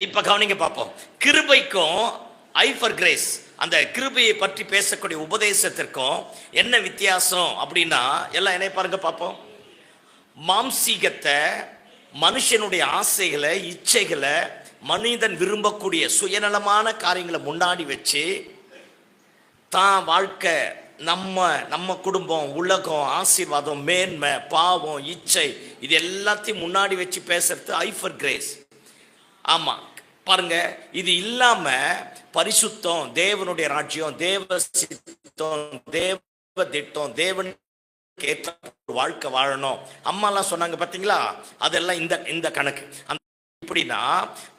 இப்ப கவனிங்க பார்ப்போம். கிருபைக்கும் ஐ ஃபார் கிரேஸ், அந்த கிருபையை பற்றி பேசக்கூடிய உபதேசத்திற்கும் என்ன வித்தியாசம் அப்படின்னா, எல்லாம் என்ன பாருங்க பார்ப்போம். மாம்சீகத்தை, மனுஷனுடைய ஆசைகளை, இச்சைகளை, மனிதன் விரும்பக்கூடிய சுயநலமான காரியங்களை முன்னாடி வச்சு தான் வாழ்க்கை, நம்ம குடும்பம், உலகம், ஆசீர்வாதம், மேன்மை, பாவம், இச்சை, இது எல்லாத்தையும் முன்னாடி வச்சு பேசுறது ஐ ஃபார் கிரேஸ். ஆமா பாருங்க, இது இல்லாம பரிசுத்தம், தேவனுடைய ராஜ்யம், தேவ சித்தம், தேவ திட்டம், தேவன் ஏற்ற வாழ்க்கை வாழணும் அம்மாலாம் சொன்னாங்க பாத்தீங்களா, அதெல்லாம் இந்த கணக்கு. எப்படின்னா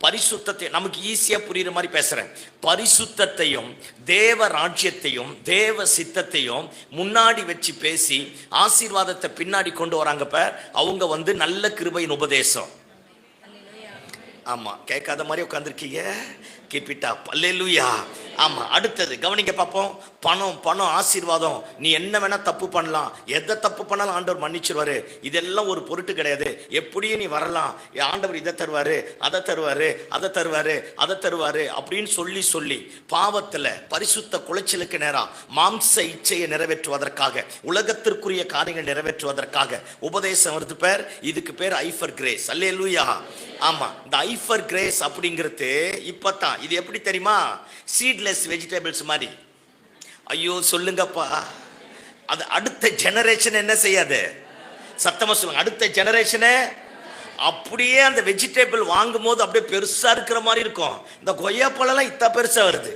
பரிசுத்தத்தை நமக்கு ஈஸியா புரியுற மாதிரி பேசுறேன். பரிசுத்தத்தையும் தேவ ராஜ்யத்தையும் தேவ சித்தத்தையும் முன்னாடி வச்சு பேசி ஆசீர்வாதத்தை பின்னாடி கொண்டு வராங்க. அவங்க நல்ல கிருபையின் உபதேசம். ஆமா, கேட்காத மாதிரி உட்காந்துருக்கீங்க. Keep it up. அல்லேலூயா. ஆமா, அடுத்தது கவனிங்க பார்ப்போம். பணம் ஆசீர்வாதம். நீ என்ன வேணா தப்பு பண்ணலாம், எதை தப்பு பண்ணாலும் ஆண்டவர் மன்னிச்சிருவாரு. இதெல்லாம் ஒரு பொருட்டு கிடையாது. எப்படியும் நீ வரலாம், ஆண்டவர் இதை தருவாரு, அதை தருவாரு, அதை தருவாரு, அதை தருவாரு அப்படின்னு சொல்லி பாவத்துல பரிசுத்த குலைச்சலுக்கு நேரம் மாம்ச இச்சையை நிறைவேற்றுவதற்காக, உலகத்திற்குரிய காரியங்கள் நிறைவேற்றுவதற்காக உபதேசம் வருது. இதுக்கு பேர் ஐ ஃபார் கிரேஸ். அல்லேலூயா. ஆமா, இந்த ஐ ஃபார் கிரேஸ் அப்படிங்கிறது இப்பதான். இது எப்படி தெரியுமா? சீட்லெஸ் வெஜிடபிள்ஸ் மாதிரி. ஐயோ சொல்லுங்கப்பா, அது அடுத்த ஜெனரேஷன் என்ன செய்யாது? சத்தமா சொல்லுங்க. அடுத்த ஜெனரேஷனே அப்படியே அந்த வெஜிடபிள் வாங்கும் போது அப்படியே பெருசா இருக்கிற மாதிரி இருக்கும். இந்த கொய்யா பழம் இத்தா பெருசா வருது,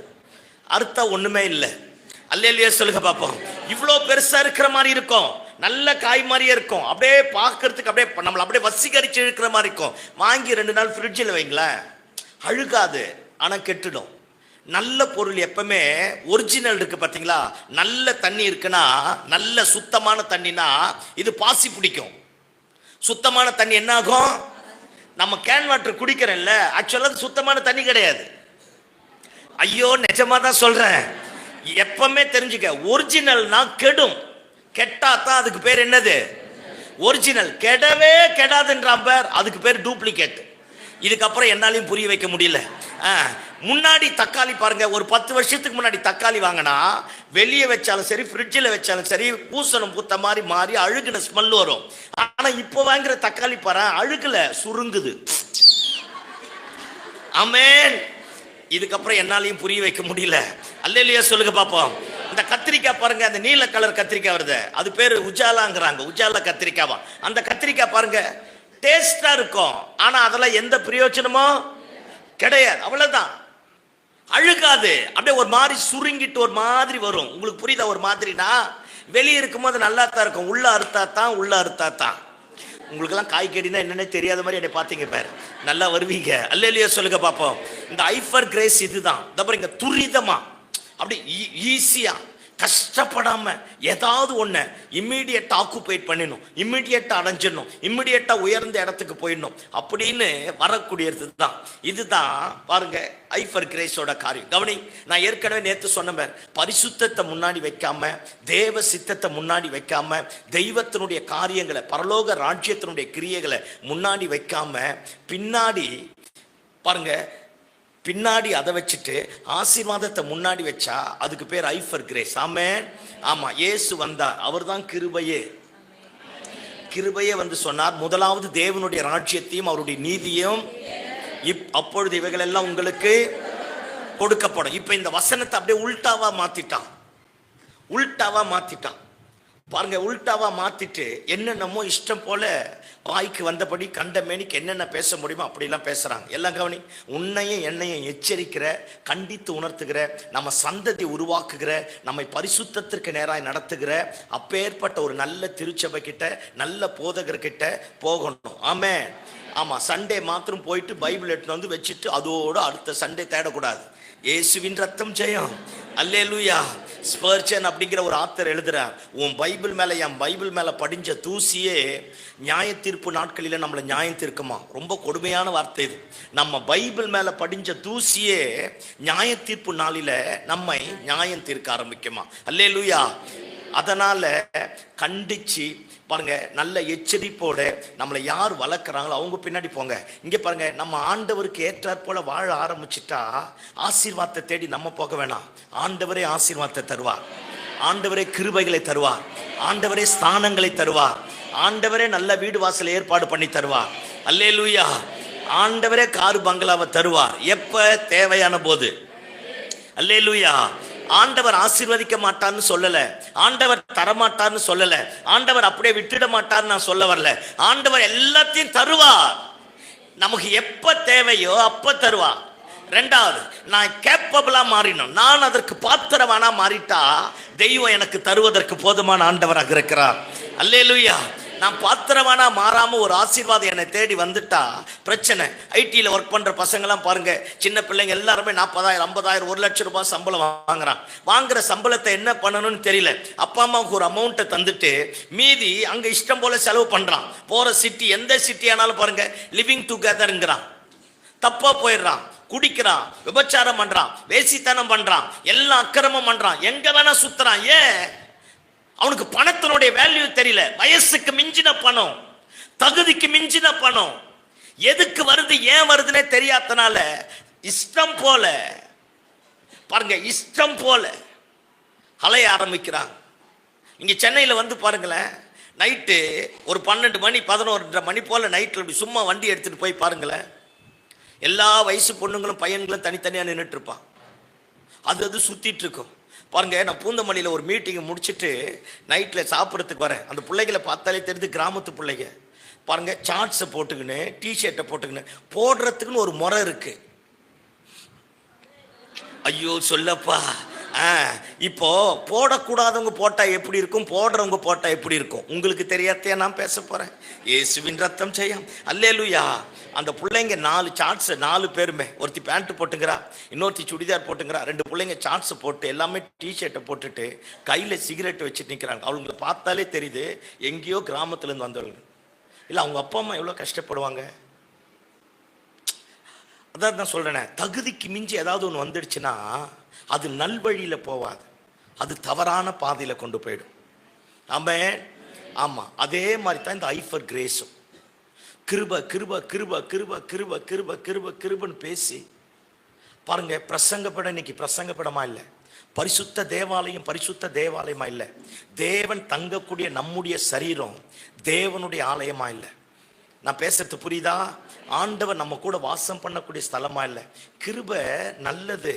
அறுத்தா ஒண்ணுமே இல்லை. அல்லேலூயா சொல்லுங்க பாப்போம். இவ்வளோ பெருசா இருக்கிற மாதிரி இருக்கும், நல்ல காய் மாதிரியே இருக்கும், அப்படியே பார்க்கறதுக்கு அப்படியே நம்மளை அப்படியே வசீகரிச்சு இருக்கிற மாதிரி இருக்கும். வாங்கி 2 நாள் ஃப்ரிட்ஜில் வைங்களேன், அழுகாது, ஆனால் கெட்டுடும். நல்ல பொருள் எப்பவுமே ஒரிஜினல் இருக்கு பார்த்தீங்களா? நல்ல தண்ணி இருக்குன்னா, நல்ல சுத்தமான தண்ணினா இது பாசி பிடிக்கும். சுத்தமான தண்ணி என்ன ஆகும்? நம்ம கேன் வாட்டர் குடிக்கிறோம்ல, ஆக்சுவலாக சுத்தமான தண்ணி கிடையாது. ஐயோ நிஜமா தான் சொல்றேன். எப்பவுமே தெரிஞ்சுக்க, ஒரிஜினல்னா கெடும், கெட்டாதான் அதுக்கு பேர் என்னது? ஒரிஜினல். கெடவே கெடாதுன்றான் பேர், அதுக்கு பேர் டூப்ளிகேட். இதுக்கப்புறம் என்னாலையும் புரிய வைக்க முடியல. முன்னாடி தக்காளி பாருங்க, ஒரு 10 வருஷத்துக்கு முன்னாடி தக்காளி வாங்கினா வெளியே வச்சாலும் சரி, ஃப்ரிட்ஜில் வச்சாலும் சரி, பூசணம் பூத்த மாதிரி மாறி அழுகுன ஸ்மெல் வரும். ஆனா இப்போ வாங்குற தக்காளி பாரு, அழுகுல, சுருங்குது. ஆமென். இதுக்கப்புறம் என்னாலையும் புரிய வைக்க முடியல. அல்லேலூயா சொல்லுங்க பாப்போம். இந்த கத்திரிக்காய் பாருங்க, அந்த நீல கலர் கத்திரிக்காய் வருது, அது பேரு உஜாலாங்கிறாங்க, உஜாலா கத்திரிக்காவா. அந்த கத்திரிக்காய் பாருங்க டேஸ்டா இருக்கும், ஆனா அதெல்லாம் எந்த பிரயோஜனமோ கிடையாது. அவ்வளவுதான், அழுகாது, அப்படியே ஒரு மாதிரி சுருங்கிட்டு ஒரு மாதிரி வரும். உங்களுக்கு புரியுதா? ஒரு மாதிரினா வெளியே இருக்கும்போது நல்லா தான் இருக்கும், உள்ள அறுத்தா தான். உங்களுக்கு எல்லாம் காய்கறினா என்னன்னே தெரியாத மாதிரி என்னை பார்த்தீங்க பேர், நல்லா வருவீங்க. அல்லேலூயா சொல்லுங்க பாப்போம். இந்த ஐ ஃபார் கிரேஸ் இதுதான். இங்க துரிதமா, அப்படி ஈஸியா, கஷ்டப்படாம ஏதாவது ஒண்ணு இம்மிடியேட்டா ஆக்குபைட் பண்ணிடணும், இம்மிடியேட்டா அடைஞ்சிடணும், இம்மிடியேட்டா உயர்ந்த இடத்துக்கு போயிடணும் அப்படின்னு வரக்கூடியது தான். இதுதான் பாருங்க ஐ ஃபார் கிரேஸோட காரியம். கவனி, நான் ஏற்கனவே நேற்று சொன்ன பரிசுத்தத்தை முன்னாடி வைக்காம, தேவ சித்தத்தை முன்னாடி வைக்காம, தெய்வத்தினுடைய காரியங்களை, பரலோக ராஜ்யத்தினுடைய கிரியைகளை முன்னாடி வைக்காம, பின்னாடி பாருங்க, பின்னாடி அதை வச்சுட்டு ஆசீர்வாதத்தை முன்னாடி வச்சா அதுக்கு பேர் ஐ ஃபார் கிரேஸ். ஆமென். ஆமா, இயேசு வந்தார், அவர் தான் கிருபையே சொன்னார். முதலாவது தேவனுடைய ராஜ்யத்தையும் அவருடைய நீதியும், அப்பொழுது இவைகள் எல்லாம் உங்களுக்கு கொடுக்கப்படும். இப்ப இந்த வசனத்தை அப்படியே உல்டாவா மாத்திட்டான் பாருங்க. உல்டாவா மாத்திட்டு என்னென்னமோ இஷ்டம் போல வாய்க்கு வந்தபடி கண்ட மேனிக்கு என்னென்ன பேச முடியுமோ அப்படிலாம் பேசுறாங்க. எல்லாம் கவனி. உன்னையும் என்னையும் எச்சரிக்கிற, கண்டித்து உணர்த்துகிற, நம்ம சந்ததி உருவாக்குகிற, நம்மை பரிசுத்தத்திற்கு நேராக நடத்துகிற அப்பேற்பட்ட ஒரு நல்ல திருச்சபை கிட்ட, நல்ல போதகர்கிட்ட போகணும். ஆமென். ஆமா, சண்டே மாத்திரம் போயிட்டு பைபிள் எடுத்து வச்சுட்டு அதோட அடுத்த சண்டே தேடக்கூடாது. இயேசுவின் ரத்தம் ஜெயம். அல்லேலூயா. ஸ்பர்ஜன் அப்படிங்கிற ஒரு ஆத்தர் எழுதுறார், உன் பைபிள் மேல, என் பைபிள் மேல படிஞ்ச தூசியே நியாய தீர்ப்பு நாட்களில நம்மளை நியாயம் தீர்க்குமா. ரொம்ப கொடுமையான வார்த்தை இது. நம்ம பைபிள் மேல படிஞ்ச தூசியே நியாய தீர்ப்பு நாளில நம்மை நியாயம் தீர்க்க ஆரம்பிக்குமா. அல்லேலூயா. அதனால கண்டிச்சு பாருங்க, நல்ல எச்சரிப்போட நம்மளை யார் வளர்க்குறாங்களோ அவங்க பின்னாடி போங்க. இங்க பாருங்க, நம்ம ஆண்டவருக்கு ஏற்றாற் போல வாழ ஆரம்பிச்சுட்டா ஆசீர்வாதத்தை தேடி நம்ம போக வேணாம். ஆண்டவரே ஆசீர்வாதத்தை தருவார், ஆண்டவரே கிருபைகளை தருவார், ஆண்டவரே ஸ்தானங்களை தருவார், ஆண்டவரே நல்ல வீடு வாசல் ஏற்பாடு பண்ணி தருவார். அல்லேலூயா. ஆண்டவரே காரு பங்களாவை தருவார் எப்ப தேவையான போது. அல்லேலூயா. ஆண்டவர் ஆசீர்வதிக்க மாட்டார்னு சொல்லல, ஆண்டவர் தரமாட்டார்னு சொல்லல, ஆண்டவர் அப்படியே விட்டுட மாட்டார்னு நான் சொல்ல வரல. ஆண்டவர் எல்லாத்தையும் தருவார், நமக்கு எப்ப தேவையோ அப்ப தருவார். ரெண்டாவது, நான் கேப்பபிளா மாறினோம், நான் அதற்கு பாத்திரமானா மாறிட்டா தெய்வம் எனக்கு தருவதற்கு போதுமான ஆண்டவராக இருக்கிறார். அல்லேலூயா. நான் பாத்திரமானா மாறாம ஒரு ஆசீர்வாதம் என்னை தேடி வந்துட்டா பிரச்சனை. ஐடியில் ஒர்க் பண்ற பசங்கெல்லாம் பாருங்க, சின்ன பிள்ளைங்க எல்லாருமே 40,000 50,000 1,00,000 ரூபாய் சம்பளம் வாங்குற சம்பளத்தை என்ன பண்ணணும்னு தெரியல. அப்பா அம்மாவுக்கு ஒரு அமௌண்ட்டை தந்துட்டு மீதி அங்க இஷ்டம் போல செலவு பண்றான். போற சிட்டி, எந்த சிட்டி ஆனாலும் பாருங்க, லிவிங் டுகெதர்ங்கிறான், தப்பா போயிடுறான், குடிக்கிறான், விபச்சாரம் பண்றான், வேசித்தனம் பண்றான், எல்லாம் அக்கிரமம் பண்றான், எங்க வேணா சுத்துறான். ஏன்? அவனுக்கு பணத்தினுடைய வேல்யூ தெரியல. வயசுக்கு மிஞ்சின பணம், தகுதிக்கு மிஞ்சின பணம் எதுக்கு வருது ஏன் வருதுன்னே தெரியாதனால இஷ்டம் போல பாருங்க, இஷ்டம் போல அலைய ஆரம்பிக்கிறான். இங்க சென்னையில் வந்து பாருங்களேன், நைட்டு ஒரு 12 மணி 11:30 மணி போல நைட்டில் சும்மா வண்டி எடுத்துட்டு போய் பாருங்களேன், எல்லா வயசு பொண்ணுங்களும் பையன்களும் தனித்தனியாக நின்றுட்டு இருப்பான். அது சுத்திட்டு இருக்கும் பாருங்க. நான் பூந்தமல்லியில் ஒரு மீட்டிங்கை முடிச்சுட்டு நைட்டில் சாப்பிட்றதுக்கு வரேன். அந்த பிள்ளைகளை பார்த்தாலே தெரிஞ்சு கிராமத்து பிள்ளைங்க பாருங்க, சார்ட்ஸை போட்டுக்கின்னு டிஷர்ட்டை போட்டுக்கின்னு போடுறதுக்குன்னு ஒரு முறை இருக்கு. ஐயோ சொல்லப்பா, இப்போ போடக்கூடாதவங்க போட்டா எப்படி இருக்கும், போடுறவங்க போட்டா எப்படி இருக்கும் உங்களுக்கு தெரியாதையா நான் பேச போறேன். இயேசுவின் ரத்தம் செய்யும். அல்லேலூயா. அந்த பிள்ளைங்க 4 சார்ட்ஸ், 4 பேருமே, ஒருத்தி பேண்ட் போட்டுங்கிறா, இன்னொருத்தி சுடிதார் போட்டுங்கிறா, 2 பிள்ளைங்க சார்ட்ஸ் போட்டு எல்லாமே டிஷர்ட்டை போட்டுட்டு கையில சிகரெட் வச்சுட்டு நிற்கிறாங்க. அவங்களை பார்த்தாலே தெரியுது எங்கேயோ கிராமத்துலேருந்து வந்தவங்க. இல்லை, அவங்க அப்பா அம்மா எவ்வளோ கஷ்டப்படுவாங்க. அதான் நான் சொல்றேன், தகுதிக்கு மிஞ்சி ஏதாவது ஒன்று வந்துடுச்சுன்னா அது நல்வழியில் போவாது, அது தவறான பாதையில் கொண்டு போயிடும். ஆமென். ஆமாம், அதே மாதிரி தான் இந்த ஐஃபர் கிரேஸும். கிருப கிருப கிருப கிருப கிருப கிருப கிருப கிருபன்னு பேசி பாருங்க, பிரசங்கப்பட இன்னைக்கு பிரசங்கப்படமா இல்லை, பரிசுத்த தேவாலயம் பரிசுத்த தேவாலயமா இல்லை, தேவன் தங்கக்கூடிய நம்முடைய சரீரம் தேவனுடைய ஆலயமா இல்லை. நான் பேசுறது புரியுதா? ஆண்டவர் நம்ம கூட வாசம் பண்ணக்கூடிய ஸ்தலமா இல்லை. கிருப நல்லது.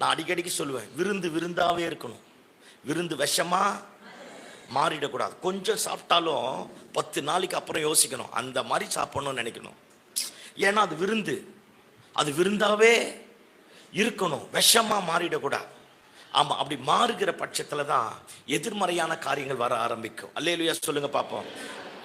நான் அடிக்கடிக்கு சொல்லுவேன், விருந்து விருந்தாவே இருக்கணும், விருந்து விஷமா மாறிடக்கூடாது. கொஞ்சம் சாப்பிட்டாலும் 10 நாளைக்கு அப்புறம் யோசிக்கணும், அந்த மாதிரி சாப்பிடணும்னு நினைக்கணும். ஏன்னா அது விருந்து, அது விருந்தாவே இருக்கணும், விஷமா மாறிடக்கூடாது. ஆமா, அப்படி மாறுகிற பட்சத்துல தான் எதிர்மறையான காரியங்கள் வர ஆரம்பிக்கும். அல்லேலூயா சொல்லுங்க பாப்போம்.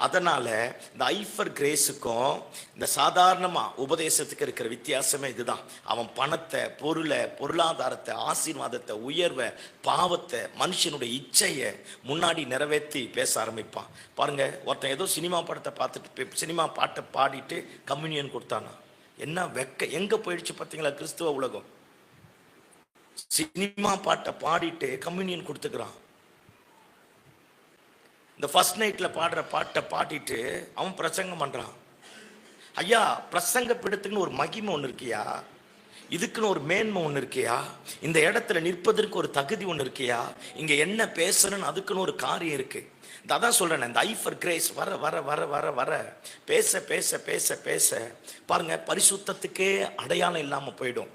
அதனால இந்த ஐஃபர் கிரேஸுக்கும் இந்த சாதாரணமா உபதேசத்துக்கு இருக்கிற வித்தியாசமே இதுதான். அவன் பணத்தை, பொருளை, பொருளாதாரத்தை, ஆசீர்வாதத்தை, உயர்வை, பாவத்தை, மனுஷனுடைய இச்சையை முன்னாடி நிறைவேற்றி பேச ஆரம்பிப்பான். பாருங்க, ஒருத்தன் ஏதோ சினிமா படத்தை பார்த்துட்டு சினிமா பாட்டை பாடிட்டு கம்யூனியன் கொடுத்தானா, என்ன வெக்க எங்க போயிடுச்சு பார்த்தீங்களா கிறிஸ்துவ உலகம். சினிமா பாட்டை பாடிட்டு கம்யூனியன் கொடுத்துக்கிறான். இந்த ஃபர்ஸ்ட் நைட்ல பாடுற பாட்டை பாடிட்டு அவன் பிரசங்கம் பண்றான். ஐயா, பிரசங்கப்படுத்துக்குன்னு ஒரு மகிமை ஒன்று இருக்கியா, இதுக்குன்னு ஒரு மேன்மை ஒன்று இருக்கியா, இந்த இடத்துல நிற்பதற்கு ஒரு தகுதி ஒன்று இருக்கியா, இங்க என்ன பேசணும்னு அதுக்குன்னு ஒரு காரியம் இருக்கு. அதான் சொல்றேன், இந்த ஐஃபர் கிரேஸ் வர வர வர வர வர பேச பேச பேச பேச பாருங்க, பரிசுத்தத்துக்கே அடையாளம் இல்லாம போயிடும்,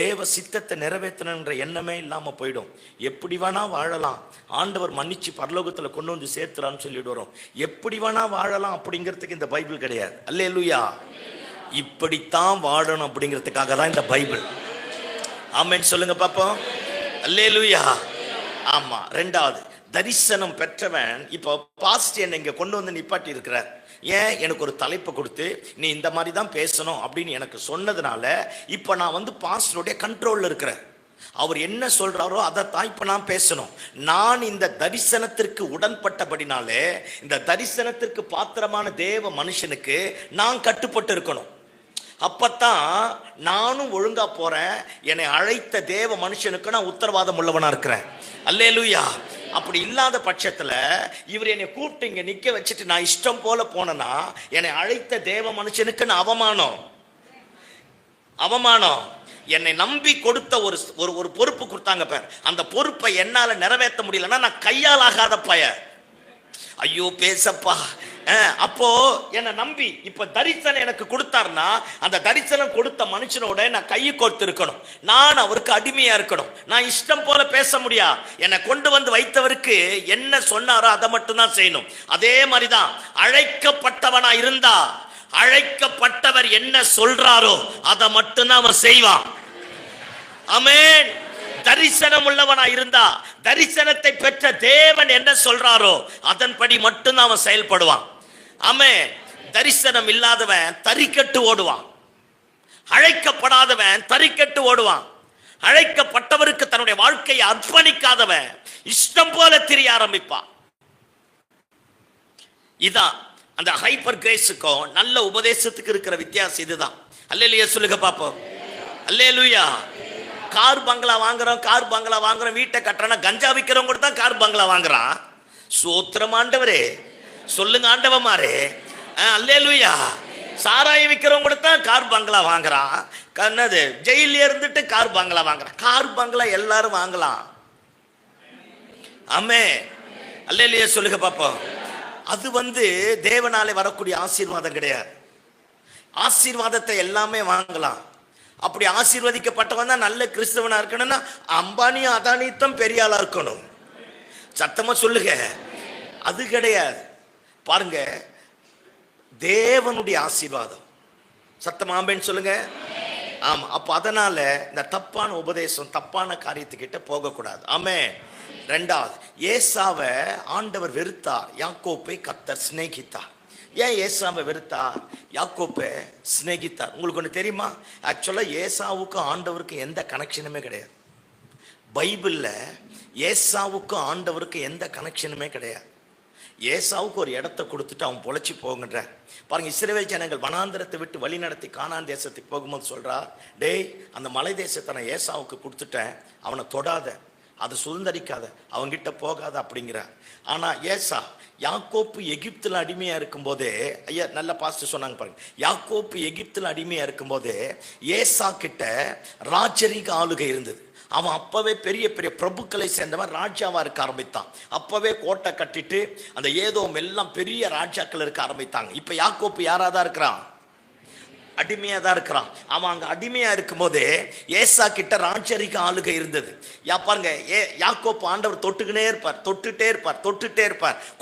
தேவ சித்தத்தை நிறைவேற்றணுன்ற எண்ணமே இல்லாம போயிடும். எப்படி வேணா வாழலாம், ஆண்டவர் மன்னிச்சு பரலோகத்துல கொண்டு வந்து சேர்த்துறான்னு சொல்லிட்டு வரோம். எப்படி வேணா வாழலாம் அப்படிங்கிறதுக்கு இந்த பைபிள் கிடையாது. அல்லேலூயா. இப்படித்தான் வாழணும் அப்படிங்கிறதுக்காக தான் இந்த பைபிள். ஆமென் சொல்லுங்க பாப்போம். அல்லேலூயா. ஆமா. ரெண்டாவது, தரிசனம் பெற்றவன் இப்போ பாஸ்ட் என்னை இங்க கொண்டு வந்து நிப்பாட்டி இருக்கிறார். ஏன்? எனக்கு ஒரு தலைப்பை கொடுத்து நீ இந்த மாதிரி தான் பேசணும் அப்படின்னு எனக்கு சொன்னதுனால இப்போ நான் வந்து பாஸ்டருடைய கண்ட்ரோலில் இருக்கிறேன். அவர் என்ன சொல்றாரோ அதை தான் இப்போ நான் பேசணும். நான் இந்த தரிசனத்திற்கு உடன்பட்டபடினாலே இந்த தரிசனத்திற்கு பாத்திரமான தேவ மனுஷனுக்கு நான் கட்டுப்பட்டு இருக்கணும். அப்பத்தான் நானும் ஒழுங்கா போறேன். என்னை அழைத்த தேவ மனுஷனுக்கு நான் உத்தரவாதம் உள்ளவனா இருக்கிறேன். அல்லேலூயா. அப்படி இல்லாத பட்சத்துல இவர் என்னை கூப்பிட்டு இங்க நிக்க வச்சுட்டு நான் இஷ்டம் போல போனேன்னா என்னை அழைத்த தேவ மனுஷனுக்கு நான் அவமானம். என்னை நம்பி கொடுத்த ஒரு பொறுப்பு கொடுத்தாங்க பார், அந்த பொறுப்பை என்னால நிறைவேற்ற முடியலன்னா நான் கையால் ஆகாத பய. ஐயோ பேசப்பா. அப்போ என்னை நம்பி இப்ப தரிசனம் எனக்கு கொடுத்தாருன்னா அந்த தரிசனம் கொடுத்த மனுஷனோட நான் கையை கோர்த்து இருக்கணும். நான் அவருக்கு அடிமையா இருக்கணும். நான் இஷ்டம் போல பேச முடியா. என்னை கொண்டு வந்து வைத்தவருக்கு என்ன சொன்னாரோ அதை மட்டும் தான் செய்யணும். அதே மாதிரிதான் அழைக்கப்பட்டவனா இருந்தா அழைக்கப்பட்டவர் என்ன சொல்றாரோ அதை மட்டும்தான் அவன் செய்வான். ஆமென். தரிசனம் உள்ளவனா இருந்தா தரிசனத்தை பெற்ற தேவன் என்ன சொல்றாரோ அதன்படி மட்டும்தான் அவன் செயல்படுவான். ஆமென். தரிசனம் இல்லாதவன் தறிக்கட்டு ஓடுவான். அழைக்கப்படாதவன் தறிக்கட்டு ஓடுவான். அழைக்கப்பட்டவருக்கு தன்னுடைய வாழ்க்கையை அர்ப்பணிக்காதவன் இஷ்டம் போல திரிய ஆரம்பிப்பான். இதான் அந்த ஹைப்பர் கிரேஸுக்கும் நல்ல உபதேசத்துக்கு இருக்கிற வித்தியாசம். இதுதான். அல்லேலூயா சொல்லுங்க பாப்போம். அல்லேலூயா. கார் பங்களா வாங்குறோம், வீட்டை கட்டுறோம். கஞ்சா விற்கிறவங்க கூட தான் கார் பங்களா வாங்குறான். சோத்திரம் ஆண்டவரே, சொல்லுங்க ஆண்டவமாரே. அல்லேலூயா. சாராயம் விற்கிறவங்க கூட தான் கார் பங்களா வாங்குறான். கண்ணது ஜெயில இருந்துட்டு கார் பங்களா வாங்குறான். கார் பங்களா எல்லாரும் வாங்கலாம். ஆமே. அல்லேலூயா சொல்லுங்க பாப்போம். அது தேவனாலே வரக்கூடிய ஆசீர்வாதம் கிடையாது. ஆசீர்வாதத்தை எல்லாமே வாங்கலாம். அப்படி ஆசீர்வதிக்கப்பட்டவன் தான் நல்ல கிறிஸ்தவனா இருக்கணும்னா அம்பானி அதானித்தம் பெரிய ஆளா இருக்கணும். சத்தமா சொல்லுங்க. அது கிடையாது. பாருங்க, தேவனுடைய ஆசீர்வாதம். சத்தமா ஆமென் சொல்லுங்க. ஆமா. அப்ப அதனால இந்த தப்பான உபதேசம், தப்பான காரியத்துக்கிட்ட போகக்கூடாது. ஆமென். ரெண்டாவது, ஏசாவை ஆண்டவர் வெறுத்தார், யாக்கோப்பை கர்த்தர் சிநேகித்தார். ஏன் ஏசாவை வெறுத்தார், யாக்கோப்பை சிநேகித்தார்? உங்களுக்கு ஒன்று தெரியுமா? ஆக்சுவலாக ஏசாவுக்கும் ஆண்டவருக்கும் எந்த கனெக்ஷனுமே கிடையாது. பைபிளில் ஏசாவுக்கும் ஆண்டவருக்கும் எந்த கனெக்ஷனுமே கிடையாது. ஏசாவுக்கு ஒரு இடத்த கொடுத்துட்டு அவன் பொழைச்சி போகின்ற பாருங்க. இஸ்ரவேல் ஜனங்கள் வனாந்திரத்தை விட்டு வழி நடத்தி கானான் தேசத்துக்கு போகும்போது சொல்றா, டேய் அந்த மலை தேசத்தை நான் ஏசாவுக்கு கொடுத்துட்டேன், அவனை தொடாத, அதை சுதந்திரிக்காத, அவங்கிட்ட போகாத அப்படிங்கிற. ஆனா ஏசா யாக்கோப்பு எகிப்தில் அடிமையா இருக்கும் போதே, ஐயா நல்ல பாஸ்டர் சொன்னாங்க பாருங்க, யாக்கோப்பு எகிப்தில் அடிமையா இருக்கும் போதே ஏசா கிட்ட ராஜரீக ஆளுகை இருந்தது. அவன் அப்பவே பெரிய பெரிய பிரபுக்களை சேர்ந்தவன் ராஜாவா இருக்க ஆரம்பித்தான். அப்பவே கோட்டை கட்டிட்டு அந்த ஏதோம் எல்லாம் பெரிய ராஜாக்கள் இருக்க ஆரம்பித்தாங்க. இப்ப யாக்கோப்பு யாராதான் இருக்கிறான்? அடிமையா தான் இருக்கிறான். அவன் அங்க அடிமையா இருக்கும் போதே ஏசா கிட்ட ராஜரிக ஆளுகை இருந்தது. பாருங்க, யாக்கோப்பு ஆண்டவர் தொட்டுக்கிட்டே இருப்பார், தொட்டுட்டே இருப்பார்,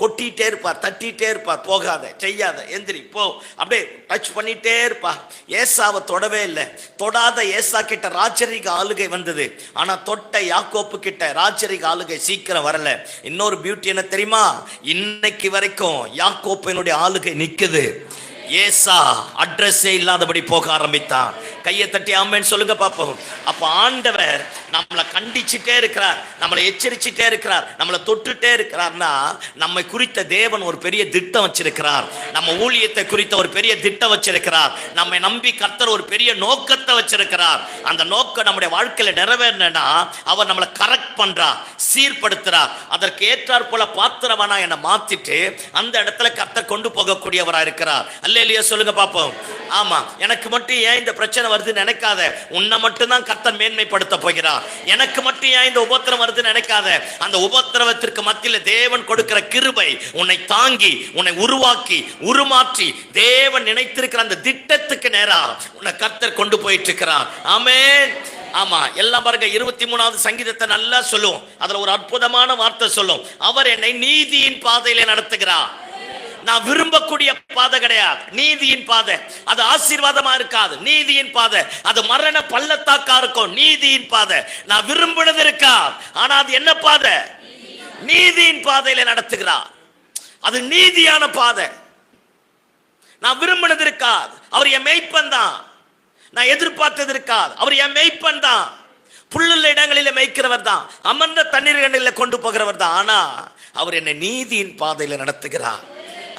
கொட்டிட்டே இருப்பார், தட்டிட்டே இருப்பார். போகாத, செய்யாத, எந்திரி, போ, அப்படியே டச் பண்ணிட்டே இருப்பார். ஏசாவை தொடவே இல்லை. தொடாத ஏசா கிட்ட ராஜரிக ஆளுகை வந்தது. ஆனா தொட்ட யாக்கோப்பு கிட்ட ராஜரிக ஆளுகை சீக்கிரம் வரல. இன்னொரு பியூட்டி என்ன தெரியுமா? இன்னைக்கு வரைக்கும் யாக்கோப்பினுடைய ஆளுகை நிக்குது. ஏசா அட்ரஸே இல்லாதபடி போக ஆரம்பித்தான். கையை தட்டி ஆமென் சொல்லுங்க பாப்போம். அப்ப ஆண்டவர் நம்மளை கண்டிச்சுட்டே இருக்கிறார், நம்மளை எச்சரிச்சுட்டே இருக்கிறார், நம்மளை தொட்டுட்டே இருக்கிறார்னா நம்மை குறித்த தேவன் ஒரு பெரிய திட்டம் வச்சிருக்கிறார். நம்ம ஊழியத்தை குறித்த ஒரு பெரிய திட்டம் வச்சிருக்கிறார். நம்மை நம்பி கர்த்தர் ஒரு பெரிய நோக்கத்தை வச்சிருக்கிறார். அந்த நோக்கம் நம்முடைய வாழ்க்கையில நிறைவேறணும்னா அவர் நம்மளை கரெக்ட் பண்றார், சீர்படுத்துறார். அதற்கு ஏற்றார் போல பாத்திரவனா என்னை மாத்திட்டு அந்த இடத்துல கர்த்தர் கொண்டு போகக்கூடியவரா இருக்கிறார். அல்லேலூயா சொல்லுங்க பாப்போம். ஆமா. எனக்கு மட்டும் ஏன் இந்த பிரச்சனை வருதுன்னு நினைக்காத. உன்னை மட்டும் தான் கர்த்தர் மேன்மைப்படுத்த போகிறார். எனக்கு மட்டும் ஏன் இந்த உபத்திரம் வருதுன்னு நினைக்காத. அந்த உபத்திரவத்திற்கு மத்தியில தேவன் கொடுக்கிற கிருபை உன்னை தாங்கி, உன்னை உருவாக்கி, உருமாற்றி தேவன் நினைத்திருக்கிற அந்த திட்டத்துக்கு நேரா உன்னை கர்த்தர் கொண்டு போயிட்டு இருக்கிறார். ஆமென். ஆமா. எல்லாம் பாருங்க, 23வது சங்கீதத்தை நல்லா சொல்லும். அதுல ஒரு அற்புதமான வார்த்தை சொல்லும். அவர் என்னை நீதியின் பாதையில நடத்துகிறார். நான் விரும்பக்கூடிய பாதை கிடையாது, நீதியின் பாதை. அது ஆசீர்வாதமா இருக்காது, நீதியின் பாதை. அது மரண பள்ளத்தாக்கா இருக்கும், நீதியின் பாதை. நான் விரும்பினது இருக்கா, ஆனா அது என்ன பாதை? நீதியின் பாதையில நடத்துகிறார். அது நீதியான பாதை. நான் விரும்பினது இருக்காது, அவர் என் மெய்ப்பன் தான். நான் எதிர்பார்த்தது இருக்காது, அவர் என் மெய்ப்பன் தான். புல்லுள்ள இடங்களில மேய்க்கிறவர் தான், அமர்ந்த தண்ணீர்களில் கொண்டு போகிறவர் தான். ஆனா அவர் என்னை நீதியின் பாதையில நடத்துகிறார்.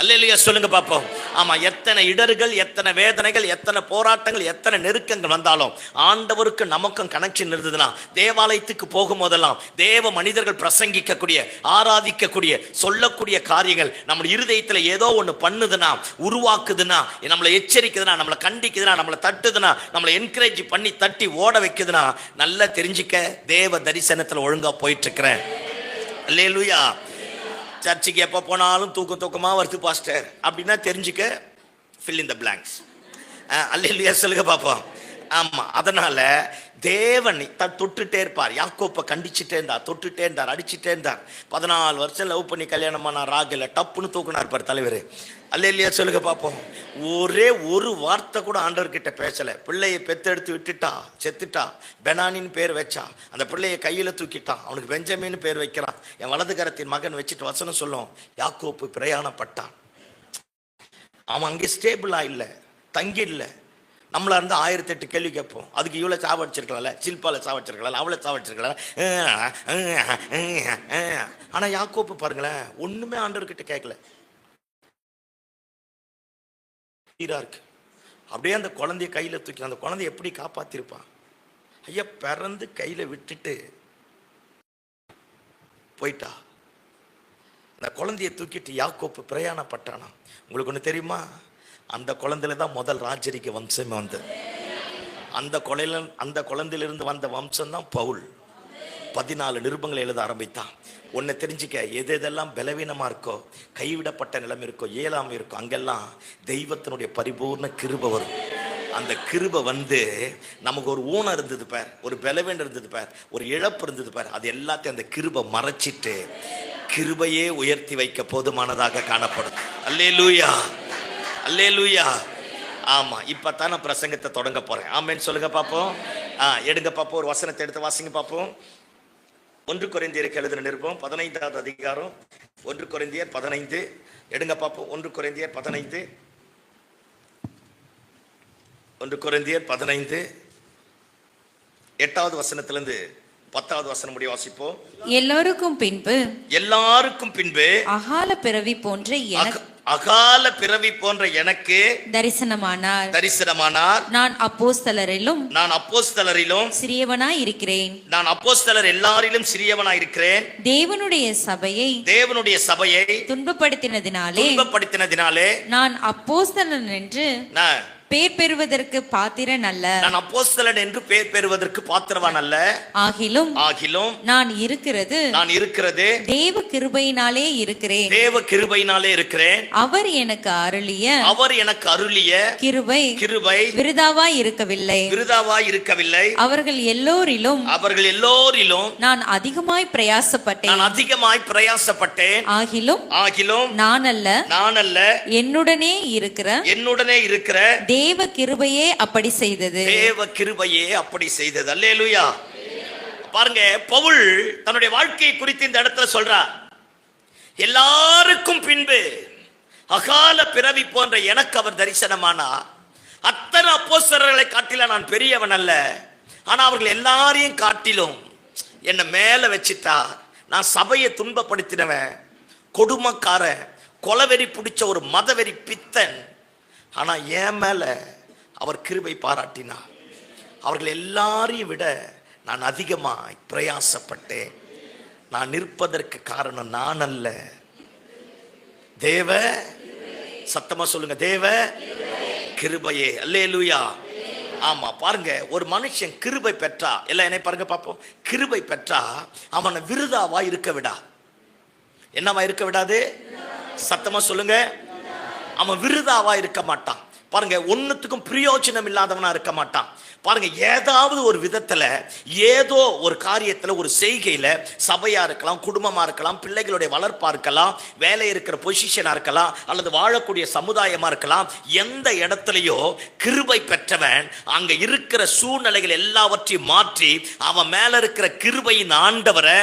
அல்லேலூயா சொல்லுங்க பாப்போம். ஆமா, எத்தனை இடர்கள், எத்தனை வேதனைகள், எத்தனை போராட்டங்கள், எத்தனை நெருக்கங்கள் வந்தாலும் ஆண்டவருக்கு நமக்கும் கனெக்ஷன் இருந்ததுன்னா, தேவாலயத்துக்கு போகும் போதெல்லாம் தேவ மனிதர்கள் பிரசங்கிக்கக்கூடிய, ஆராதிக்கக்கூடிய, சொல்லக்கூடிய காரியங்கள் நம்ம இருதயத்தில் ஏதோ ஒன்று பண்ணுதுன்னா, உருவாக்குதுன்னா, நம்மளை எச்சரிக்குதுன்னா, நம்மளை கண்டிக்குதுன்னா, நம்மளை தட்டுதுன்னா, நம்மளை என்கரேஜ் பண்ணி தட்டி ஓட வைக்குதுன்னா, நல்லா தெரிஞ்சுக்க, தேவ தரிசனத்தில் ஒழுங்கா போயிட்டு இருக்கிறேன். அல்லேலூயா. சர்ச்சுக்கு எப்போ போனாலும் தூக்கமாக வருது பாஸ்டர் அப்படின்னா தெரிஞ்சுக்க, fill in the blanks. அல்லேலூயா சொல்லுங்க பாப்போம். ஆமாம், அதனால தேவன் தொட்டுட்டே இருப்பார். யாக்கோப்பை கண்டிச்சுட்டே இருந்தார், தொட்டுட்டே இருந்தார், அடிச்சுட்டே இருந்தார். 14 வருஷம் லவ் பண்ணி கல்யாணமா நான் ராகில டப்புன்னு தூக்குனா இருப்பார் தலைவர். அல்லேலூயா சொல்லுங்க பாப்போம். ஒரே ஒரு வார்த்தை கூட ஆண்டவர்கிட்ட பேசலை. பிள்ளையை பெத்தெடுத்து விட்டுட்டா, செத்துட்டா. பெனானின்னு பேர் வச்சா, அந்த பிள்ளையை கையில் தூக்கிட்டான். அவனுக்கு பெஞ்சமின்னு பேர் வைக்கிறான். என் வலதுகரத்தின் மகன் வச்சுட்டு வசனம் சொல்லும், யாக்கோப்பு பிரயாணப்பட்டான். அவன் அங்கே ஸ்டேபிளா இல்லை, தங்கி இல்லை. நம்மளா இருந்தால் 1008 கேள்வி கேட்போம். அதுக்கு இவ்வளோ சாவடிச்சிருக்கலாம்ல, சில்பால சாவடிச்சிருக்கலாம், அவளை சாவடிச்சிருக்கலாம். ஆனால் யாக்கோப்பு பாருங்களேன், ஒன்றுமே ஆண்டவர்கிட்ட கேட்கல. இருக்கு அப்படியே அந்த குழந்தைய கையில் தூக்கி, அந்த குழந்தைய எப்படி காப்பாத்திருப்பான்? ஐயா பிறந்து கையில விட்டுட்டு போயிட்டா. அந்த குழந்தைய தூக்கிட்டு யாக்கோப்பு பிரயாணப்பட்டானா. உங்களுக்கு ஒன்று தெரியுமா? அந்த குழந்தையில தான் முதல் ராஜரிக வம்சமே வந்தது. அந்த குழந்தையிலிருந்து வந்த வம்சம் தான் பவுல். 14 நிருபங்களை எழுத ஆரம்பித்தான். ஒன்று தெரிஞ்சுக்க, எதெல்லாம் பலவீனமாக இருக்கோ, கைவிடப்பட்ட நிலைமை இருக்கோ, இயலாமை இருக்கோ, அங்கெல்லாம் தெய்வத்தினுடைய பரிபூர்ண கிருபை வரும். அந்த கிருபை வந்து நமக்கு ஒரு ஊனம் இருந்தது பார், ஒரு பலவீனம் இருந்தது பார், ஒரு இழப்பு இருந்தது பார், அது எல்லாத்தையும் அந்த கிருபை மறைச்சிட்டு கிருபையே உயர்த்தி வைக்க போதுமானதாக காணப்படும். அல்லேலூயா, அல்லேலூயா. ஆமா, இப்பதான் நான் பிரசங்கத்தை தொடங்க போறேன். ஆமேன்னு சொல்லுங்க பாப்போம். எடுங்க பாப்போம், ஒரு வசனத்தை எடுத்து வாசிங்க பாப்போம். 1 கொரிந்தியருக்கு எழுதின நிருபம் 15வது அதிகாரம், 1 கொரிந்தியர் 15. எடுங்க பாப்போம். 1 கொரிந்தியர் 15, 1 கொரிந்தியர் 15 8வது வசனத்திலிருந்து 10வது வசனம் முடிய வாசிப்போம். எல்லாருக்கும் பின்பு அகால பிறவி போன்ற எனக்கு தரிசனமானார். நான் அப்போஸ்தலரிலும் சிறியவனாய் இருக்கிறேன். நான் அப்போஸ்தலர் எல்லாரிலும் சிறியவனாய் இருக்கிறேன். தேவனுடைய சபையை துன்பப்படுத்தினதினாலே நான் அப்போஸ்தலன் என்று பேர் பெறுவதற்கு பாத்திரன் அல்ல. நான் அப்போஸ்தலன் என்று பேர் பெறுவதற்கு பாத்திரவான் அல்ல. ஆகிலும் நான் இருக்கிறது தேவ கிருபையினாலே இருக்கிறேன். அவர் எனக்கு அருளிய கிருபை விருதாவாய் இருக்கவில்லை. அவர்கள் எல்லோரிலும் நான் அதிகமாய் பிரயாசப்பட்டேன். ஆகிலும் நான் அல்ல, என்னுடனே இருக்கிற தேவ கிருபையே அப்படி செய்தது. அல்லேலூயா. பாருங்க, பவுல் தன்னுடைய வாழ்க்கையை குறித்து இந்த இடத்துல சொல்றார். எல்லாருக்கும் பின்பு அகால பிறவி போன்ற எனக்கு அவர் தரிசனமானார். அத்தனை அப்போஸ்தலர்களை காட்டில நான் பெரியவன் அல்ல, ஆனா அவர்கள் எல்லாரையும் காட்டிலும் என்ன மேல வச்சிட்டார். நான் சபையை துன்பப்படுத்தினவன், கொடுமைக்காரன், கொலவெறி பிடிச்ச ஒரு மதவெறி பித்தன். ஆனா என் மேல அவர் கிருபை பாராட்டினார். அவர்கள் எல்லாரையும் விட நான் அதிகமாய் பிரயாசப்பட்டேன். நான் நிற்பதற்கு காரணம் நான் அல்ல, தேவ, சத்தமா சொல்லுங்க, தேவ கிருபையே. அல்லேலூயா. ஆமா, பாருங்க, ஒரு மனுஷன் கிருபை பெற்றா, எல்லாம் என்னை பாருங்க பாப்போம், கிருபை பெற்றா அவனை விருதாவா இருக்க விடா. என்னவா இருக்க விடாது? சத்தமா சொல்லுங்க. அவன் விருதாவா இருக்க மாட்டான். பாருங்க, ஒன்னுத்துக்கும் பிரயோஜனம் இல்லாதவனா இருக்க மாட்டான். பாருங்க, ஏதாவது ஒரு விதத்துல, ஏதோ ஒரு காரியத்துல, ஒரு செய்கையில, சபையா இருக்கலாம், குடும்பமா இருக்கலாம், பிள்ளைகளுடைய வளர்ப்பா இருக்கலாம், வேலை இருக்கிற பொசிஷனா இருக்கலாம், அல்லது வாழக்கூடிய சமுதாயமா இருக்கலாம், எந்த இடத்துலயோ கிருபை பெற்றவன் அங்க இருக்கிற சூழ்நிலைகள் எல்லாவற்றையும் மாற்றி அவன் மேல இருக்கிற கிருபையின் ஆண்டவரை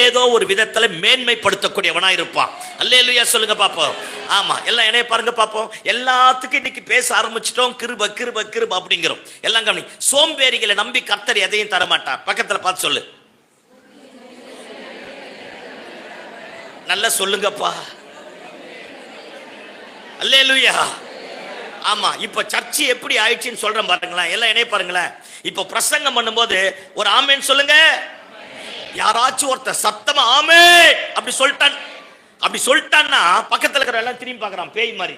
ஏதோ ஒரு விதத்துல மேன்மைப்படுத்தக்கூடியவனா இருப்பான். அல்லேலூயா சொல்லுங்க பாப்போம். ஆமா, எல்லாம் என்னைய பாருங்க பாப்போம். எல்லாத்துக்கும் இன்னைக்கு பேச ஆரம்பிச்சிட்டோம், கிருபை கிருபை கிருபை அப்படிங்கிறோம். எல்லாம் கவனி. சோம்பேறிகளை நம்பி கர்த்தர் எதையும் தரமாட்டார். பக்கத்துல பார்த்து சொல்லு, நல்லா சொல்லுங்கப்பா. அல்லேலூயா. ஆமா, இப்ப சர்ச்சு எப்படி ஆயிடுச்சுன்னு சொல்றேன் பாருங்களேன். எல்லாம் என்னைய பாருங்களேன். இப்ப பிரசங்கம் பண்ணும்போது ஒரு ஆமேன் சொல்லுங்க. யாராச்சும் ஒருத்தர் சத்தமா ஆமே அப்படி சொல்லிட்டான்னா பக்கத்துல இருக்கிற எல்லாம் திரும்பி பார்க்கறான் பேய் மாதிரி.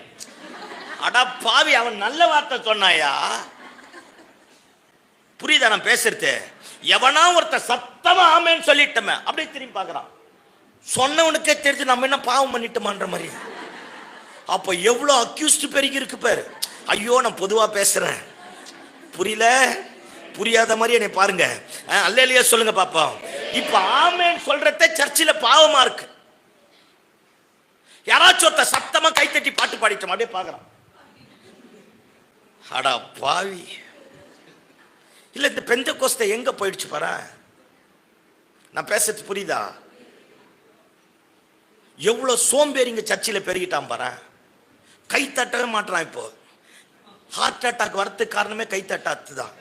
அடா பாவி, அவன் நல்ல வார்த்தை சொன்னாயா? புரியுதா நான் பேசுறது? எவனா ஒருத்தர் சத்தமா ஆமேன்னு சொல்லிட்டமே அப்படியே திரும்பி பார்க்கறான். சொன்னவனுக்கே தெரிஞ்சு நம்ம என்ன பாவம் பண்ணிட்டோமான்ற மாதிரி. அப்ப எவ்வளவு அக்யூஸ்ட் பெருகி இருக்கு பாரு. ஐயோ, நான் பொதுவா பேசுறேன், புரியாத மாதிரி என்னை பாருங்க. அல்லேலூயா சொல்லுங்க பாப்போம். இப்ப ஆமென் சொல்றதே சர்ச்சில பாவமா இருக்கு. யாராச்சும் ஒருத்த சத்தமா கைத்தட்டி பாட்டு பாடிட்டோம் அப்படியே பாக்குறான். அடா பாவி, இல்ல இந்த பெந்தெகோஸ்தே எங்க போயிடுச்சு பாரு. நான் பேசுறது புரியுதா? எவ்வளவு சோம்பேறிங்க சர்ச்சில பெருகிட்டான் பாரு. கை தட்டவே மாட்டான். இப்போ ஹார்ட் அட்டாக் வரதுக்கு காரணமே கை தட்டாத்து தான்.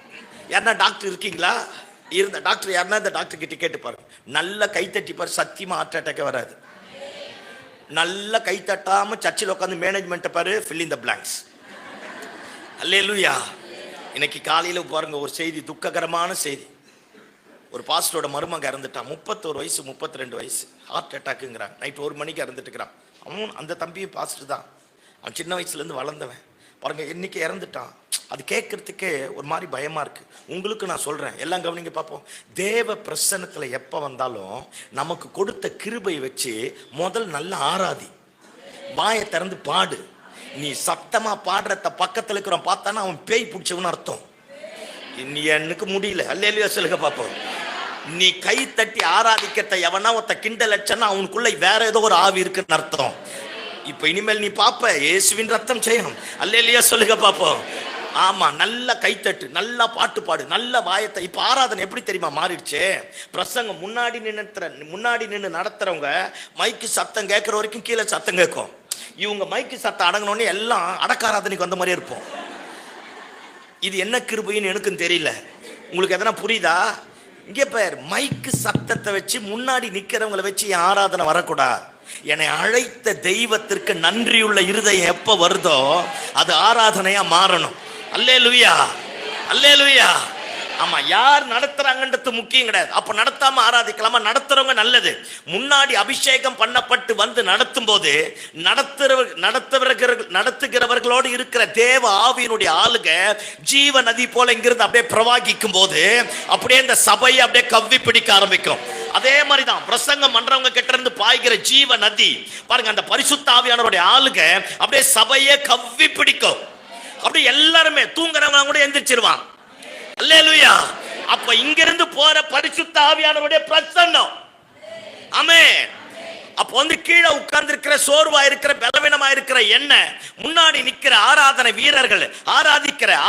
யாருன்னா டாக்டர் இருக்கீங்களா? இருந்த டாக்டர் யாருன்னா இந்த டாக்டர் கிட்ட கேட்டு பாருங்க. நல்ல கை தட்டி பாரு, சத்தியமா ஹார்ட் அட்டாக்கே வராது. நல்ல கை தட்டாம சர்ச்சில் உட்காந்து மேனேஜ்மெண்ட் பாரு, fill in the blanks. அல்லேலூயா. இன்னைக்கு காலையில பாருங்க ஒரு செய்தி, துக்ககரமான செய்தி. ஒரு பாஸ்டரோட மருமக இறந்துட்டான். 31 வயசு 32 வயசு, ஹார்ட் அட்டாக்குங்கிறான். நைட் 1 மணிக்கு இறந்துட்டு இருக்கிறான். அவன் அந்த தம்பியும் பாஸ்டர் தான். அவன் சின்ன வயசுல இருந்து வளர்ந்தவன் பாருங்க, இன்னைக்கு இறந்துட்டான். அது கேட்கறதுக்கே ஒரு மாதிரி பயமா இருக்கு. உங்களுக்கு நான் சொல்றேன், எல்லாம் கவனிங்க பார்ப்போம். தேவ பிரசன்னத்துல எப்ப வந்தாலும் நமக்கு கொடுத்த கிருபை வச்சு முதல் நல்ல ஆராதி, வாயை திறந்து பாடு. நீ சத்தமா பாடுறத பக்கத்துல இருக்கிறவன் பார்த்தானா அவன் பேய் பிடிச்சவன்னு அர்த்தம். நீ எனக்கு முடியல, அல்லேலூயா சொல்லுங்க பார்ப்போம். நீ கை தட்டி ஆராதிக்கிறத எவனா ஒருத்த கிண்டல் அடிச்சனா அவனுக்குள்ள வேற ஏதோ ஒரு ஆவி இருக்குன்னு அர்த்தம். இப்ப இனிமேல் நீ பாப்ப இயேசுவின் ரத்தம் செய்யணும். அல்லேலூயா சொல்லுங்க பாப்போம். ஆமா, நல்ல கைத்தட்டு, நல்லா பாட்டு பாடு, நல்ல வாயத்தை. இப்ப ஆராதனை எப்படி தெரியுமா மாறிடுச்சு? பிரசங்கம் முன்னாடி நின்று நடத்துறவங்க மைக்கு சத்தம் கேட்கிற வரைக்கும் கீழே சத்தம் கேட்கும். இவங்க மைக்கு சத்தம் அடங்கினோடனே எல்லாம் அடக்க ஆராதனைக்கு வந்த மாதிரியே இருப்போம். இது என்ன கிருபைன்னு எனக்கும் தெரியல. உங்களுக்கு எதனா புரியுதா? இங்கே பேர் மைக்கு சத்தத்தை வச்சு முன்னாடி நிக்கிறவங்களை வச்சு என் ஆராதனை வரக்கூடாது. என்னை அழைத்த தெய்வத்திற்கு நன்றியுள்ள இருதயம் எப்ப வருதோ அது ஆராதனையா மாறணும். அல்லேலூயா, அல்லேலூயா. ஆமா, யார் நடத்துறாங்கன்றது முக்கியம் கிடையாது. அப்ப நடத்தாம ஆராதிக்கலாமா? நடத்துறவங்க நல்லது. முன்னாடி அபிஷேகம் பண்ணப்பட்டு வந்து நடத்தும் போது நடத்துகிறவர்களோடு இருக்கிற தேவ ஆவியினுடைய ஆளுக ஜீவ நதி போல இங்கிருந்து அப்படியே பிரவாகிக்கும் போது அப்படியே இந்த சபையை அப்படியே கவ்வி பிடிக்க ஆரம்பிக்கும். அதே மாதிரிதான் பிரசங்கம் பண்றவங்க கிட்ட இருந்து பாய்கிற ஜீவ நதி பாருங்க, அந்த பரிசுத்த ஆவியானவருடைய ஆளுக அப்படியே சபையை கவ்வி பிடிக்கும். அப்படி எல்லாருமே தூங்குறவங்க கூட எந்திரிச்சிருவான். அல்லேலூயா. அப்ப இங்கிருந்து போற பரிசுத்த ஆவியானவருடைய பிரசன்னம். ஆமென். அப்ப வந்து கீழே உட்கார்ந்து இருக்கிற சோர்வா இருக்கிற பலவீனமா இருக்கிற என்ன முன்னாடி நிக்கிற ஆராதனை வீரர்கள்,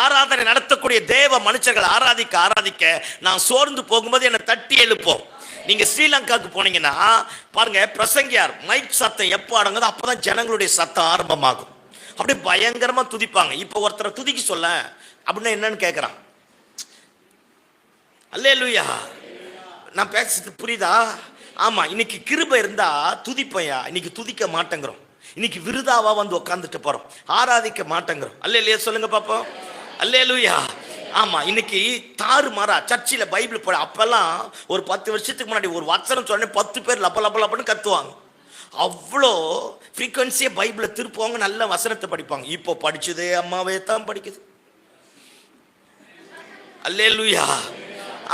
ஆராதனை நடத்தக்கூடிய தேவ மனுஷர்கள் ஆராதிக்க நான் சோர்ந்து போகும்போது என்னை தட்டி எழுப்போம். நீங்க ஸ்ரீலங்காவுக்கு போனீங்கன்னா பாருங்க, பிரசங்கியார் மைக் சத்தம் எப்போ அடங்குதோ அப்பதான் ஜனங்களுடைய சத்தம் ஆரம்பமாகும். அப்படியே பயங்கரமா துதிப்பாங்க. இப்ப ஒருத்தரை துதிக்க சொல்ல அப்படின்னா என்னன்னு கேட்கிறான். அல்லேலூயா. நான் பேசுறது புரியுதா? ஆமா, இன்னைக்கு கிருபை இருந்தா துதிப்பையா, இன்னைக்கு துதிக்க மாட்டேங்கிறோம். இன்னைக்கு விருதாவா வந்து உட்கார்ந்துட்டு போறோம், ஆராதிக்க மாட்டேங்கிறோம். அல்லேலூயா சொல்லுங்க பாப்போம். அல்லேலூயா. ஆமா, இன்னைக்கு தாறுமாறா சர்ச்சில பைபிள் போட. அப்பெல்லாம் ஒரு 10 வருஷத்துக்கு முன்னாடி ஒரு வசனம் சொன்ன 10 பேர் லப்ப லப்ப லப்பன்னு கத்துவாங்க. அவ்வளோ ஃப்ரீக்வன்சியா பைபிளை திருப்புவாங்க, நல்ல வசனத்தை படிப்பாங்க. இப்போ படிச்சதே அம்மாவே தான் படிக்குது. அல்லேலூயா.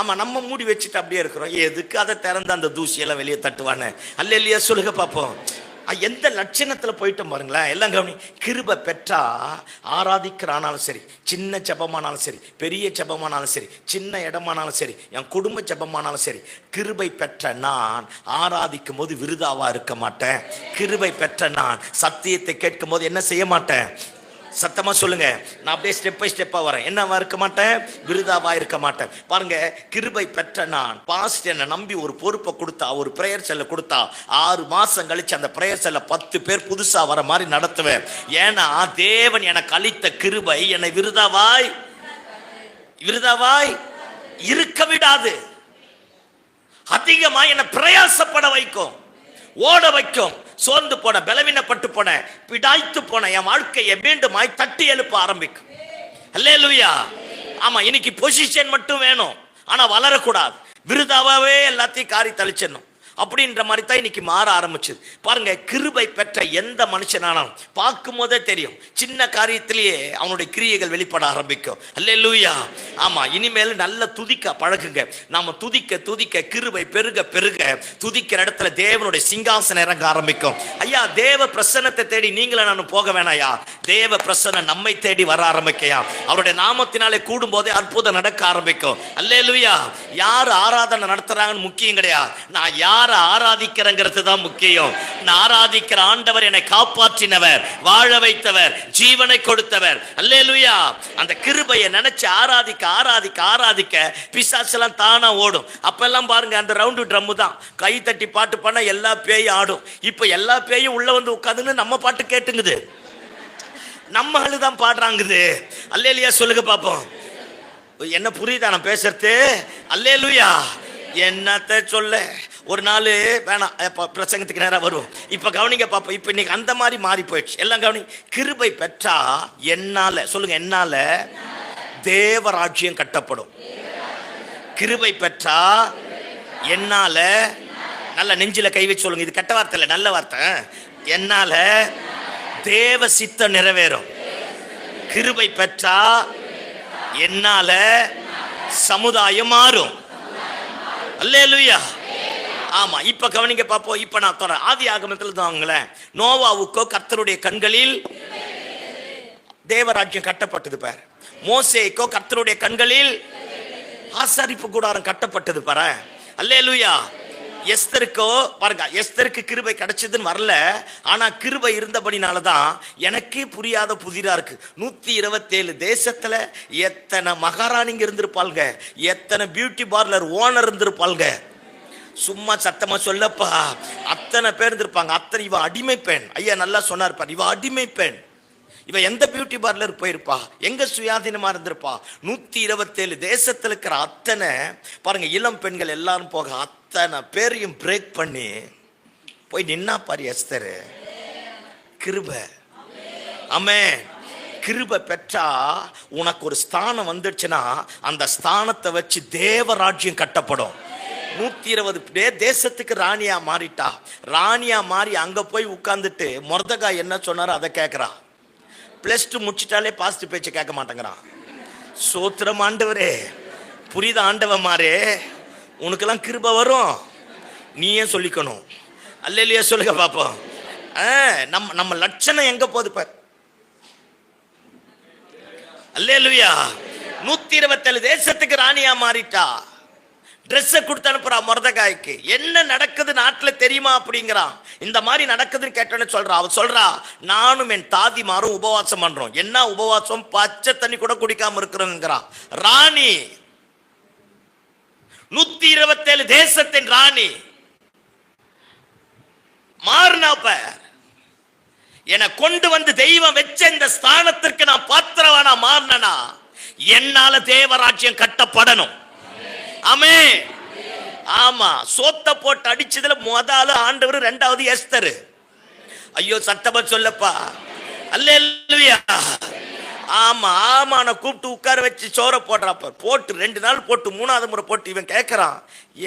ஆமா, நம்ம மூடி வச்சுட்டு அப்படியே இருக்கிறோம். எதுக்கு அதை திறந்து அந்த தூசியெல்லாம் வெளியே தட்டுவானே? அல்லேலூயா சொல்லுங்க பாப்போம். எந்த லட்சணத்துல போயிட்டோம் பாருங்களேன். எல்லாம் கவனி. கிருபை பெற்றா ஆராதிக்கிறானாலும் சரி, சின்ன ஜெபமானாலும் சரி, பெரிய ஜெபமானாலும் சரி, சின்ன இடமானாலும் சரி, என் குடும்ப ஜெபமானாலும் சரி, கிருபை பெற்ற நான் ஆராதிக்கும் போது விருதாவா இருக்க மாட்டேன். கிருபை பெற்ற நான் சத்தியத்தை கேட்கும் போது என்ன செய்ய மாட்டேன்? சத்தமா சொல்லுங்க. நான் அப்படியே ஸ்டெப் பை ஸ்டெப்பா வரேன். என்னவா இருக்க மாட்டேன்? விருதாவா இருக்க மாட்டேன். பாருங்க, கிருபை பெற்ற நான் பாஸ்ட் என்னை நம்பி ஒரு பொறுப்பை கொடுத்தா, ஒரு பிரேயர் செல்ல கொடுத்தா 6 மாசம் கழிச்சு அந்த பிரேயர் செல்ல 10 பேர் புதுசா வர மாதிரி நடத்துவேன். ஏன்னா தேவன் எனக்கு அளித்த கிருபை என்னை விருதாவாய் இருக்க விடாது. அதிகமா என்னை பிரயாசப்பட வைக்கும், ஓட வைக்கும். சோர்ந்து போன, பலவீனப்பட்டு போன, பிடாய்த்து போன என் வாழ்க்கையை மீண்டும் தட்டி எழுப்ப ஆரம்பிக்கும். அல்லேலூயா. ஆமா, இன்னைக்கு பொசிஷன் மட்டும் வேணும், ஆனா வளரக்கூடாது. விருதாவே எல்லாத்தையும் காரி தளிச்சிடணும் அப்படின்ற மாதிரி தான் இன்னைக்கு மாற ஆரம்பிச்சது. பாருங்க, கிருபை பெற்ற எந்த மனுஷனானாலும் பார்க்கும் போதே தெரியும், சின்ன காரியத்திலேயே அவனுடைய கிரியைகள் வெளிப்பட ஆரம்பிக்கும். அல்லேலூயா. ஆமா, இனிமேல் நல்ல துதிக்க பழகுங்க. நாம துதிக்க துதிக்க கிருபை பெருக பெருக துதிக்கிற இடத்துல தேவனுடைய சிங்காசனம் இறங்க ஆரம்பிக்கும். ஐயா, தேவ பிரசன்னத்தை தேடி நீங்கள நான் போக வேணாயா, தேவ பிரசன்னம் நம்மை தேடி வர ஆரம்பிக்கையா. அவருடைய நாமத்தினாலே கூடும் போதே அற்புதம் நடக்க ஆரம்பிக்கும். அல்லேலூயா. யார் ஆராதனை நடத்துறாங்கன்னு முக்கியம் கிடையாது, நான் யார் ஆராதிக்கிறங்கிறது தான் முக்கியம். நான் ஆராதிக்கிற ஆண்டவர் என்னை காப்பாற்றினவர், வாழ வைத்தவர், ஜீவனை கொடுத்தவர். அல்லேலூயா. அந்த கிருபையை நினைச்சு ஆராதிக்க ஆராதிக்க ஆராதிக்க பிசாசெல்லாம் தானா ஓடும். அப்பெல்லாம் பாருங்க, அந்த ரவுண்டு ட்ரம் தான், கை தட்டி பாட்டு பண்ண எல்லா பேயும் ஆடும். இப்ப எல்லா பேயும் உள்ள வந்து உட்காந்துன்னு நம்ம பாட்டு கேட்டுங்குது, நம்ம ஆளுதான் பாடுறாங்குது. அல்லேலூயா சொல்லுங்க பாப்போம். என்ன புரியுதா நான் பேசுறது? அல்லேலூயா. என்னத்த சொல்ல, ஒரு நாள் வேணாம், பிரசங்கத்துக்கு நேரம் வரும். இப்ப கவனிங்க பாப்போம். இப்ப இன்னைக்கு அந்த மாதிரி மாறி போயிடுச்சு. எல்லாம் கவனி. கிருபை பெற்றா என்னால, சொல்லுங்க, என்னால தேவராஜ்யம் கட்டப்படும். கிருபை பெற்றா என்னால, நல்ல நெஞ்சில கை வச்சு சொல்லுங்க, இது கெட்ட வார்த்தை இல்லை, நல்ல வார்த்தை. என்னால தேவ சித்தம் நிறைவேறும். கிருபை பெற்றா என்னால சமுதாயம் மாறும். அல்லேலூயா. ஆமா, இப்ப கவனிங்க பாப்போம். இப்ப நான் தொடர் ஆதி ஆகமத்தில் தாங்களேன், நோவாவுக்கோ கர்த்தருடைய கண்களில் தேவராஜ்யம் கட்டப்பட்டது பாரு. மோசேக்கோ கர்த்தருடைய கண்களில் ஆசாரிப்பு கூடாரம் கட்டப்பட்டது பாரு. அல்லேலூயா. எஸ்தருக்கோ பாருங்க, எஸ்தருக்கு கிருபை கிடைச்சதுன்னு வரல, ஆனா கிருபை இருந்தபடினாலதான் எனக்கே புரியாத புதிரா இருக்கு. 127 தேசத்துல எத்தனை மகாராணிங்க இருந்திருப்பாங்க, எத்தனை பியூட்டி பார்லர் ஓனர் இருந்திருப்பாங்க. சும்மா சத்தமா சொல்லப்பா, அத்தனை பேர் இருந்திருப்பாங்க. அத்தனை இவ அடிமை பெண். ஐயா நல்லா சொன்னார் பாரு, இவ அடிமை பெண். இவ எந்த பியூட்டி பார்லர் போயிருப்பா, எங்க சுயாதீனமா இருந்திருப்பா. 127 தேசத்துல இருக்கிற அத்தனை பாருங்க இளம் பெண்கள் எல்லாரும் போக, அத்தனை பேரையும் பிரேக் பண்ணி போய் நின்னா பாரு எஸ்தர். கிருபை. ஆமென். கிருபை பெற்றா உனக்கு ஒரு ஸ்தானம் வந்துடுச்சுன்னா அந்த ஸ்தானத்தை வச்சு தேவராஜ்யம் கட்டப்படும். 120 தேசத்துக்கு ராணியா மாறிட்டா. ராணியா மாறி அங்க போய் உட்கார்ந்துட்டு மொர்தெகாய் என்ன சொன்னாரோ அதை கேட்கிறா. +2 முடிச்சிட்டாலே பாஸ்ட் பேச்சு கேட்க மாட்டேங்கிறான். சோத்திரம் ஆண்டவரே, புரியுத ஆண்டவ மாறே, உனக்கெல்லாம் கிருபை வரும், நீயே சொல்லிக்கணும். அல்லேலூயா சொல்லுங்க பாப்போம். நம்ம லட்சணம் எங்க போகுது பாரு. அல்லேலூயா. 127 தேசத்துக்கு ராணியா மாறிட்டா. ட்ரெஸ்ஸை கொடுத்து அனுப்புறா மொர்தெகாய்க்கு. என்ன நடக்குது நாட்டுல தெரியுமா அப்படிங்கிறான். இந்த மாதிரி நடக்குதுன்னு கேட்டோன்னு சொல்றா. அவ சொல்றா, நானும் என் தாதிமாரும் உபவாசம் பண்றோம். என்ன உபவாசம்? பச்சை தண்ணி கூட குடிக்காம இருக்கிறோங்கிறா. ராணி, 127 தேசத்தின் ராணி மாறினாப்ப, என்னை கொண்டு வந்து தெய்வம் வச்ச இந்த ஸ்தானத்திற்கு நான் பாத்திரவானா மாறினா என்னால தேவராஜ்யம் கட்டப்படணும். ஆமே. ஆமா, சோத்த போட்டு அடிச்சதுல முதல்ல ஆண்டவர், ரெண்டாவது எஸ்தர். ஐயோ சத்தமா சொல்லப்பா. அல்லேலூயா. ஆமா ஆமா, நான் கூப்பிட்டு உட்கார வச்சு சோற போடுறாப்ப, போட்டு 2 நாள் போட்டு 3ஆவது முறை போட்டு இவன் கேட்கறான்,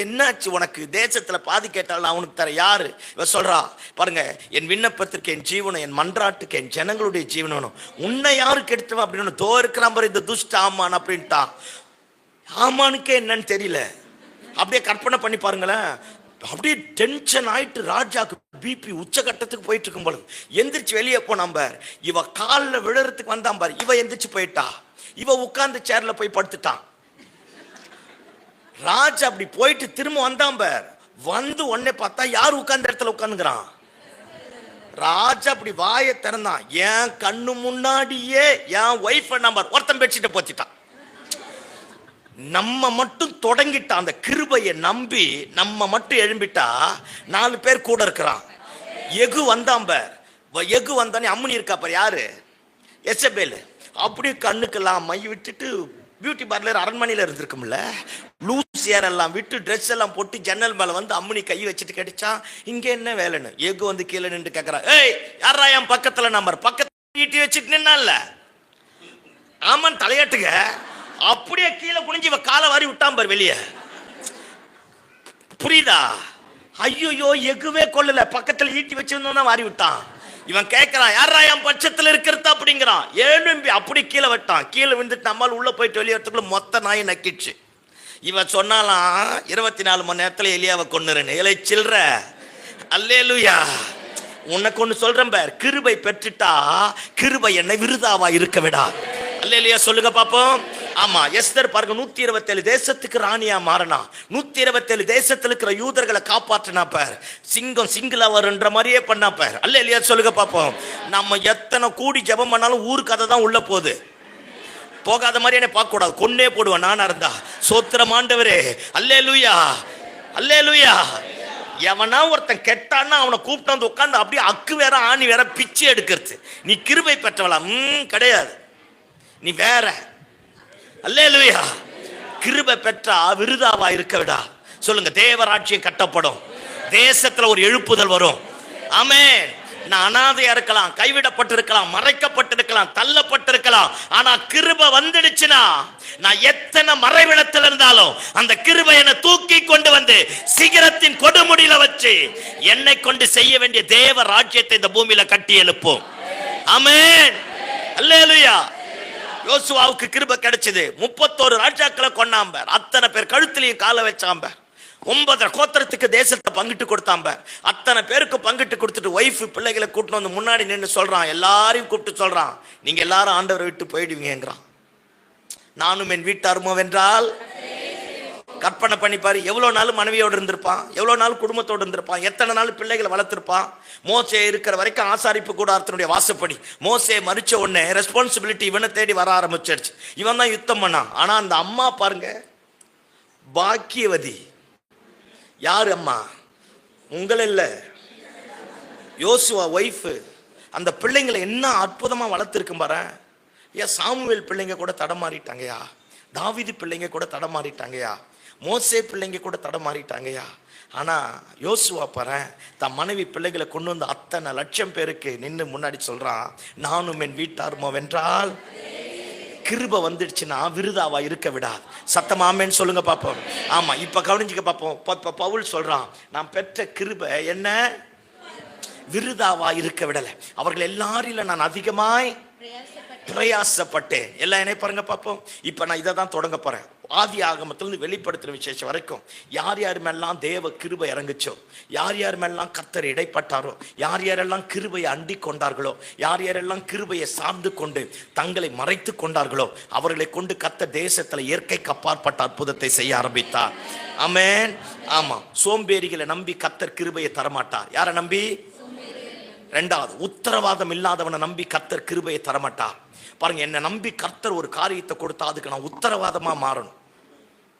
என்னாச்சு உனக்கு? தேசத்துல பாதி கேட்டாலும் அவனுக்கு தர யாரு? இவன் சொல்றா, பாருங்க, என் விண்ணப்பத்திற்கு என் ஜீவனம், என் மன்றாட்டுக்கு என் ஜனங்களுடைய ஜீவனும் உன்னை யாருக்கு எடுத்துவா அப்படின்னு தோ இருக்கிறான் பாரு இந்த துஷ்ட ஆமான் அப்படின்ட்டான். ஆமானுக்கே என்னன்னு தெரியல. அப்படியே கற்பனை பண்ணி பாருங்களேன். அப்படியே டென்ஷன் ஆயிட்டு ராஜாக்கு பிபி உச்சகட்டத்துக்கு போயிட்டு இருக்கும் பொழுது எந்திரிச்சு வெளியே போனான் பார். இவ காலில் விழுறதுக்கு வந்தான் பார். இவ எந்திரிச்சு போயிட்டா. இவ உட்கார்ந்து சேர்ல போய் படுத்துட்டான். ராஜா அப்படி போயிட்டு திரும்ப வந்தான் பார். வந்து உடனே பார்த்தா யார் உட்கார்ந்த இடத்துல உட்காந்துக்கிறான்? ராஜா அப்படி வாயை திறந்தான். என் கண்ணு முன்னாடியே என் ஒய்ஃப் நம்பர் ஒருத்தன் பெட்ஷீட்டை போத்திட்டான். நம்ம மட்டும் தொடங்கிட்டா, அந்த கிருபையை நம்பி நம்ம மட்டும் எழும்பிட்டா 4 பேர் கூட இருக்கிறான். எகு வந்தான் பார். எகு வந்தானே அம்மனி இருக்கா பார். யாரு? எசபேல். அப்படியே கண்ணுக்கெல்லாம் மை விட்டுட்டு பியூட்டி பார்லர் அரண்மனையில் இருந்திருக்கும்ல. லூஸ் ஏர் எல்லாம் விட்டு ட்ரெஸ் எல்லாம் போட்டு ஜன்னல் மேலே வந்து அம்மனி கை வச்சுட்டு கேட்டுச்சா, இங்கே என்ன வேலைன்னு. எகு வந்து கீழே நின்று கேட்குறா, ஏய் யாரா என் பக்கத்தில் நம்பர் பக்கத்தில் ஈட்டி வச்சுட்டு நின்னால. ஆமான்னு தலையாட்டுங்க. அப்படியே கீழே குனிஞ்சு இவ காலை வாரி விட்டான் பார் வெளியே. புரியுதா? ஐயோ எகுவே கொள்ளல, பக்கத்தில் ஈட்டி வச்சிருந்தோம்னா வாரி விட்டான். இவன் கேட்கிறான், யாரா என் பட்சத்தில் இருக்கிறது அப்படிங்கிறான். எழும்பி அப்படி கீழே விட்டான். கீழே விழுந்துட்டு நம்மால் உள்ள போயிட்டு வெளியேறதுக்குள்ள மொத்த நாயை நக்கிடுச்சு. இவன் சொன்னாலாம் 24 மணி நேரத்தில் எலியாவை கொன்னுறேன்னு. இலை சில்ற அல்லேலூயா. உனக்கு ஒன்று சொல்றேன் பார், கிருபை பெற்றுட்டா கிருபை என்னை விருதாவா இருக்க விடா. அல்லேலூயா சொல்லுங்க பாப்போம். ஆமா, எஸ்தர் பாருங்க 127 தேசத்துக்கு ராணியா மாறினா. 127 தேசத்துல இருக்கிற யூதர்களை காப்பாற்றினா பார். சிங்கம் சிங்கிளா வருன்ற மாதிரியே பண்ணா பார். அல்லேலூயா சொல்லுங்க பாப்போம். நம்ம எத்தனை கூடி ஜெபம் பண்ணாலும் ஊர் கதை தான் உள்ள போகுது. போகாத மாதிரி என்ன பார்க்க கூடாது, கொன்னே போடுவேன் நானா இருந்தா. சோத்திரம் ஆண்டவரே. அல்லேலூயா அல்லேலூயா. எவனா ஒருத்தன் கெட்டான்னா அவனை கூப்பிட்டு வந்து உட்காந்து அப்படியே அக்கு வேற ஆணி வேற பிச்சு எடுக்கிறது. நீ கிருபை பெற்றவளா? கிடையாது, நீ வேற. அல்லேலூயா. கிருபை பெற்றா விருதாவா இருக்க விடா. சொல்லுங்க, தேவராட்சியம் கட்டப்படும், தேசத்துல ஒரு எழுப்புதல் வரும். ஆமென். நான் அனாதையா இருக்கலாம், கைவிடப்பட்டிருக்கலாம், மறைக்கப்பட்டிருக்கலாம், தள்ளப்பட்டிருக்கலாம், ஆனா கிருபை வந்துடுச்சுன்னா நான் எத்தனை மறைவிடத்தில் இருந்தாலும் அந்த கிருபை என்னை தூக்கி கொண்டு வந்து சிகரத்தின் கொடுமுடியில வச்சு என்னை கொண்டு செய்ய வேண்டிய தேவ ராஜ்யத்தை இந்த பூமியில கட்டி எழுப்போம். ஆமென். அல்லேலூயா. யோசுவாவுக்கு கிருபை கிடைச்சது. 31 ராஜாக்களை கொண்டாம்ப, அத்தனை பேர் கழுத்திலையும் காலை வச்சாம்ப. 9 கோத்திரத்துக்கு தேசத்தை பங்கிட்டு கொடுத்தாம்ப. அத்தனை பேருக்கு பங்கிட்டு கொடுத்துட்டு ஒய்ஃப் பிள்ளைகளை கூட்டிட்டு வந்து முன்னாடி நின்று சொல்றான், எல்லாரையும் கூப்பிட்டு சொல்றான், நீங்க எல்லாரும் ஆண்டவரை விட்டு போயிடுவீங்கிறான். நானும் என் வீட்டாருமோ வென்றால். கற்பனை பண்ணிப்பாரு, எவ்வளவு நாள் மனைவியோடு இருந்திருப்பான், எவ்வளவு நாள் குடும்பத்தோடு இருந்திருப்பான், எத்தனை நாள் பிள்ளைகளை வளர்த்திருப்பான். மோசே இருக்கிற வரைக்கும் ஆசாரிப்பு கூடாரத்தினுடைய வாசப்படி. மோசே மறிச்ச உடனே ரெஸ்பான்சிபிலிட்டி இவனை தேடி வர ஆரம்பிச்சிருச்சு. இவன் தான் யுத்தம் பண்ணான். ஆனா அந்த அம்மா பாருங்க, பாக்கியவதி. யாரு அம்மா? உங்களை இல்ல, யோசுவா ஒய்ஃப். அந்த பிள்ளைங்களை என்ன அற்புதமா வளர்த்திருக்கும் பாரு. ஏன் சாமுவேல் பிள்ளைங்க கூட தடமாறிட்டாங்கயா, தாவீது பிள்ளைங்க கூட தடமாறிட்டாங்கயா, மோசே பிள்ளைங்க கூட தடமாறிட்டாங்கயா. ஆனா யோசுவா பாரு, தன் மனைவி பிள்ளைகளை கொண்டு வந்து அத்தனை லட்சம் பேருக்கு நின்று முன்னாடி சொல்றான், நானும் என் வீட்டாருமோ வென்றால். கிருபை வந்துடுச்சுன்னா விருதாவா இருக்க விடாது. சத்தமா ஆமென் சொல்லுங்க பாப்போம். ஆமா, இப்ப கவனிச்சுக்க பாப்போம். பவுல் சொல்றான், நான் பெற்ற கிருபை என்ன விருதாவா இருக்க விடல. அவர்கள் எல்லாரிலும் நான் அதிகமாய் பிரயாசப்பட்டேன். எல்லாம் என்ன பாருங்க பாப்போம். இப்ப நான் இதை தான் தொடங்க போறேன். ஆதி ஆகமத்திலிருந்து வெளிப்படுத்துற விசேஷம் வரைக்கும் யார் யார் மேலாம் தேவ கிருபை இறங்குச்சோ, யார் யார் மேலாம் கர்த்தர் இடைப்பட்டாரோ, யார் யாரெல்லாம் கிருபையை அண்டி கொண்டார்களோ, யார் யாரெல்லாம் கிருபையை சார்ந்து கொண்டு தங்களை மறைத்து கொண்டார்களோ, அவர்களை கொண்டு கர்த்தர் தேசத்துல இயற்கைக்கு அப்பாற்பட்ட அற்புதத்தை செய்ய ஆரம்பித்தார். ஆமென். ஆமா, சோம்பேறிகளை நம்பி கர்த்தர் கிருபையை தரமாட்டார். யாரை நம்பி? ரெண்டாவது, உத்தரவாதம் இல்லாதவனை நம்பி கர்த்தர் கிருபையை தரமாட்டார். பாருங்க, என்னை நம்பி கர்த்தர் ஒரு காரியத்தை கொடுத்தா அதுக்கு நான் உத்தரவாதமா மாறணும்.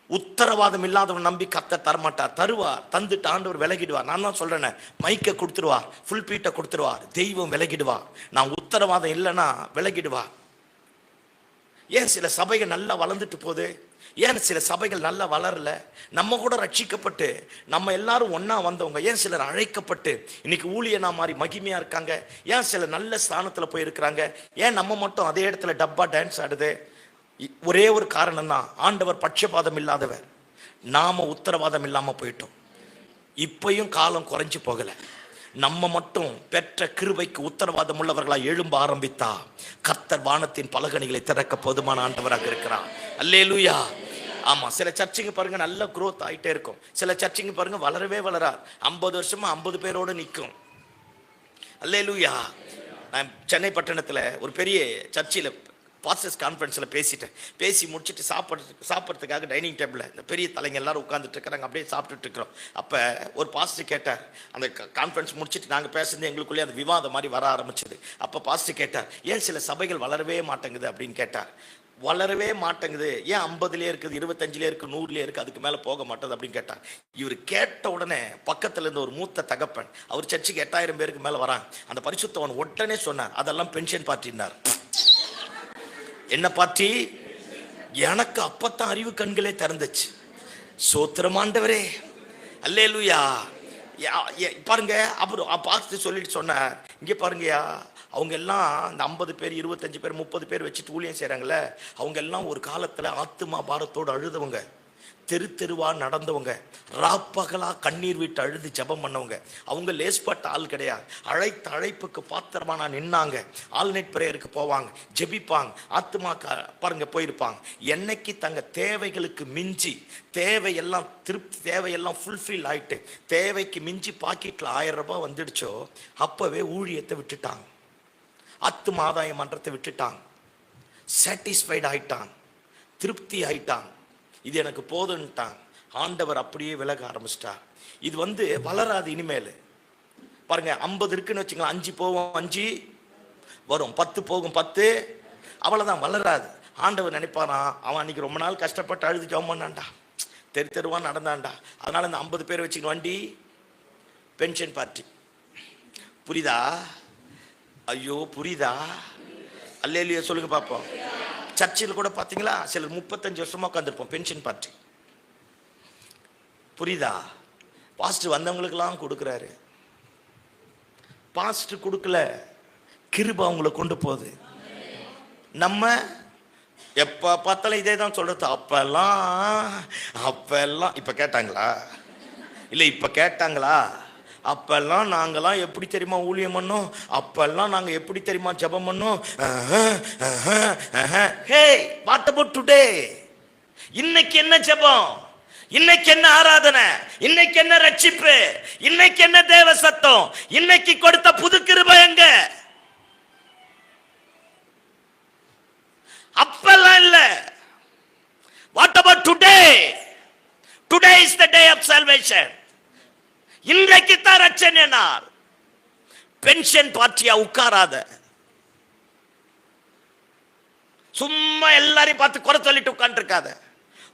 உத்தரவாதம் இல்லாதவன் நம்பி கர்த்தர் தரமாட்டார். தருவார், தந்துட்டு ஆண்டவர் விலகிடுவார். நான் தான் சொல்றேன், மைக்கை கொடுத்துருவார், ஃபுல் பீட்டை கொடுத்துருவார், தெய்வம் விலகிடுவார். நான் உத்தரவாதம் இல்லைன்னா விலகிடுவார். ஏன் சில சபைகள் நல்லா வளர்ந்துட்டு போகுது? ஏன் சில சபைகள் நல்லா வளரல? நம்ம கூட ரட்சிக்கப்பட்டு நம்ம எல்லாரும் ஒன்னா வந்தவங்க ஏன் சிலர் அழைக்கப்பட்டு இன்னைக்கு ஊழியனா மாதிரி மகிமையா இருக்காங்க? ஏன் சில நல்ல ஸ்தானத்துல போய் இருக்கிறாங்க? ஏன் நம்ம மட்டும் அதே இடத்துல டப்பா டான்ஸ் ஆடுது? ஒரே ஒரு காரணம் தான், ஆண்டவர் பட்சபாதம் இல்லாதவர், நாம உத்தரவாதம் இல்லாம போயிட்டோம். இப்பயும் காலம் குறைஞ்சு போகல. நம்ம மட்டும் பெற்ற கிருபைக்கு உத்தரவாதம் உள்ளவர்களா எழும்ப ஆரம்பித்தா கர்த்தர் வானத்தின் பலகணிகளை திறக்க போதுமான ஆண்டவராக இருக்கிறார். அல்லேலூயா. ஆமா, சில சர்ச்சிங்க பாருங்க நல்ல growth ஆயிட்டே இருக்கும். சில சர்ச்சிங்க பாருங்க வளரவே வளராது. 50 வருஷமா 50 பேரோட நிற்கும். அல்லேலூயா. நான் சென்னை பட்டணத்துல ஒரு பெரிய சர்ச்சில் பாஸ்டர்ஸ் கான்ஃபரன்ஸில் பேசி முடிச்சுட்டு சாப்பிட்றதுக்காக டைனிங் டேபிளில் இந்த பெரிய தலைங்க எல்லாரும் உட்காந்துட்டு இருக்கிறாங்க, அப்படியே சாப்பிட்டுட்டு இருக்கிறோம். அப்போ ஒரு பாஸ்டர் கேட்டார், அந்த கான்ஃபரன்ஸ் முடிச்சுட்டு நாங்கள் பேசுறது எங்களுக்குள்ளே அந்த விவாதம் மாதிரி வர ஆரம்பிச்சது. அப்போ பாஸ்டர் கேட்டார், ஏன் சில சபைகள் வளரவே மாட்டேங்குது அப்படின்னு கேட்டார். வளரவே மாட்டேங்குது, ஏன் 50லேயே இருக்குது, 25லேயே இருக்குது, 100லேயே இருக்குது, அதுக்கு மேலே போக மாட்டேது அப்படின்னு கேட்டார். இவர் கேட்ட உடனே பக்கத்தில் இருந்த ஒரு மூத்த தகப்பன், அவர் சர்ச்சுக்கு 8000 பேருக்கு மேலே வராங்க, அந்த பரிசுத்தவன் உடனே சொன்னார், அதெல்லாம் பென்ஷன் பார்ட்டினார். என்ன பார்ட்டி? எனக்கு அப்பத்தான் அறிவு கண்களே திறந்துச்சு. சோத்திரம் ஆண்டவரே, அல்லேலூயா. பாருங்க, அப்புறம் பார்த்து சொல்லிட்டு சொன்னார், இங்கே பாருங்கயா, அவங்க எல்லாம் இந்த 50 பேர் 25 பேர் 30 பேர் வச்சுட்டு ஊழியம் செய்கிறாங்களே, அவங்க எல்லாம் ஒரு காலத்தில் ஆத்துமா பாரத்தோடு அழுதவங்க, தெரு தெருவா நடந்தவங்க, ராப்பகலா கண்ணீர் விட்டு அழுது ஜெபம் பண்ணவங்க. அவங்க லேஸ்பட்ட ஆள் கிடையாது. அழைத்த அழைப்புக்கு பாத்திரமா நின்னாங்க. ஆல்நைட் பிரேயருக்கு போவாங்க, ஜெபிப்பாங்க, ஆத்துமா பாருங்க போயிருப்பாங்க. என்னைக்கு தங்க தேவைகளுக்கு மிஞ்சி தேவையெல்லாம் திருப்தி, தேவையெல்லாம் ஃபுல்ஃபில் ஆயிட்டு தேவைக்கு மிஞ்சி பாக்கெட்டில் 1000 ரூபாய் வந்துடுச்சோ, அப்பவே ஊழியத்தை விட்டுட்டாங்க, ஆத்தும ஆதாய மன்றத்தை விட்டுட்டாங்க, சாட்டிஸ்ஃபைட் ஆயிட்டாங்க, திருப்தி ஆயிட்டாங்க. இது எனக்கு போதுன்ட்டாங்க. ஆண்டவர் அப்படியே விலக ஆரம்பிச்சிட்டார். இது வளராது இனிமேல். பாருங்க, 50 இருக்குன்னு வச்சுக்கலாம், 5 போகும் 5 வரும், 10 போகும் 10, அவ்வளோதான், வளராது. ஆண்டவர் நினைப்பாரான், அவன் அன்னைக்கு ரொம்ப நாள் கஷ்டப்பட்டு அழுது ஜெபம் பண்ணான்டா, தெரு தெருவா நடந்தான்டா, அதனால இந்த 50 பேர் வச்சுக்கணும் வண்டி பென்ஷன் பார்ட்டி. புரியுதா? ஐயோ புரியுதா? அல்லேலூயா சொல்லுங்க பார்ப்போம். சர்ச்சில் கூட பார்த்தீங்களா, சிலர் 35 வருஷமா உட்காந்துருப்போம் பென்ஷன் பார்ட்டி. புரியுதா? பாஸ்டர் வந்தவங்களுக்கெல்லாம் கொடுக்குறாரு. பாஸ்டர் கொடுக்கல, கிருபை அவங்களை கொண்டு போகுது. நம்ம எப்போ பார்த்தாலும் இதே தான் சொல்றது. அப்பெல்லாம் இப்போ கேட்டாங்களா? இல்லை இப்போ கேட்டாங்களா? அப்பெல்லாம் நாங்கெல்லாம் எப்படி தெரியுமா ஊழியம் பண்ணோம், அப்பெல்லாம் நாங்கள் எப்படி தெரியுமா ஜெபம் பண்ணோம். ஹே, வாட் அபௌட் டுடே? இன்னைக்கு என்ன ஜெபம், இன்னைக்கு என்ன ஆராதனை, இன்னைக்கு என்ன ரட்சிப்பு, இன்னைக்கு என்ன தேவ சத்தம், இன்னைக்கு கொடுத்த புது கிருபை எங்க? அப்பெல்லாம் இல்ல. What about today? Today is the day of salvation. இன்றைக்கு தான் ரட்சணை நாள். பென்ஷன் பார்ட்டியா உட்காராத, சும்மா எல்லாரையும் பார்த்து குறை சொல்லிட்டு உட்கார்ந்து இருக்காத.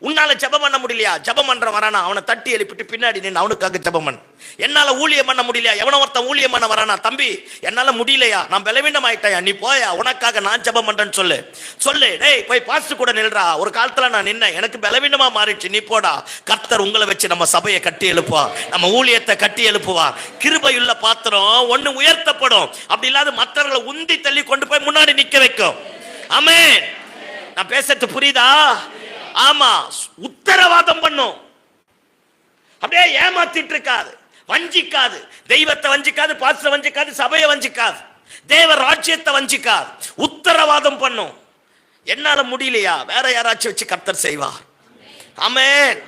உன்னால ஜெபம் பண்ண முடியலையா? ஜெபம் பண்ற வரானா அவனை தட்டி எழுப்பிட்டு பின்னாடி நின்று அவனுக்காக ஜெபம் பண்ணு. என்னால ஊழியம் பண்ண முடியலையா? எவனோ ஒருத்தன் ஊழியம் பண்ண வரானா, தம்பி என்னால முடியலையா, நான் பலவீனம் ஆயிட்டாயா, நீ போயா, உனக்காக நான் ஜெபம் பண்றேன்னு சொல்லு. சொல்லு, டேய் போய் பாஸ்டர் கூட நில்றா, ஒரு காலத்துல நான் நின்ன, எனக்கு பலவீனமா மாறிடுச்சு, நீ போடா. கர்த்தர் உங்களை வச்சு நம்ம சபையை கட்டி எழுப்புவார், நம்ம ஊழியத்தை கட்டி எழுப்புவார். கிருபையுள்ள பாத்திரம் ஒண்ணு உயர்த்தப்படும், அப்படி இல்லாத மற்றவர்களை உந்தி தள்ளி கொண்டு போய் முன்னாடி நிக்க வைக்கும். ஆமென். நான் பேசுறது புரியுதா? ஆமா, உத்தரவாதம் பண்ணும். அப்படியே ஏமாத்திட்டு இருக்காது, வஞ்சிக்காது, தெய்வத்தை வஞ்சிக்காது, பாஸ்டரை வஞ்சிக்காது, சபையை வஞ்சிக்காது, தேவ ராஜ்யத்தை வஞ்சிக்காது, உத்தரவாதம் பண்ணும். என்னால முடியலையா, வேற யாராச்சும் வச்சு கர்த்தர் செய்வார். ஆமென்.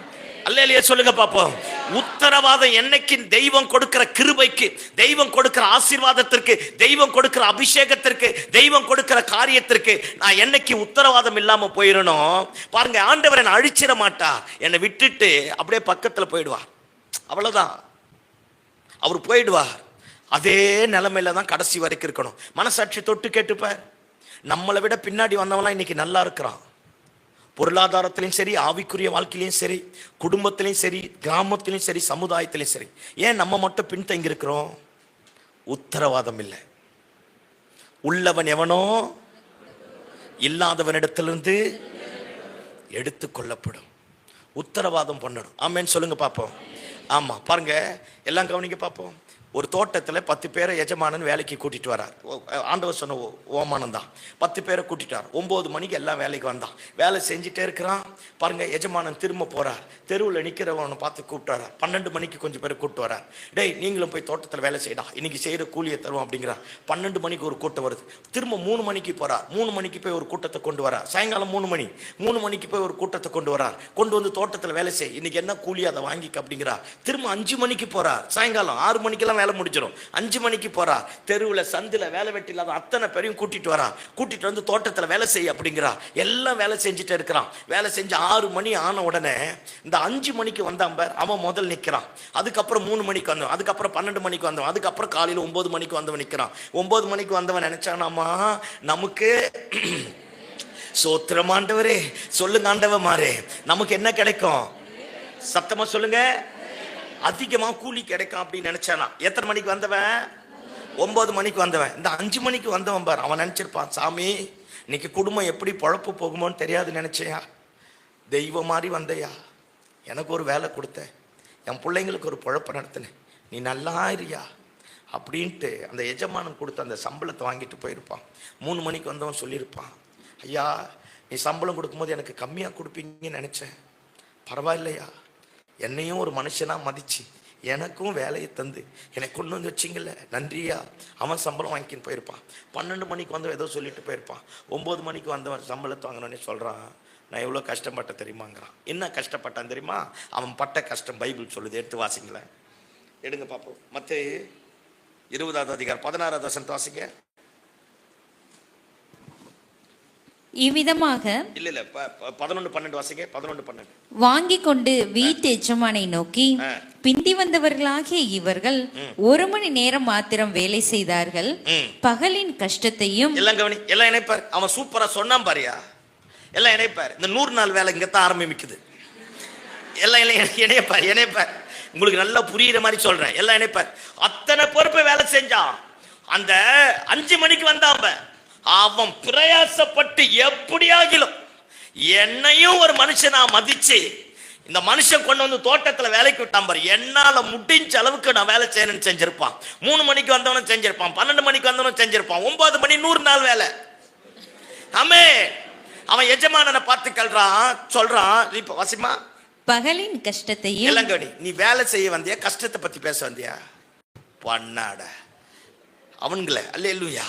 அல்லேலூயா சொல்லுங்க பாப்போம். உத்தரவாதம் என்னைக்கு தெய்வம் கொடுக்கிற கிருபைக்கு, தெய்வம் கொடுக்கிற ஆசீர்வாதத்திற்கு, தெய்வம் கொடுக்கிற அபிஷேகத்திற்கு, தெய்வம் கொடுக்கிற காரியத்திற்கு நான் என்னைக்கு உத்தரவாதம் இல்லாம போயிடணும். பாருங்க, ஆண்டவர் என்னை அழிச்சிட மாட்டார், என்னை விட்டுட்டு அப்படியே பக்கத்துல போயிடுவார். அவ்வளவுதான், அவர் போயிடுவார். அதே நிலைமையில தான் கடைசி வரைக்கும் இருக்கணும். மனசாட்சி தொட்டு கேட்டுப்பார். நம்மளை விட பின்னாடி வந்தவங்களாம் இன்னைக்கு நல்லா இருக்கிறான். பொருளாதாரத்திலையும் சரி, ஆவிக்குரிய வாழ்க்கையிலையும் சரி, குடும்பத்திலையும் சரி, கிராமத்திலையும் சரி, சமுதாயத்திலையும் சரி. ஏன் நம்ம மட்டும் பின்தங்கி இருக்கிறோம்? உத்தரவாதம் இல்லை. உள்ளவன் எவனோ இல்லாதவனிடத்திலிருந்து எடுத்து கொள்ளப்படும். உத்தரவாதம் பண்ணணும். ஆமென் சொல்லுங்க பாப்போம். ஆமா, பாருங்க, எல்லாம் கவனிக்க பாப்போம். ஒரு தோட்டத்தில் 10 பேரை எஜமானன் வேலைக்கு கூட்டிட்டு வரார். ஆண்டவர் சொன்ன ஓமானம் தான். 10 பேரை கூட்டிட்டு வரார். 9 மணிக்கு எல்லாம் வேலைக்கு வந்தான். வேலை செஞ்சுட்டே இருக்கிறான். பாருங்க, எஜமானன் திரும்ப போறார். தெருவில் நிற்கிறவனை பார்த்து கூப்பிட்டு வரார். 12 மணிக்கு கொஞ்சம் பேரை கூப்பிட்டு வரார். டேய், நீங்களும் போய் தோட்டத்தில் வேலை செய்யடா, இன்னைக்கு செய்யற கூலியை தருவோம் அப்படிங்கிறார். 12 மணிக்கு ஒரு கூட்டம் வருது. திரும்ப 3 மணிக்கு போறார். 3 மணிக்கு போய் ஒரு கூட்டத்தை கொண்டு வரார். சாயங்காலம் 3 மணிக்கு போய் ஒரு கூட்டத்தை கொண்டு வரார். கொண்டு வந்து தோட்டத்தில் வேலை செய், இன்னைக்கு என்ன கூலி அதை வாங்கிக்க அப்படிங்கிறார். திரும்ப 5 மணிக்கு போறார். சாயங்காலம் 6 மணிக்கெல்லாம் வேலை முடிச்சிடும். 5 மணிக்கு போறா. தெருவில் சந்தில வேலை வெட்டி இல்லாத அத்தனை பேரையும் கூட்டிட்டு வரா. கூட்டிட்டு வந்து தோட்டத்தில் வேலை செய்ய அப்படிங்கிறா. எல்லாம் வேலை செஞ்சுட்டு இருக்கிறான். வேலை செஞ்சு 6 மணி ஆன உடனே இந்த 5 மணிக்கு வந்தான் பார், அவன் முதல் நிற்கிறான். அதுக்கப்புறம் 3 மணிக்கு வந்தவன், அதுக்கப்புறம் 12 மணிக்கு வந்தவன், அதுக்கப்புறம் காலையில் 9 மணிக்கு வந்தவன் நிற்கிறான். 9 மணிக்கு வந்தவன் நினைச்சானாமா, நமக்கு சோத்திரம் ஆண்டவரே, சொல்லுங்க ஆண்டவ மாறே, நமக்கு என்ன கிடைக்கும்? சத்தமா சொல்லுங்க. அதிகமா கூலி கிடைக்கும் அப்படின்னு நினைச்சானா. எத்தனை மணிக்கு வந்தவன்? 9 மணிக்கு வந்தவன். இந்த 5 மணிக்கு வந்தவன் பார், அவன் நினைச்சிருப்பான், சாமி இன்னைக்கு குடும்பம் எப்படி பொழப்பு போகுமோன்னு தெரியாது நினைச்சேன். தெய்வம் மாதிரி வந்தையா, எனக்கு ஒரு வேலை கொடுத்த, என் பிள்ளைங்களுக்கு ஒரு பொழப்ப நடத்தினேன், நீ நல்லா இருயா அப்படின்ட்டு அந்த எஜமானன் கொடுத்த அந்த சம்பளத்தை வாங்கிட்டு போயிருப்பான். 3 மணிக்கு வந்தவன் சொல்லியிருப்பான், ஐயா நீ சம்பளம் கொடுக்கும்போது எனக்கு கம்மியாக கொடுப்பீங்கன்னு நினச்சேன், பரவாயில்லையா, என்னையும் ஒரு மனுஷனாக மதிச்சு எனக்கும் வேலையை தந்து எனக்கு கொண்டு வந்து வச்சிங்கல்ல, நன்றியா. அவன் சம்பளம் வாங்கிக்கின்னு போயிருப்பான். 12 மணிக்கு வந்தவன் ஏதோ சொல்லிட்டு போயிருப்பான். 9 மணிக்கு வந்தவன் சம்பளத்தை வாங்கினோடனே சொல்கிறான், நான் எவ்வளோ கஷ்டப்பட்டேன் தெரியுமாங்கிறான். என்ன கஷ்டப்பட்டான் தெரியுமா? அவன் பட்ட கஷ்டம் பைபிள் சொல்லுது, எடுத்து வாசிங்களேன், எடுங்க பார்ப்போம். மத்தேயு 20வது அதிகாரம் 16வது வசனத்தை வாசிங்க. இவ்விதமாக இல்ல 11 12 வாசிங்க. 11 12. வாங்கி கொண்டு வீட்டு எஜமானை நோக்கி, பிந்தி வந்தவர்களாகிய இவர்கள் 1 மணி நேரம் மாத்திரம் வேலை செய்தார்கள், பகலின் கஷ்டத்தையும். எல்லாம் கவனி, எல்லாம் இணைப்பார். அவன் சூப்பரா சொன்னான் பாரியா, எல்லாம் இணைப்பார். இந்த 100 நாள் வேலை இங்கத்தான் ஆரம்பிக்குது. எல்லாம் இணைப்பார். உங்களுக்கு நல்லா புரியுற மாதிரி சொல்றேன். எல்லாம் இணைப்பார். அத்தனை பொறுப்பை வேலை செஞ்சான். அந்த 5 மணிக்கு வந்தான். அவன் பிரயாசப்பட்டு எப்படியாகிலும் என்னையும் ஒரு மனுஷனா மதிச்சு இந்த மனுஷன் கொண்டு வந்து தோட்டத்துல வேலைக்கு விட்டான் பாரு. என்னால முடிஞ்ச அளவுக்கு நான் வேலை செய்யணும்னு செஞ்சிருப்பான். 3 மணிக்கு வந்தவனும் செஞ்சிருப்பான், 12 மணிக்கு வந்தவனும் செஞ்சிருப்பான், 9 மணி 100 நாள் வேலை. ஆமே. அவன் எஜமானனை பார்த்து சொல்றான், இப்ப வசிமா, பகலின் கஷ்டத்தையும். இளங்கடி, நீ வேலை செய்ய வந்தியா, கஷ்டத்தை பத்தி பேச வந்தியா? பண்ணாட அவன்கள அல்லேலூயா.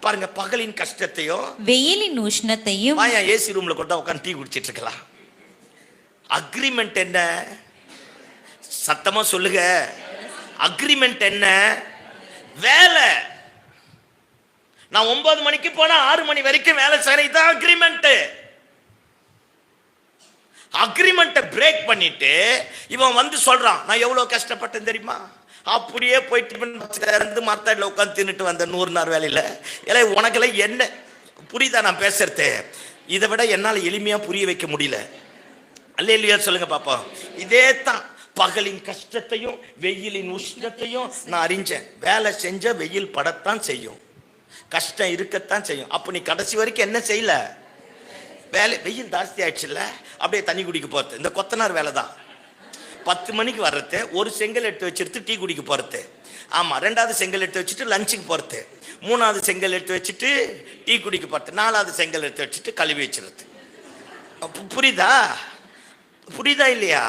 பாருங்க, பகலின் கஷ்டத்தையும் வெயிலின் உஷ்ணத்தையும். வாயா ஏசி ரூம்ல கொண்டா உட்காந்து டீ குடிச்சிட்டு இருக்கலாம். அக்ரிமெண்ட் என்ன? சத்தமா சொல்லுங்க. அக்ரிமெண்ட் என்ன? வேலை. நான் 9 மணிக்கு போனா 6 மணி வரைக்கும் வேலை செய்யறது தான் அக்ரிமெண்ட். அக்ரிமெண்ட்டை பிரேக் பண்ணிட்டு இவன் வந்து சொல்றான், நான் எவ்வளவு கஷ்டப்பட்டேன் தெரியுமா? அப்படியே போயிட்டு மரத்தாடில் உட்காந்து தின்னுட்டு வந்த 100 நாள் வேலையில. இல்லை உனக்கெல்லாம் என்ன புரியுதா நான் பேசுறது? இதை விட என்னால் எளிமையா புரிய வைக்க முடியல. அல்லேலூயா சொல்லுங்க பாப்பா. இதே தான் பகலின் கஷ்டத்தையும் வெயிலின் உஷ்ணத்தையும் நான் அறிஞ்சேன். வேலை செஞ்ச வெயில் படத்தான் செய்யும், கஷ்டம் இருக்கத்தான் செய்யும். அப்ப நீ கடைசி வரைக்கும் என்ன செய்யல? வேலை. வெயில் ஜாஸ்தி ஆயிடுச்சுல்ல, அப்படியே தண்ணி குடிக்க போறது. இந்த கொத்தனார் வேலை தான். 10 மணிக்கு வர்றது, ஒரு செங்கல் எடுத்து வச்சுட்டு டீ குடிக்க போறது. ஆமா, 2வது செங்கல் எடுத்து வச்சுட்டு லஞ்சுக்கு போறது, 3வது செங்கல் எடுத்து வச்சுட்டு டீ குடிக்க போறது, 4வது செங்கல் எடுத்து வச்சுட்டு கழுவி வச்சிருது. புரியுதா இல்லையா?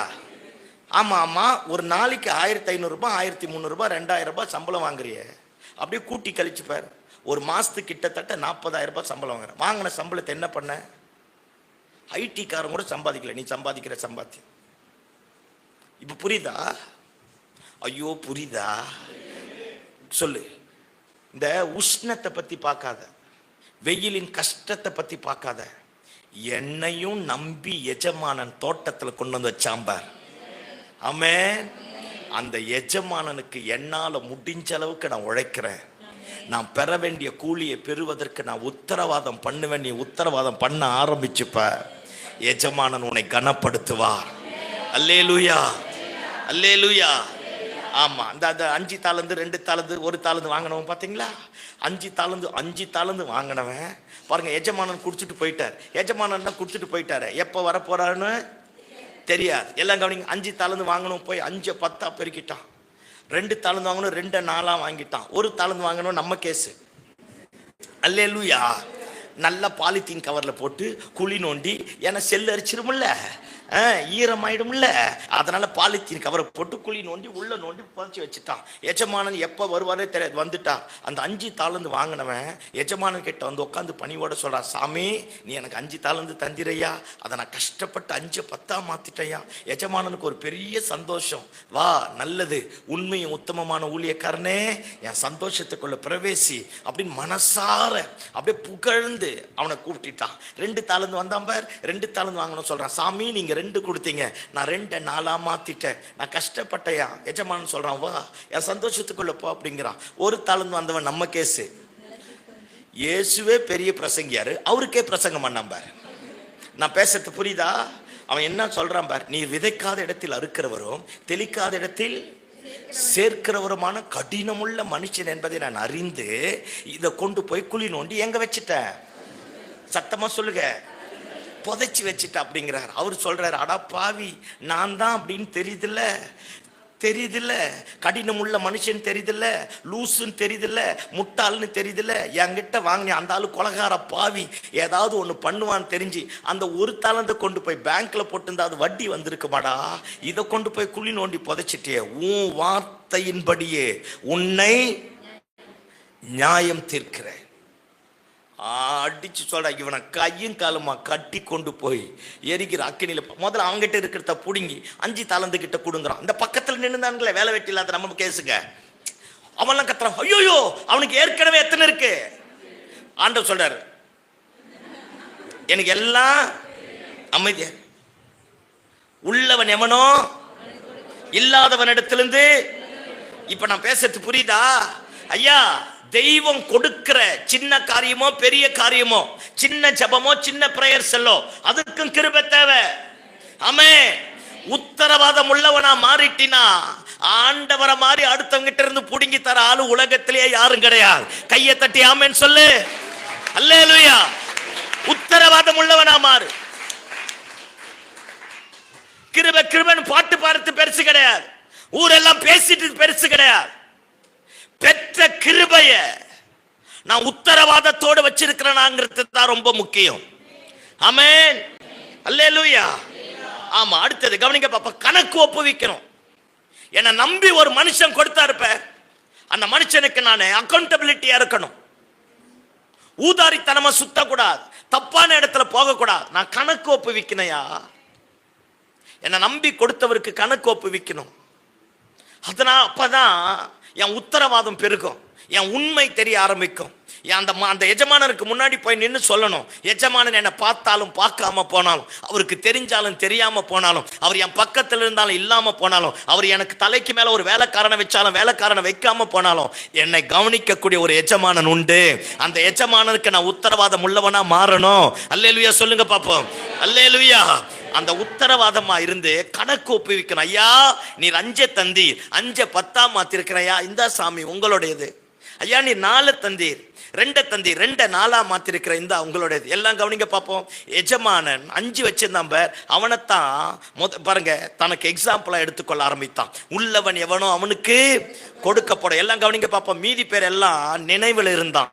ஆமா ஆமா. ஒரு நாளைக்கு 1500 ரூபாய், 1300 ரூபாய், 2000 ரூபாய் சம்பளம் வாங்குறிய. அப்படியே கூட்டி கழிச்சு பாரு. ஒரு மாசத்துக்கு கிட்டத்தட்ட 40,000 ரூபாய் சம்பளம் வாங்குற. வாங்கின சம்பளத்தை என்ன பண்ண? ஐடி காரன் கூட சம்பாதிக்கல, நீ சம்பாதிக்கிற சம்பாத்தி. இப்ப புரியுதா? ஐயோ புரியுதா? சொல்லு. இந்த உஷ்ணத்தை பத்தி பார்க்காத, வெயிலின் கஷ்டத்தை பத்தி பார்க்காத, என்னையும் நம்பி எஜமானன் தோட்டத்துல கொண்டு வந்து வச்சாம்பார். ஆமென். அந்த எஜமானனுக்கு என்னால முடிஞ்ச அளவுக்கு நான் உழைக்கிறேன். நான் பெற வேண்டிய கூலியை பெறுவதற்கு நான் உத்தரவாதம் பண்ணுவேன். நீ உத்தரவாதம் பண்ண ஆரம்பிச்சுப்ப, எஜமானன் உன்னை கனப்படுத்துவார். அல்லேலூயா, அல்லேலூயா. ஆமா. இந்த 5 தாளந்து 2 தாளந்து 1 தாளந்து வாங்கினவன் பாத்தீங்களா? 5 தாளந்து வாங்கினவன் பாருங்க, எஜமானன் குடிச்சிட்டு போயிட்டார். எஜமானன் தான் குடிச்சிட்டு போயிட்டாரு, எப்ப வர போறாருன்னு தெரியாது. எல்லாம் கவனிங்க. 5 தாளந்து வாங்கணும், போய் 5 10 பெருக்கிட்டான். 2 தாளந்து வாங்கணும், 2 4 வாங்கிட்டான். 1 தாளந்து வாங்கணும், நம்ம கேஸ். அல்லேலூயா. நல்ல பாலித்தீன் கவர்ல போட்டு குழி நோண்டி, ஏன்னா செல்லு அரிச்சிருமில்ல, ஈரமாயிடும்ல, அதனால பாலித்தீன் கவரை போட்டு குழி நோண்டி உள்ள நோண்டி புதைச்சி வச்சுட்டான். எஜமானன் எப்ப வருவாரே தெரியாது, வந்துட்டா. அந்த 5 தாளந்து வாங்கினவன் எஜமானன் கிட்ட வந்து உட்காந்து பணிவோட சொல்றான், சாமி நீ எனக்கு 5 தாளந்து தந்திரையா, அதை நான் கஷ்டப்பட்டு 5 10 மாத்திட்டையா. எஜமானனுக்கு ஒரு பெரிய சந்தோஷம். வா, நல்லது, உண்மையும் உத்தமமான ஊழியக்காரனே, என் சந்தோஷத்துக்குள்ள பிரவேசி அப்படின்னு மனசார அப்படியே புகழ்ந்து அவனை கூப்பிட்டான். 2 தாளந்து வந்தான் பார். 2 தாளந்து வாங்கணும் சொல்றான். சாமி நீங்க 2 கொடுத்தீங்க, நான் 2 4 மாத்திட்டேன், நான் கஷ்டப்பட்டையா. எஜமானன் சொல்றான், வா என் சந்தோஷத்துக்குள்ள போ அப்படிங்கிறான். 1 தாளந்து வந்தவன் நம்ம கேஸ். இயேசுவே பெரிய பிரசங்கியாரு, அவருக்கே பிரசங்கம் பண்ணான் பார். நான் பேசுறது புரியுதா? அவன் என்ன சொல்றான் பார், நீ விதைக்காத இடத்தில் அறுக்கிறவரும் தெளிக்காத இடத்தில் சேர்க்கிறவருமான கடினமுள்ள மனுஷன் என்பதை நான் அறிந்து இதை கொண்டு போய் குழி நோண்டி எங்க வச்சுட்டேன். சத்தமா சொல்லுங்க. புதைச்சி வச்சுட்ட அப்படிங்கிறார். அவர் சொல்றாரு, அடா பாவி, நான் தான் அப்படின்னு தெரியுதுல்ல, கடினம் உள்ள மனுஷன் தெரியுதுல்ல, லூசுன்னு தெரியுதுல்ல, முட்டாள்னு தெரியுதுல்ல, என்கிட்ட வாங்கின அந்த ஆளு கொலகார பாவி, ஏதாவது ஒன்று பண்ணுவான்னு தெரிஞ்சு அந்த ஒரு தாளந்தை கொண்டு போய் பேங்க்ல போட்டு அது வட்டி வந்திருக்குமாடா, இதை கொண்டு போய் குழி நோண்டி புதைச்சிட்டே, உன் வார்த்தையின்படியே உன்னை நியாயம் தீர்க்கிறேன். அடிச்சு சொல்ற, இவனை கையும் காலுமா கட்டி கொண்டு போய் எரிக்கிற அக்கினியில முதல்ல அவங்ககிட்ட இருக்கிறத புடுங்கி 5 தாளந்து கிட்ட கொடுங்குறான். இந்த பக்கத்துல நின்றுதான்களே வேலை வெட்டி இல்லாத நம்ம கேசுங்க, அவன்லாம் கத்துறான், ஐயோ அவனுக்கு ஏற்கனவே எத்தனை இருக்கு. ஆண்டவர் சொல்றாரு, எனக்கு எல்லாம் அமைதியா, உள்ளவன் எவனோ இல்லாதவனிடத்திலிருந்து. இப்ப நான் பேசுறது புரியுதா ஐயா? தெய்வம் கொடுக்கிற சின்ன காரியமோ பெரிய காரியமோ, சின்ன ஜபமோ சின்ன பிரேயர் செல்லோ, அதுக்கும் கிருபை தேவை. ஆமென். உத்தரவாதம் உள்ளவனா மாறிட்டினா ஆண்டவரை மாதிரி அடுத்தவங்கிட்ட இருந்து புடுங்கி தர ஆளு உலகத்திலேயே யாரும் கிடையாது. கையை தட்டி ஆமென் சொல்லு. அல்லேலூயா. உத்தரவாதம் உள்ளவனா மாறு. கிருபை கிருபைன்னு பாட்டு பாடுறது பெருசு கிடையாது, ஊரெல்லாம் பேசிட்டு பெருசு கிடையாது. பெற்ற கிருபைய நான் உத்தரவாதத்தோடு வச்சிருக்கிறேனாங்கிறது தான் ரொம்ப முக்கியம். ஆமென். அல்லேலூயா. ஆமா. அடுத்தது கவனிங்க பாப்பா, கணக்கு ஒப்புவிக்கணும். என்ன நம்பி ஒரு மனுஷன் கொடுத்தா இருப்ப, அந்த மனுஷனுக்கு நான் அக்கௌண்டபிலிட்டியா இருக்கணும். ஊதாரித்தனமா சுத்தக்கூடாது, தப்பான இடத்துல போகக்கூடாது. நான் கணக்கு ஒப்புவிக்கணையா, என்ன நம்பி கொடுத்தவருக்கு கணக்கு ஒப்புவிக்கணும். அதனால் அப்பதான் என் உத்தரவாதம் பெருகும், என் உண்மை தெரிய ஆரம்பிக்கும். அந்த எஜமானருக்கு முன்னாடி போய் நின்று சொல்லணும், எஜமானன் என்னை பார்த்தாலும் பார்க்காம போனாலும், அவருக்கு தெரிஞ்சாலும் தெரியாம போனாலும், அவர் என் பக்கத்தில் இருந்தாலும் இல்லாம போனாலும், அவர் எனக்கு தலைக்கு மேல ஒரு வேலைக்காரனை வச்சாலும் வேலைக்காரனை வைக்காம போனாலும், என்னை கவனிக்கக்கூடிய ஒரு எஜமானன் உண்டு. அந்த எஜமானனுக்கு நான் உத்தரவாதம் உள்ளவனா மாறணும். அல்லேலூயா சொல்லுங்க பாப்போம். அல்லேலூயா. அந்த உத்தரவாதமா இருந்து கணக்கு ஒப்புவிக்கணும். ஐயா நீர் 5 தந்தீர், 5 10 மாத்திருக்கிறையா, இந்த சாமி உங்களுடையது. ஐயா நீர் 4 தந்தீர், 2 தந்தீர், 2 4 மாத்திருக்கிற, இந்த உங்களுடையது. எல்லாம் கவனிங்க பார்ப்போம். எஜமானன் 5 வச்சிருந்தான் பார், அவனைத்தான் பாருங்க தனக்கு எக்ஸாம்பிளா எடுத்துக்கொள்ள ஆரம்பித்தான். உள்ளவன் எவனோ அவனுக்கு கொடுக்கப்படும். எல்லாம் கவனிங்க பார்ப்போம். மீதி பேர் எல்லாம் நினைவில் இருந்தான்.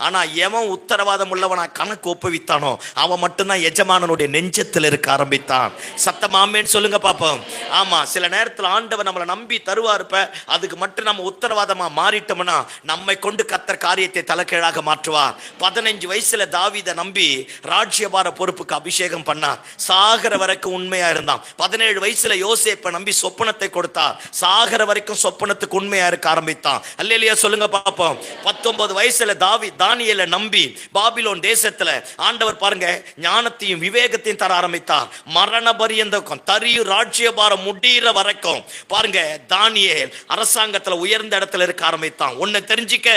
ஆனா எவன் உத்தரவாதம் உள்ளவனா கணக்கு ஒப்புவித்தானோ அவன் மட்டும்தான் எஜமானனுடைய நெஞ்சத்தில் இருக்க ஆரம்பித்தான். சத்தம் ஆமென் சொல்லுங்க பாப்போம். ஆமா, சில நேரத்தில் ஆண்டவர் நம்மளை நம்பி தருவாருப்ப, அதுக்கு மட்டும் நம்ம உத்தரவாதமா மாறிட்டோம்னா நம்மை கொண்டு கர்த்தர் காரியத்தை தலைகீழாக மாற்றுவார். 15 வயசுல தாவீதை நம்பி ராஜ்யபார பொறுப்புக்கு அபிஷேகம் பண்ணார், சாகர வரைக்கும் உண்மையா இருந்தான். 17 வயசுல யோசேப்பை நம்பி சொப்பனத்தை கொடுத்தார், சாகர வரைக்கும் சொப்பனத்துக்கு உண்மையா இருக்க ஆரம்பித்தான். அல்லேலூயா சொல்லுங்க பாப்போம். 19 வயசுல தானியேலை நம்பி பாபிலோன் தேசத்துல ஆண்டவர் பாருங்க ஞானத்தையும் விவேகத்தையும் தர ஆரம்பித்தார். மரண பரியந்தம் தரியும் ராஜ்யபாரம் முடிகிற வரைக்கும் பாருங்க தானியேல் அரசாங்கத்துல உயர்ந்த இடத்துல இருக்க ஆரம்பித்தான். ஒன்னு தெரிஞ்சிக்க,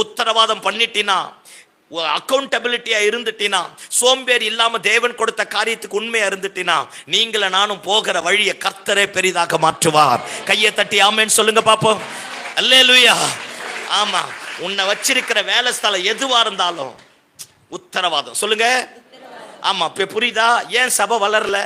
உத்தரவாதம் பண்ணிட்டினா, அக்கௌண்டபிலிட்டியா இருந்துட்டினா, சோம்பேறி இல்லாம தேவன் கொடுத்த காரியத்துக்கு உண்மையா இருந்துட்டினா, நீங்கள நானும் போகிற வழியை கர்த்தரே பெரிதாக மாற்றுவார். கையை தட்டி ஆமென் சொல்லுங்க பாப்போம். அல்லேலூயா. ஆமா, உன்னை வச்சிருக்கிற வேலை ஸ்தலம் எதுவா இருந்தாலும் உத்தரவாதம் சொல்லுங்க. ஆமா, புரியுதா? ஏன் சபை வளரல,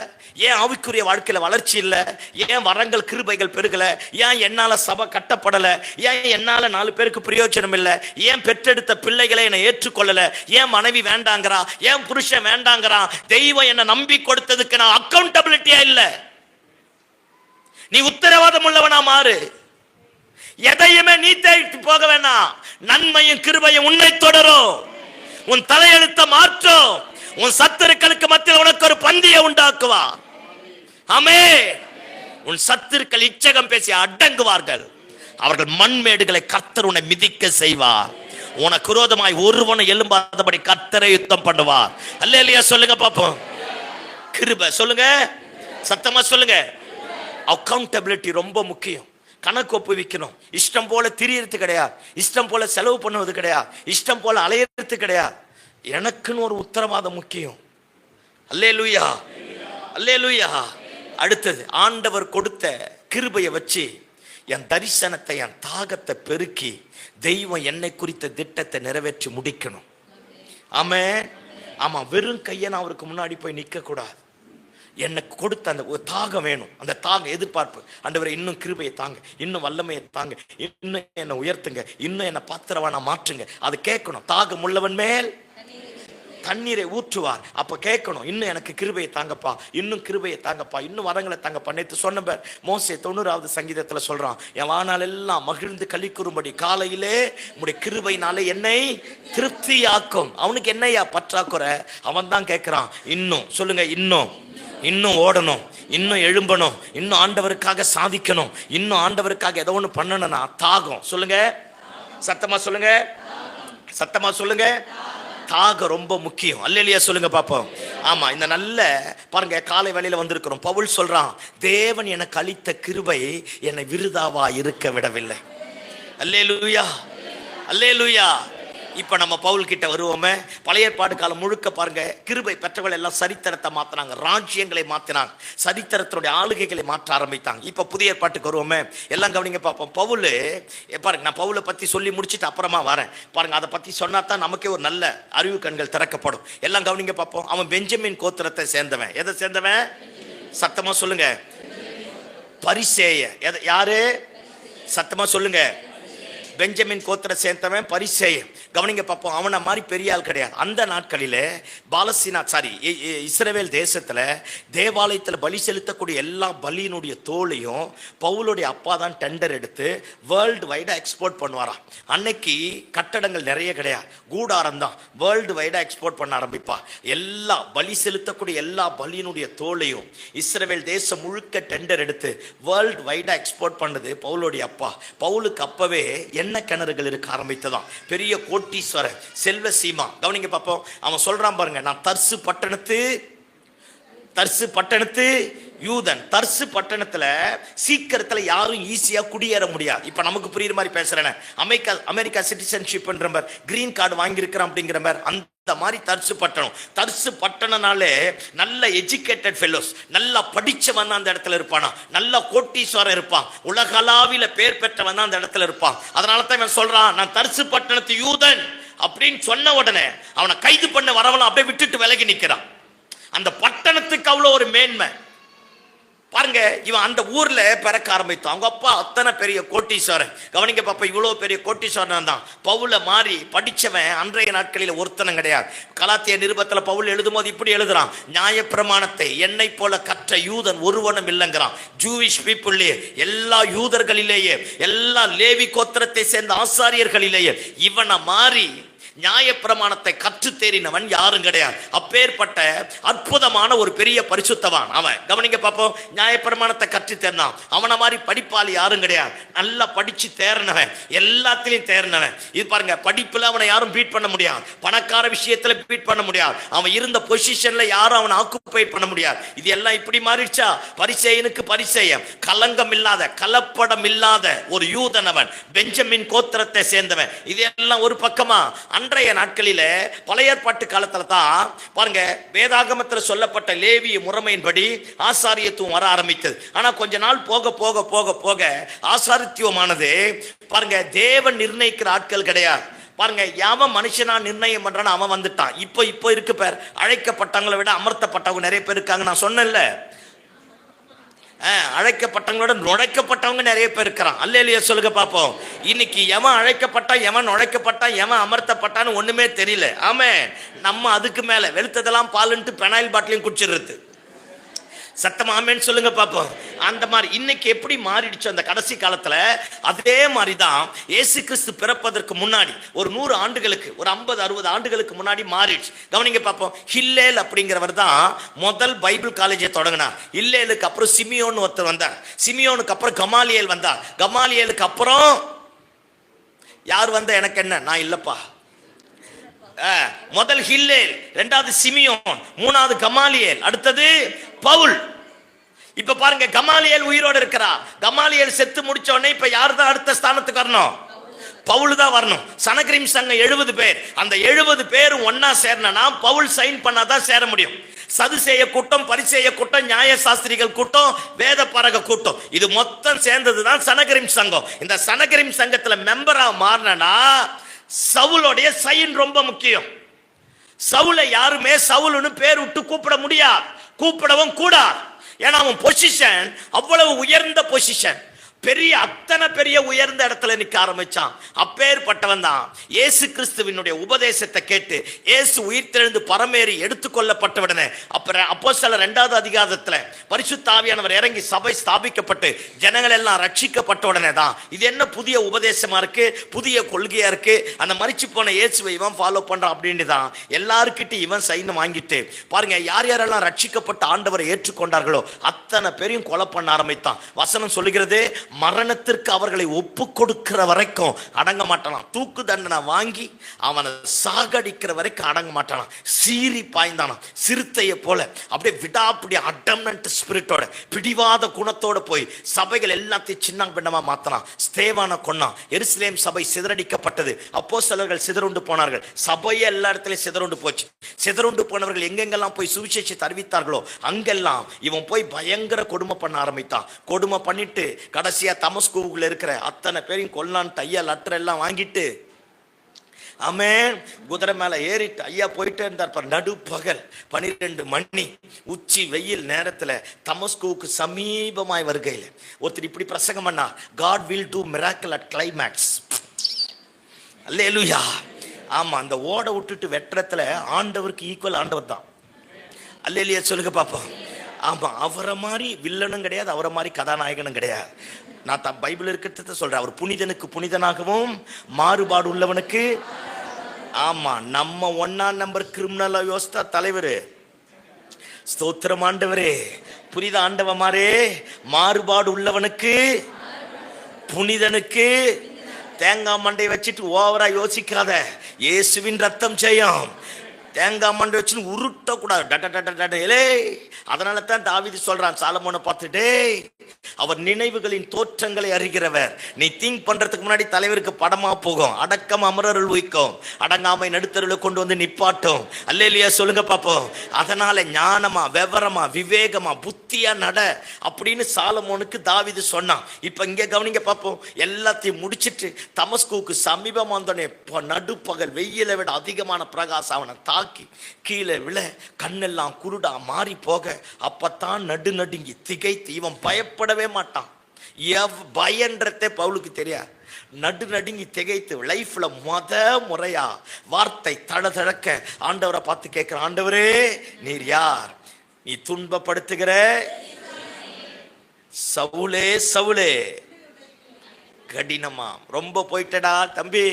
ஏன் ஆவிக்குரிய வாழ்க்கையில வளர்ச்சி இல்லை, ஏன் வரங்கள் கிருபைகள் பெருகல, ஏன் என்னால சபை கட்டப்படல, ஏன் என்னால 4 பேருக்கு பிரயோஜனம் இல்லை, ஏன் பெற்றெடுத்த பிள்ளைகளை என்னை ஏற்றுக்கொள்ளல, ஏன் மனைவி வேண்டாங்கிறா, ஏன் புருஷன் வேண்டாங்கிறான்? தெய்வம் என்னை நம்பி கொடுத்ததுக்கு நான் அக்கௌண்டபிலிட்டியா இல்ல. நீ உத்தரவாதம் உள்ளவனா மாறு. எதையுமே நீ தேடி போக வேணாம். நன்மையும் கிருபையும் உன்னை தொடரும், உன் தலையெழுத்த மாற்றும், உன் சத்துருக்களுக்கு மத்தியில் உனக்கு ஒரு பந்தியை உண்டாக்குவா. ஆமென். உன் சத்துருக்கள் இச்சகம் பேசி அடங்குவார்கள், அவர்கள் மண்மேடுகளை கர்த்தர் உன்னை மிதிக்க செய்வார். உனக்கு விரோதமாய் ஒருவனை எழும்பாதபடி கர்த்தரை யுத்தம் பண்ணுவார். அல்லேலூயா சொல்லுங்க பாப்போம். கிருபை சொல்லுங்க, சத்தமா சொல்லுங்க. அக்கௌண்டபிலிட்டி ரொம்ப முக்கியம். கணக்கு ஒப்புவிக்கணும். இஷ்டம் போல திரியறது கிடையாது, இஷ்டம் போல செலவு பண்ணுவது கிடையாது, இஷ்டம் போல அலையிறது கிடையாது. எனக்குன்னு ஒரு உத்தரவாதம் முக்கியம். அல்லேலூயா. அல்லேலூயா. அடுத்தது, ஆண்டவர் கொடுத்த கிருபையை வச்சு என் தரிசனத்தை, என் தாகத்தை பெருக்கி தெய்வம் என்னை குறித்த திட்டத்தை நிறைவேற்றி முடிக்கணும். ஆமென். ஆமா, வெறும் கையை நான் அவருக்கு முன்னாடி போய் நிற்க கூடாது. எனக்கு கொடுத்த அந்த ஒரு தாகம் வேணும். அந்த தாகம் எதிர்பார்ப்பு, ஆண்டவரே இன்னும் கிருபையை தாங்க, இன்னும் வல்லமையை தாங்க, இன்னும் என்னை உயர்த்துங்க, இன்னும் என்னை பாத்திரவானா மாற்றுங்க. அது கேட்கணும். தாகம் உள்ளவன் மேல் தண்ணீரை ஊற்றுவார். அப்ப கேட்கணும், இன்னும் எனக்கு கிருபையை தாங்கப்பா, இன்னும் கிருபையை தாங்கப்பா, இன்னும் வரங்களை தாங்கப்பா. நேற்று சொன்ன மோசே 90வது சங்கீதத்துல சொல்றான், என் வாழ்நாள் எல்லாம் மகிழ்ந்து களி கூறும்படி காலையிலே உம்முடைய கிருபையினாலே என்னை திருப்தியாக்கும். அவனுக்கு என்னையா பற்றாக்குறை? அவன் தான் கேட்கிறான், இன்னும் சொல்லுங்க, இன்னும் ஓடணும், இன்னும் எழும்பணும், இன்னும் ஆண்டவருக்காக சாதிக்கணும், இன்னும் ஆண்டவருக்காக ஏதோ ஒன்று பண்ணணும்னா தாகம். சொல்லுங்க, சத்தமா சொல்லுங்க, சத்தமா சொல்லுங்க. தாகம் ரொம்ப முக்கியம். அல்லேலூயா சொல்லுங்க பாப்போம். ஆமா, இந்த நல்ல பாருங்க, காலை வேளையில வந்திருக்கிறோம். பவுல் சொல்றான், தேவன் எனக்கு அளித்த கிருபை என்னை விருதாவா இருக்க விடவில்லை. அல்லேலூயா, அல்லேலூயா. இப்ப நம்ம பவுல் கிட்ட வருவோமே. பழைய ஏற்பாடு காலம் முழுக்க பாருங்க, கிருபை பெற்றவர்கள் எல்லாம் சரித்திரத்தை மாத்தினாங்க, ராஜ்யங்களை மாத்தினாங்க, சரித்திரத்தினுடைய ஆளுகைகளை மாற்ற ஆரம்பித்தாங்க. இப்ப புதிய ஏற்பாட்டுக்கு வருவோமே. எல்லாம் கவனிங்க பார்ப்போம். பவுல் பாருங்க, நான் பவுலை பத்தி சொல்லி முடிச்சுட்டு அப்புறமா வரேன். பாருங்க, அதை பத்தி சொன்னா தான் நமக்கே ஒரு நல்ல அறிவு கண்கள் திறக்கப்படும். எல்லாம் கவனிங்க பார்ப்போம். அவன் பெஞ்சமின் கோத்திரத்தை சேர்ந்தவன். எதை சேர்ந்தவன்? சத்தமா சொல்லுங்க. பரிசேய. யாரு? சத்தமா சொல்லுங்க. பெஞ்சமின் கோத்திர சேர்ந்தவன் பரிசேயன். கவனிங்க பார்ப்போம். அவனை மாதிரி பெரிய ஆள் கிடையாது. அந்த நாட்களிலே இஸ்ரவேல் தேசத்துல தேவாலயத்தில் பலி செலுத்தக்கூடிய எல்லா பலியினுடைய தோலையும் பவுலுடைய அப்பா தான் டெண்டர் எடுத்து வேர்ல்டு வைடா எக்ஸ்போர்ட் பண்ணுவாராம். அன்னைக்கு கட்டடங்கள் நிறைய கிடையாது, கூடாரம் தான். வேர்ல்டு வைடா எக்ஸ்போர்ட் பண்ண ஆரம்பிப்பா. எல்லா பலி செலுத்தக்கூடிய எல்லா பலியினுடைய தோலையும் இஸ்ரவேல் தேசம் முழுக்க டெண்டர் எடுத்து வேர்ல்டு வைடா எக்ஸ்போர்ட் பண்ணது பவுலுடைய அப்பா. பவுலுக்கு அப்பவே என்ன கிணறுகள் இருக்க ஆரம்பித்ததாம். பெரிய கோட்டீஸ்வரர், செல்வ சீமா. கவனிங்க பாப்போம். அவன் சொல்றான் பாருங்க, நான் தர்சு பட்டணத்து யூதன். தர்சு பட்டணத்துல சீக்கிரத்துல யாரும் ஈஸியா குடியேற முடியாது. இப்ப நமக்கு புரியுற மாதிரி பேசுறேன். அமெரிக்கா சிட்டிசன்ஷிப் கிரீன் கார்டு வாங்கியிருக்கிறான் அப்படிங்கிற மாதிரி அந்த மாதிரி தர்சு பட்டணம்னாலே நல்ல எஜுகேட்டட் ஃபெல்லோஸ், நல்லா படிச்சவன் அந்த இடத்துல இருப்பானா, நல்ல கோட்டீஸ்வரன் இருப்பான், உலகளாவில பேர் பெற்றவன் அந்த இடத்துல இருப்பான். அதனால தான் இவன் சொல்றான், நான் தர்சு பட்டணத்து யூதன் அப்படின்னு சொன்ன உடனே அவனை கைது பண்ண வரவலாம் அப்படியே விட்டுட்டு விலகி நிற்கிறான். அந்த பட்டணத்துக்கு அவ்வளோ ஒரு மேன்மை பாருங்க. இவன் அந்த ஊர்ல பிறக்க ஆரம்பித்தான். அவங்க அப்பா அத்தனை பெரிய கோட்டீஸ்வரன். கவனிங்க பாப்பா, இவ்வளவு பெரிய கோட்டீஸ்வரன் தான். பவுல மாறி படிச்சவன் அன்றைய நாட்களில் ஒருத்தனம் கிடையாது. கலாத்திய நிருபத்துல பவுல் எழுதும் போது இப்படி எழுதுறான், நியாயப்பிரமாணத்தை என்னை போல கற்ற யூதன் ஒருவனும் இல்லைங்கிறான். ஜூவிஷ் பீப்புள்லேயே, எல்லா யூதர்களிலேயே, எல்லா லேவி கோத்திரத்தை சேர்ந்த ஆசாரியர்களிலேயே இவனை மாறி நியாயப்பிரமாணத்தை கற்று தேறினவன் யாரும் கிடையாது. அப்பேற்பட்ட அற்புதமான ஒரு பெரிய பரிசுத்தவான் அவன். கவனிங்க பாப்போம். நியாயப்பிரமாணத்தை கற்று தேர்னான். அவனை மாதிரி படிப்பாளி யாரும் கிடையாது. நல்லா படிச்சு தேர்னவன், எல்லாத்திலையும் தேர்னவன். இது பாருங்க, படிப்புல அவனை யாரும் பீட் பண்ண முடியாது, பணக்கார விஷயத்துல பீட் பண்ண முடியாது, அவன் இருந்த பொசிஷன்ல யாரும் அவனை ஆக்குபை பண்ண முடியாது. இது எல்லாம் இப்படி மாறிடுச்சா? பரிசேயனுக்கு பரிசேயம், கலங்கம் இல்லாத, கலப்படம் இல்லாத ஒரு யூதன் அவன், பெஞ்சமின் கோத்திரத்தை சேர்ந்தவன். இது எல்லாம் ஒரு பக்கமா. அன்றைய நாட்களில பழைய ஏற்பாட்டு காலத்துல தான் பாருங்க, வேதாகமத்தில் சொல்லப்பட்ட லேவிய முறைமையின்படி ஆசாரியத்துவம் வர ஆரம்பித்தது. ஆனா கொஞ்ச நாள் போக போக போக போக ஆசாரித்துவமானது பாருங்க தேவன் நிர்ணயிக்கிற ஆட்கள் கிடையாது. பாருங்க, எவன் மனுஷனா நிர்ணயம் பண்றான்னு அவன் வந்துட்டான். இப்போ இருக்கு பேர், அழைக்கப்பட்டவங்களை விட அமர்த்தப்பட்டவங்க நிறைய பேர் இருக்காங்க. நான் சொன்னேன்ல, அழைக்கப்பட்டவங்களோட நுழைக்கப்பட்டவங்க நிறைய பேர் இருக்கிறான். அல்லேலூயா சொல்லுங்க பாப்போம். இன்னைக்கு எவன் அழைக்கப்பட்டான், எவன் நுழைக்கப்பட்டான், எவன் அமர்த்தப்பட்டான்னு ஒண்ணுமே தெரியல. ஆமே, நம்ம அதுக்கு மேல வெளுத்ததெல்லாம் பாலுன்ட்டு பெனாயில் பாட்டிலையும் குடிச்சிடுறது. சத்தமா ஆமேன்னு சொல்லுங்க பாப்போம். அந்த மாதிரி இன்னைக்கு எப்படி மாறிடுச்சு அந்த கடைசி காலத்துல, அதே மாதிரிதான் இயேசு கிறிஸ்து பிறப்பதற்கு முன்னாடி ஒரு 100 ஆண்டுகளுக்கு, ஒரு 50-60 ஆண்டுகளுக்கு முன்னாடி மாறிடுச்சு. கவனிங்க பாப்போம். ஹில்லேல் அப்படிங்கிறவர் தான் முதல் பைபிள் காலேஜை தொடங்கினார். ஹில்லேலுக்கு அப்புறம் சிமியோன் ஒருத்தர் வந்தார். சிமியோனுக்கு அப்புறம் கமாலியேல் வந்தார். கமாலியேலுக்கு அப்புறம் யார் வந்த எனக்கு என்ன, நான் இல்லப்பா. முதல் ஹில்லேல், இரண்டாவது சிமியோன், மூணாவது கமாலியேல், அடுத்தது பவுல். இப்ப பாருங்க, கமாலியேல் உயிரோடு இருக்கிறா. கமாலியேல் செத்து முடிச்ச உடனே இப்ப யார் தான் அடுத்த ஸ்தானத்துக்கு வரணும்? பவுல் தான் வரணும். சனகரிம் சங்கம் 70 பேர். அந்த 70 பேரும் ஒன்னா சேரணும்னா பவுல் சைன் பண்ணாதான் சேர முடியும். சதுசேய கூட்டம், பரிசேய கூட்டம், நியாய சாஸ்திரிகள் கூட்டம், வேத பரக கூட்டம், இது மொத்தம் சேர்ந்ததுதான் சனகரிம் சங்கம். இந்த சனகரிம் சங்கத்துல மெம்பரா மாறினா சவுலோடைய சைன் ரொம்ப முக்கியம். சவுலை யாருமே சவுலுன்னு பேர் விட்டு கூப்பிட முடியாது, கூப்பிடவும் கூடாது. ஏன்னா அவன் பொசிஷன் அவ்வளவு உயர்ந்த பொசிஷன், பெரிய அத்தனை பெரிய உயர்ந்த இடத்துல நிற்க ஆரம்பிச்சான். அப்பேற்பட்டவன் தான் இயேசு கிறிஸ்துவினுடைய உபதேசத்தை கேட்டு இயேசு உயிர்த்தெழுந்து பரமேறி எடுத்துக்கொள்ளப்பட்டவுடனே அப்புறம் அப்போஸ்தலர் 2வது அதிகாரத்துல பரிசுத்த ஆவியானவர் இறங்கி சபை ஸ்தாபிக்கப்பட்டு ஜனங்கள் எல்லாம் ரட்சிக்கப்பட்ட உடனே தான் இது என்ன புதிய உபதேசமா இருக்கு, புதிய கொள்கையா இருக்கு, அந்த மரிச்சு போன இயேசுவை இவன் ஃபாலோ பண்றான் அப்படின்னு தான் எல்லாருக்கிட்டையும் இவன் சைன் வாங்கிட்டு பாருங்க, யார் யாரெல்லாம் ரட்சிக்கப்பட்ட ஆண்டவரை ஏற்றுக்கொண்டார்களோ அத்தனை பேரையும் கொலை பண்ண ஆரம்பித்தான். வசனம் சொல்லுகிறது, மரணத்திற்கு அவர்களை ஒப்பு கொடுக்கிற வரைக்கும் அடங்க மாட்டானாம். தூக்கு தண்டனை வாங்கி அவனை சாகடிக்கிற வரைக்கும் அடங்க மாட்டானாம். சீறி பாய்ந்தானாம் சிறுத்தையை போல. அப்படியே விடாப்பிடி அடம்னன்ட் ஸ்பிரிட்டோட, பிடிவாத குணத்தோட போய் சபைகள் எல்லாத்தையும் சின்ன பின்னமா மாத்தனான். ஸ்தேவானை கொன்னான். எருசலேம் சபை சிதறடிக்கப்பட்டது. அப்போஸ்தலர்கள் சிதறுண்டு போனார்கள். சபையை எல்லா இடத்துலயும் சிதறுண்டு போச்சு. சிதறுண்டு போனவர்கள் எங்கெங்கெல்லாம் போய் சுவிசேஷத்தை அறிவித்தார்களோ அங்கெல்லாம் இவன் போய் பயங்கர கொடுமை பண்ண ஆரம்பித்தான். கொடுமை பண்ணிட்டு கடைசியா தமஸ்குவுக்குள்ள இருக்கிற அத்தனை பேரையும் கொல்லான்ட்டு ஐயா லெட்டர் எல்லாம் வாங்கிட்டு ஆமென் குதிரை மேல ஏறிட்டு ஐயா போயிட்டே இருந்தார். நடுப்பகல் 12 மணி உச்சி வெயில் நேரத்துல தமஸ்குவுக்கு சமீபமாய் வருகையில் ஒருத்தர் இப்படி பிரசங்கம் பண்ணா, God will do miracle at climax. அல்லேலூயா. ஆமா, அந்த ஓட விட்டுட்டு வெட்டுறதுல ஆண்டவருக்கு ஈக்குவல் ஆண்டவர் தான். அல்லேலூயா சொல்லுங்க பாப்போம். ஆமா, அவரை மாதிரி வில்லனும் கிடையாது, அவரை மாதிரி கதாநாயகனும் கிடையாது. நான் பைபிள் இருக்கிறத சொல்றேன். அவர் புனிதனுக்கு புனிதனாகவும் மாறுபாடு உள்ளவனுக்கு. ஆமா, நம்ம 1ஆம் நம்பர் கிரிமினல் யோசித்தா தலைவர். ஸ்தோத்திரம் ஆண்டவரே. புனித ஆண்டவமாரே, மாறுபாடு உள்ளவனுக்கு புனிதனுக்கு. தேங்காய் மண்டை வச்சுட்டு ஓவரா யோசிக்காத. இயேசுவின் ரத்தம் செய்யும். தேங்காய் மண்டை வச்சு உருட்ட கூடாது. அதனால தான் தாவீது சொல்றான் சாலமோனை பார்த்துட்டு, அவர் நினைவுகளின் தோற்றங்களை அறிகிறவர். நீ திங்க் பண்றதுக்கு முன்னாடி தலைவருக்கு படமா போகும். அடக்கம் அமரருள் வைக்கும், அடங்காமை நடுத்தருளை கொண்டு வந்து நிப்பாட்டும். அல்லேலூயா சொல்லுங்க பாப்போம். அதனால ஞானமா, விவரமா, விவேகமா, புத்தியா நட அப்படின்னு சாலமோனுக்கு தாவீது சொன்னான். இப்ப இங்க கவனிங்க பாப்போம். எல்லாத்தையும் முடிச்சிட்டு தமஸ்குவுக்கு சமீபம் வந்தோடனே நடுப்பகல் வெயிலை விட அதிகமான பிரகாசம் அவனை தாக்கி கீழே விழ கண்ணெல்லாம் குருடா மாறி போக, அப்பத்தான் நடுங்கி திகைத்து இவன் பயப்படவே மாட்டான். பயன்றதே பவுலுக்கு தெரியாது. நடுங்கி திகைத்து லைஃப்ல முறையா வார்த்தை தடதழக்க ஆண்டவரை பார்த்து கேட்கிற, ஆண்டவரே நீர் யார்? நீ துன்பப்படுத்துகிற சவுலே சவுலே. கடினமா ரொம்ப போயிட்டடா தம்பி.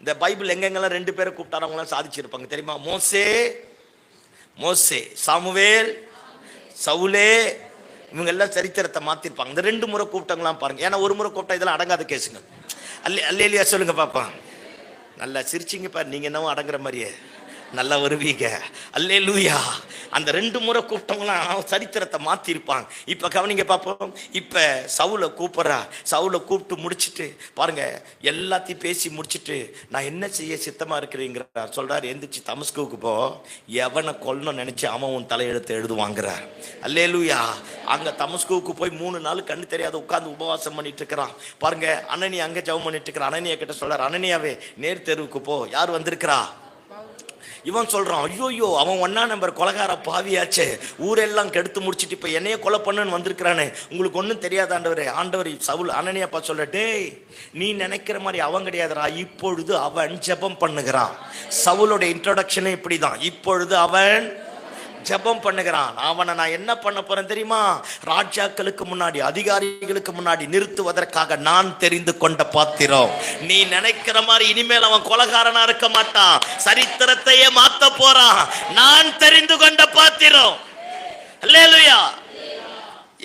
இந்த பைபிள் எங்கெங்கெல்லாம் 2 பேரை கூப்பிட்டாரவங்களாம் சாதிச்சிருப்பாங்க தெரியுமா? மோசே மோசே, சாமுவேல் சவுலே. இவங்க எல்லாம் சரித்திரத்தை மாத்திருப்பாங்க. இந்த 2 முறை கூப்பிட்டவங்களாம் பாருங்க. ஏன்னா ஒரு முறை கூப்பிட்டா இதெல்லாம் அடங்காத கேசுங்க. அல்லேலூயா சொல்லுங்க பாப்பா. நல்லா சிரிச்சிங்க பாரு, நீங்க என்னவோ அடங்குற மாதிரியே நல்லா வருவீங்க. அல்லேலூயா. அந்த 2 முறை கூப்பிட்டவங்களாம் சரித்திரத்தை மாத்திருப்பாங்க. இப்ப கவனிங்க பாப்போம். இப்ப சவுலை கூப்பிடுறா. சவுலை கூப்பிட்டு முடிச்சுட்டு பாருங்க, எல்லாத்தையும் பேசி முடிச்சுட்டு நான் என்ன செய்ய சித்தமா இருக்கிறேங்கிறார். சொல்றாரு, எந்திரிச்சு தமஸ்குவுக்கு போ, எவனை கொல்லணும் நினைச்சு அவன் உன் தலையெழுத்து எழுதுவாங்கிறார். அல்லேலூயா. அங்க தமஸ்குவுக்கு போய் 3 நாள் கண்ணு தெரியாத உட்கார்ந்து உபவாசம் பண்ணிட்டு இருக்கிறான். பாருங்க, அனனியா அங்க ஜெபம் பண்ணிட்டு இருக்கிறான். அனனியா கிட்ட சொல்றாரு, அனனியாவே நேர் தெருவுக்கு போ. யார் வந்திருக்கிறா? இவன் சொல்றான், ஐயோ அவன் 1ஆம் நம்பர் கொலைகார பாவியாச்சே, ஊரெல்லாம் கெடுத்து முடிச்சுட்டு இப்ப என்னைய கொலை பண்ணுன்னு வந்திருக்கிறானே, உங்களுக்கு ஒன்றும் தெரியாத ஆண்டவரே. ஆண்டவர் சவுல் அனனியாப்பா சொல்ல, டேய் நீ நினைக்கிற மாதிரி அவன் கிடையாதுரா, இப்பொழுது அவன் ஜெபம் பண்ணுகிறான். சவுலோட இன்ட்ரோடக்ஷனே இப்படிதான். இப்பொழுது அவன் ஜெபம் பண்ணுகிறான். அவனை நான் என்ன பண்ண போறேன் தெரியுமா? ராஜாக்களுக்கு முன்னாடி, அதிகாரிகளுக்கு முன்னாடி நிறுத்துவதற்காக நான் தெரிந்து கொண்ட பாத்திரம். நீ நினைக்கிற மாதிரி இனிமேல் அவன் கொலைகாரனா இருக்க மாட்டான், சரித்திரத்தையே மாத்த போறான். நான் தெரிந்து கொண்ட பாத்திரம். அல்லேலூயா.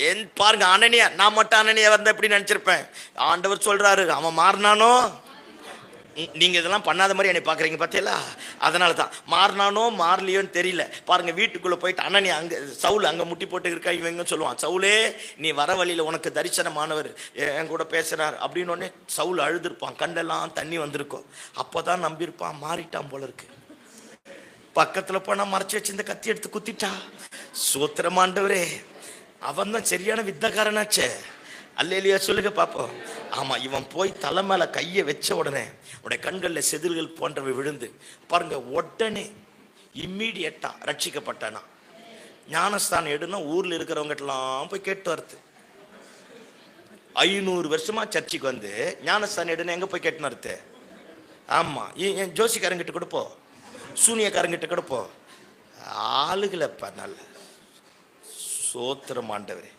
ஏன் பாருங்க, அனனியா, நான் மட்டும் அனனியா வந்த எப்படி நினைச்சிருப்பேன். ஆண்டவர் சொல்றாரு, அவன் மாறினானோ. நீங்க இதெல்லாம் பண்ணாத மாதிரி என்னை பாக்குறீங்க பார்த்தீங்களா? அதனால தான் மாறினானோ மாறலையோன்னு தெரியல. பாருங்க, வீட்டுக்குள்ள போயிட்டு அனனியா அங்க சவுல் அங்க முட்டி போட்டு இருக்கா. இவங்க சொல்லுவான், சவுலே நீ வர வழியில உனக்கு தரிசனமானவர் என் கூட பேசுறார் அப்படின்னு. உடனே சவுல் அழுதுருப்பான், கண்டெல்லாம் தண்ணி வந்திருக்கும். அப்பதான் நம்பியிருப்பான், மாறிட்டான் போல இருக்கு. பக்கத்துல போனா மறைச்சு வச்சு இந்த கத்தி எடுத்து குத்திட்டா. சூத்திரமாண்டவரே, அவன் தான் சரியான வித்தக்காரனாச்சே. அல்லேலூயா சொல்லுங்க பாப்போம். ஆமா, இவன் போய் தலை மேல கையை வச்ச உடனே உடைய கண்களில் செதில்கள் போன்றவை விழுந்து பாருங்க, உடனே இம்மீடியட்டா ரட்சிக்கப்பட்டானா. ஞானஸ்தானம் எடுனா ஊர்ல இருக்கிறவங்கலாம் போய் கேட்டு வருது. 500 வருஷமா சர்ச்சுக்கு வந்து ஞானஸ்தானம் எடுனா எங்க போய் கேட்டுன்னு வருது? ஆமா, என் ஜோசிக்காரங்கிட்ட கூட போ, சூனியக்காரங்கிட்ட கூட போ, ஆளுகளப்பா நல்ல சோத்திரம் ஆண்டவரே.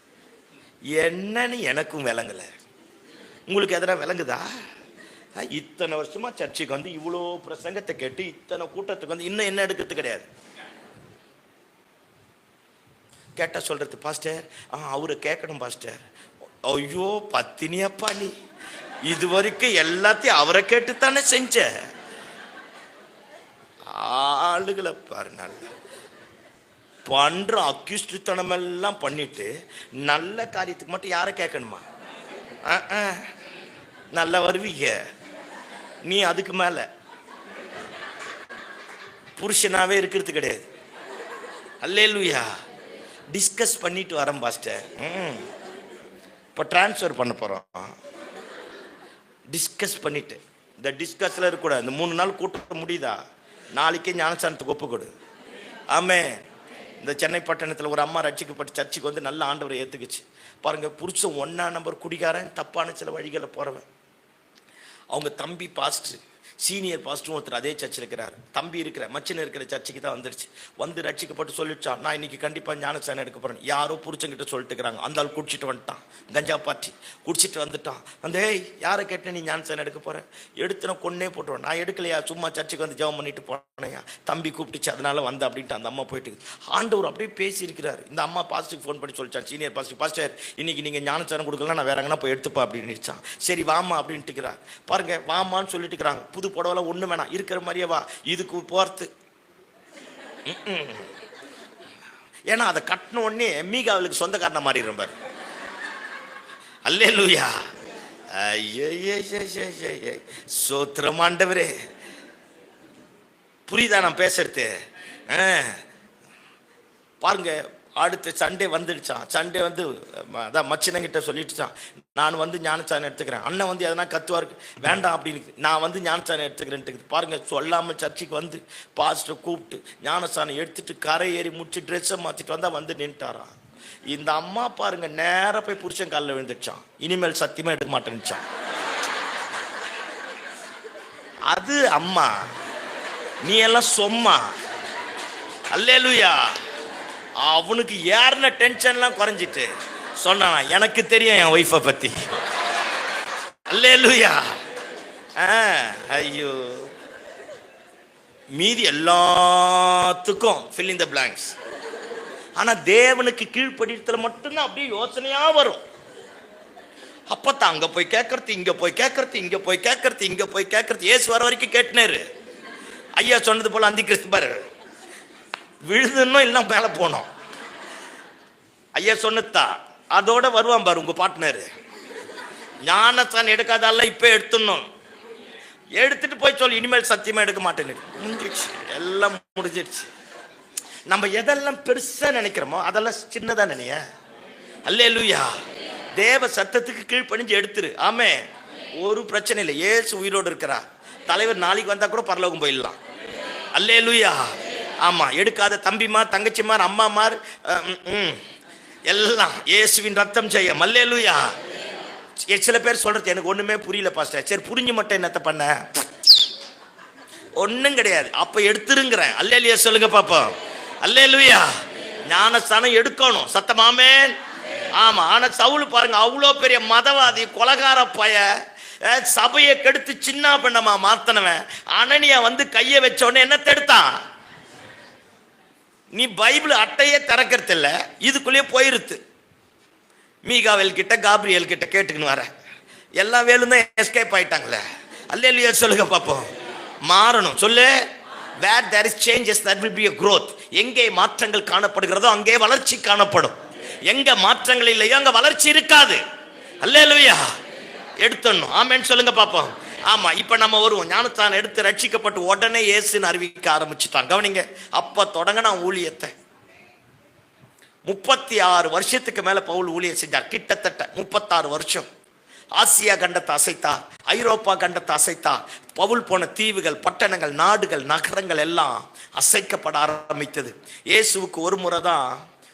என்னன்னு எனக்கும் விளங்கல, உங்களுக்கு எதனா விளங்குதா? இத்தனை வருஷமா சர்ச்சுக்கு வந்து இவ்வளோ பிரசங்கத்தை கேட்டு இத்தனை கூட்டத்துக்கு வந்து இன்னும் என்ன எடுக்கிறது கிடையாது. கேட்டா சொல்றது, பாஸ்டர் அவரை கேட்கணும் பாஸ்டர். ஐயோ பத்தினியப்பா, நீ இது வரைக்கும் எல்லாத்தையும் அவரை கேட்டுத்தானே செஞ்ச. ஆளுகளை பாரு, நல்ல பண்ற அக்யூஸ்டுத்தனம் எல்லாம் பண்ணிட்டு நல்ல காரியத்துக்கு மட்டும் யாரை கேட்கணுமா? நல்லா வருவீங்க நீ, அதுக்கு மேல புருஷனாவே இருக்கிறது கிடையாது. அல்லேலூயா. டிஸ்கஸ் பண்ணிட்டு வரேன் பாஸ்டர். இப்போ டிரான்ஸ்ஃபர் பண்ண போறோம். டிஸ்கஸ் பண்ணிட்டு, இந்த டிஸ்கஸ்ல இருக்கக்கூடாது. இந்த 3 நாள் கூட்ட முடியுதா? நாளைக்கே ஞானஸ்தானத்துக்கு ஒப்பு கொடு. ஆமே. இந்த சென்னை பட்டணத்தில் ஒரு அம்மா ரட்சிக்கப்பட்டு சர்ச்சுக்கு வந்து நல்ல ஆண்டவரை ஏற்றுக்குச்சு. பாருங்க, புருஷன் 1ஆம் நம்பர் குடிகாரன், தப்பான சில வழிகளில் போறவன். அவங்க தம்பி பாஸ்டர், சீனியர் பாஸ்டரும் ஒருத்தர் அதே சர்ச்சில் இருக்கிறார். தம்பி இருக்கிற மச்சின இருக்கிற சர்ச்சுக்கு தான் வந்துருச்சு. வந்து ரட்சிக்கப்பட்டு சொல்லிடுச்சான், நான் இன்னைக்கு கண்டிப்பாக ஞானஸ்தானம் எடுக்க போறேன். யாரோ புருஷங்கிட்ட சொல்லிட்டு இருக்கிறாங்க. அந்த ஆள் குடிச்சிட்டு வந்துட்டான், கஞ்சா பாட்டி குடிச்சிட்டு வந்துட்டான். அந்த யாரை கேட்ட நீ ஞானஸ்தானம் எடுக்க போற? எடுத்துன கொன்னே போட்டுருவேன். நான் எடுக்கலையா, சும்மா சர்ச்சுக்கு வந்து ஜெபம் பண்ணிட்டு போனேயா, தம்பி கூப்பிட்டுச்சு அதனால வந்து அப்படின்ட்டு அந்த அம்மா போயிட்டு. ஆண்டவர் அப்படியே பேசியிருக்கிறார். இந்த அம்மா பாஸ்டருக்கு ஃபோன் பண்ணி சொல்லிச்சான், சீனியர் பாஸ்டர், பாஸ்டர் இன்னைக்கு நீங்க ஞானஸ்தானம் கொடுக்கலாம், நான் வேற எங்கன்னா போய் எடுத்துப்பா அப்படின்னு நினைச்சான். சரி வாமா அப்படின்ட்டு இருக்கிறார். பாருங்க, வாமான்னு சொல்லிட்டு இருக்கிறாங்க. புது புடவை ஒண்ணு வேணாம், இருக்கிற மாதிரியே வா, இதுக்கு போறது. ஏன்னா அதை கட்டின உடனே மீகாவுக்கு சொந்தக்காரன மாறிடும் பாரு. அல்லேலூயா. சோத்திரம் ஆண்டவரே. புரியுதா நான் பேசுறது? பாருங்க, அடுத்த சண்டே வந்துடுச்சான். சண்டே வந்து அதான் மச்சினங்கிட்ட சொல்லிட்டுச்சான், நான் வந்து ஞானஸ்தானம் எடுத்துக்கிறேன். அண்ணன் வந்து எதனா கத்துவாரு, வேண்டாம் அப்படின்னு, நான் வந்து ஞானஸ்தானம் எடுத்துக்கிறேன்ட்டு. பாருங்க, சொல்லாமல் சர்ச்சுக்கு வந்து பாஸ்டர் கூப்பிட்டு ஞானஸ்தானம் எடுத்துட்டு கரை ஏறி முடிச்சு ட்ரெஸ்ஸை மாற்றிட்டு வந்தால் வந்து நின்ட்டாரான். இந்த அம்மா பாருங்க, நேராக போய் புருஷன் காலில் விழுந்துச்சான். இனிமேல் சத்தியமாக எடுக்க மாட்டேன்னுச்சான். அது அம்மா, நீ எல்லாம் சொம்மா. அல்லேலூயா. அவனுக்கு ஏறின டென்ஷன்லாம் குறைஞ்சிட்டு சொன்னானா, எனக்கு தெரியும் என் ஒய்ஃபை பத்தி. அல்லேலூயா. ஐயோ, மீதி எல்லாத்துக்கும் fill in the blanks. ஆனா தேவனுக்கு கீழ்ப்படியத்துல மட்டும்தான் அப்படியே யோசனையா வரும். அப்பத்தான் அங்க போய் கேட்கறது, இங்க போய் கேட்கறது, இங்க போய் கேட்கறது, இங்க போய் கேட்கறது. ஏசு வர வரைக்கும் கேட்டுனாரு. ஐயா சொன்னது போல அந்தி கிறிஸ்து விழுதுன்னும் எல்லாம் மேல போனோம். ஐயா சொன்னதா அதோட வருவான் பாரு உங்க பார்ட்னர். ஞானஸ்தானம் எடுக்காதால இப்ப எடுத்துடணும். எடுத்துட்டு போய் சொல்லி இனிமேல் சத்தியமா எடுக்க மாட்டேன்னு. முடிஞ்சிடுச்சு, எல்லாம் முடிஞ்சிடுச்சு. நம்ம எதெல்லாம் பெருசா நினைக்கிறோமோ அதெல்லாம் சின்னதா நினைய. அல்லேலூயா. தேவ சத்தத்துக்கு கீழ்ப்படிஞ்சு எடுத்துரு. ஆமே, ஒரு பிரச்சனை இல்லை. ஏசு உயிரோடு இருக்கிறா. தலைவர் நாளைக்கு வந்தா கூட பரலோகம் போயிடலாம். அல்லேலூயா. ஆமா, எடுக்காத தம்பிமார், தங்கச்சிமார், அம்மாமார் எல்லாம் இயேசுவின் ரத்தம் செய்ய. அல்லேலூயா. சில பேர் சொல்றது, எனக்கு ஒண்ணுமே புரியல பாஸ்டர். சரி, புரிஞ்சு மட்டும் என்னத்த பண்ண? ஒண்ணும் கிடையாது. அப்ப எடுத்துருங்கிறேன். அல்லேலூயா சொல்லுங்க பாப்போம். அல்லேலூயா. ஞானஸ்தானம் எடுக்கணும். சத்தமாமே. ஆமா. ஆனா சவுல் பாருங்க, அவ்வளோ பெரிய மதவாதி, கொலகார பய, சபையை கெடுத்து சின்ன பண்ணமா மாத்தனவன் அனனியா வந்து கையை வச்ச உடனே என்ன தடுத்தான்? நீ பைபிள் அட்டையே திறக்கிறது இல்ல, இதுக்குள்ளேயே போயிருத்து. மீகாவேல் கிட்ட காப்ரியல் கிட்ட கேட்டுக்கின்னு வர எல்லா வேலும் தான் எஸ்கேப் ஆயிட்டாங்களே. அல்லேலூயா சொல்லுங்க பாப்போம். மாறணும். சொல்லு. where there is changes there will be a growth. எங்கே மாற்றங்கள் காணப்படுகிறதோ அங்கே வளர்ச்சி காணப்படும். எங்க மாற்றங்கள் இல்லையோ அங்க வளர்ச்சி இருக்காது. அல்லேலூயா. எடுத்துடணும். ஆமென் சொல்லுங்க பாப்போம். ஆமா, இப்ப நம்ம வருவோம். ஞானஸ்தானம் எடுத்து ரட்சிக்கப்பட்டு உடனே இயேசுன்னு அறிவிக்க ஆரம்பிச்சுட்டான். கவனிங்க, அப்ப தொடங்கின ஊழியத்தை 36 வருஷத்துக்கு மேல பவுல் ஊழியம் செஞ்சார். கிட்டத்தட்ட 36 வருஷம். ஆசியா கண்டத்தை அசைத்தார், ஐரோப்பா கண்டத்தை அசைத்தார். பவுல் போன தீவுகள், பட்டணங்கள், நாடுகள், நகரங்கள் எல்லாம் அசைக்கப்பட ஆரம்பித்தது. இயேசுவுக்கு ஒரு முறை தான்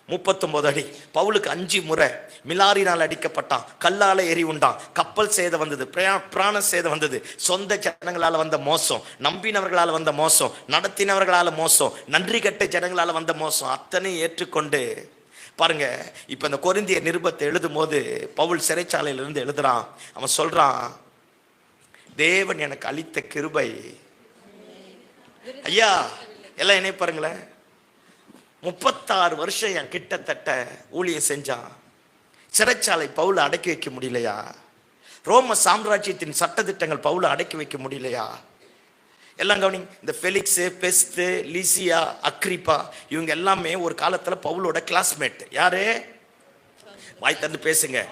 39 அடி, பவுலுக்கு 5 முறை மிலாரினால் அடிக்கப்பட்டான், கல்லால எரி உண்டான், கப்பல் சேதம் வந்தது, பிராண சேதம் வந்தது. சொந்த ஜனங்களால வந்த மோசம், நம்பினவர்களால் வந்த மோசம், நடத்தினவர்களால மோசம், நன்றி கட்ட ஜனங்களால வந்த மோசம், அத்தனை ஏற்றுக்கொண்டு பாருங்க. இப்ப இந்த கொரிந்திய நிருபத்தை எழுதும் போது பவுல் சிறைச்சாலையிலிருந்து எழுதுறான். அவன் சொல்றான், தேவன் எனக்கு அளித்த கிருபை. ஐயா எல்லாம் என்ன பாருங்களேன், 36 வருஷம் என் கிட்டத்தட்ட ஊழியம் செஞ்சான். சிறைச்சாலை பவுலை அடக்கி வைக்க முடியலையா? ரோம சாம்ராஜ்யத்தின் சட்டதிட்டங்கள் பவுலை அடக்கி வைக்க முடியலையா? எல்லாம் கவனிங்க. இந்த ஃபெலிக்ஸ், பெஸ்து, லிசியா, அக்ரிப்பா இவங்க எல்லாமே ஒரு காலத்துல பவுலோட கிளாஸ்மேட். யாரு? வாய் தந்து பேசுங்க.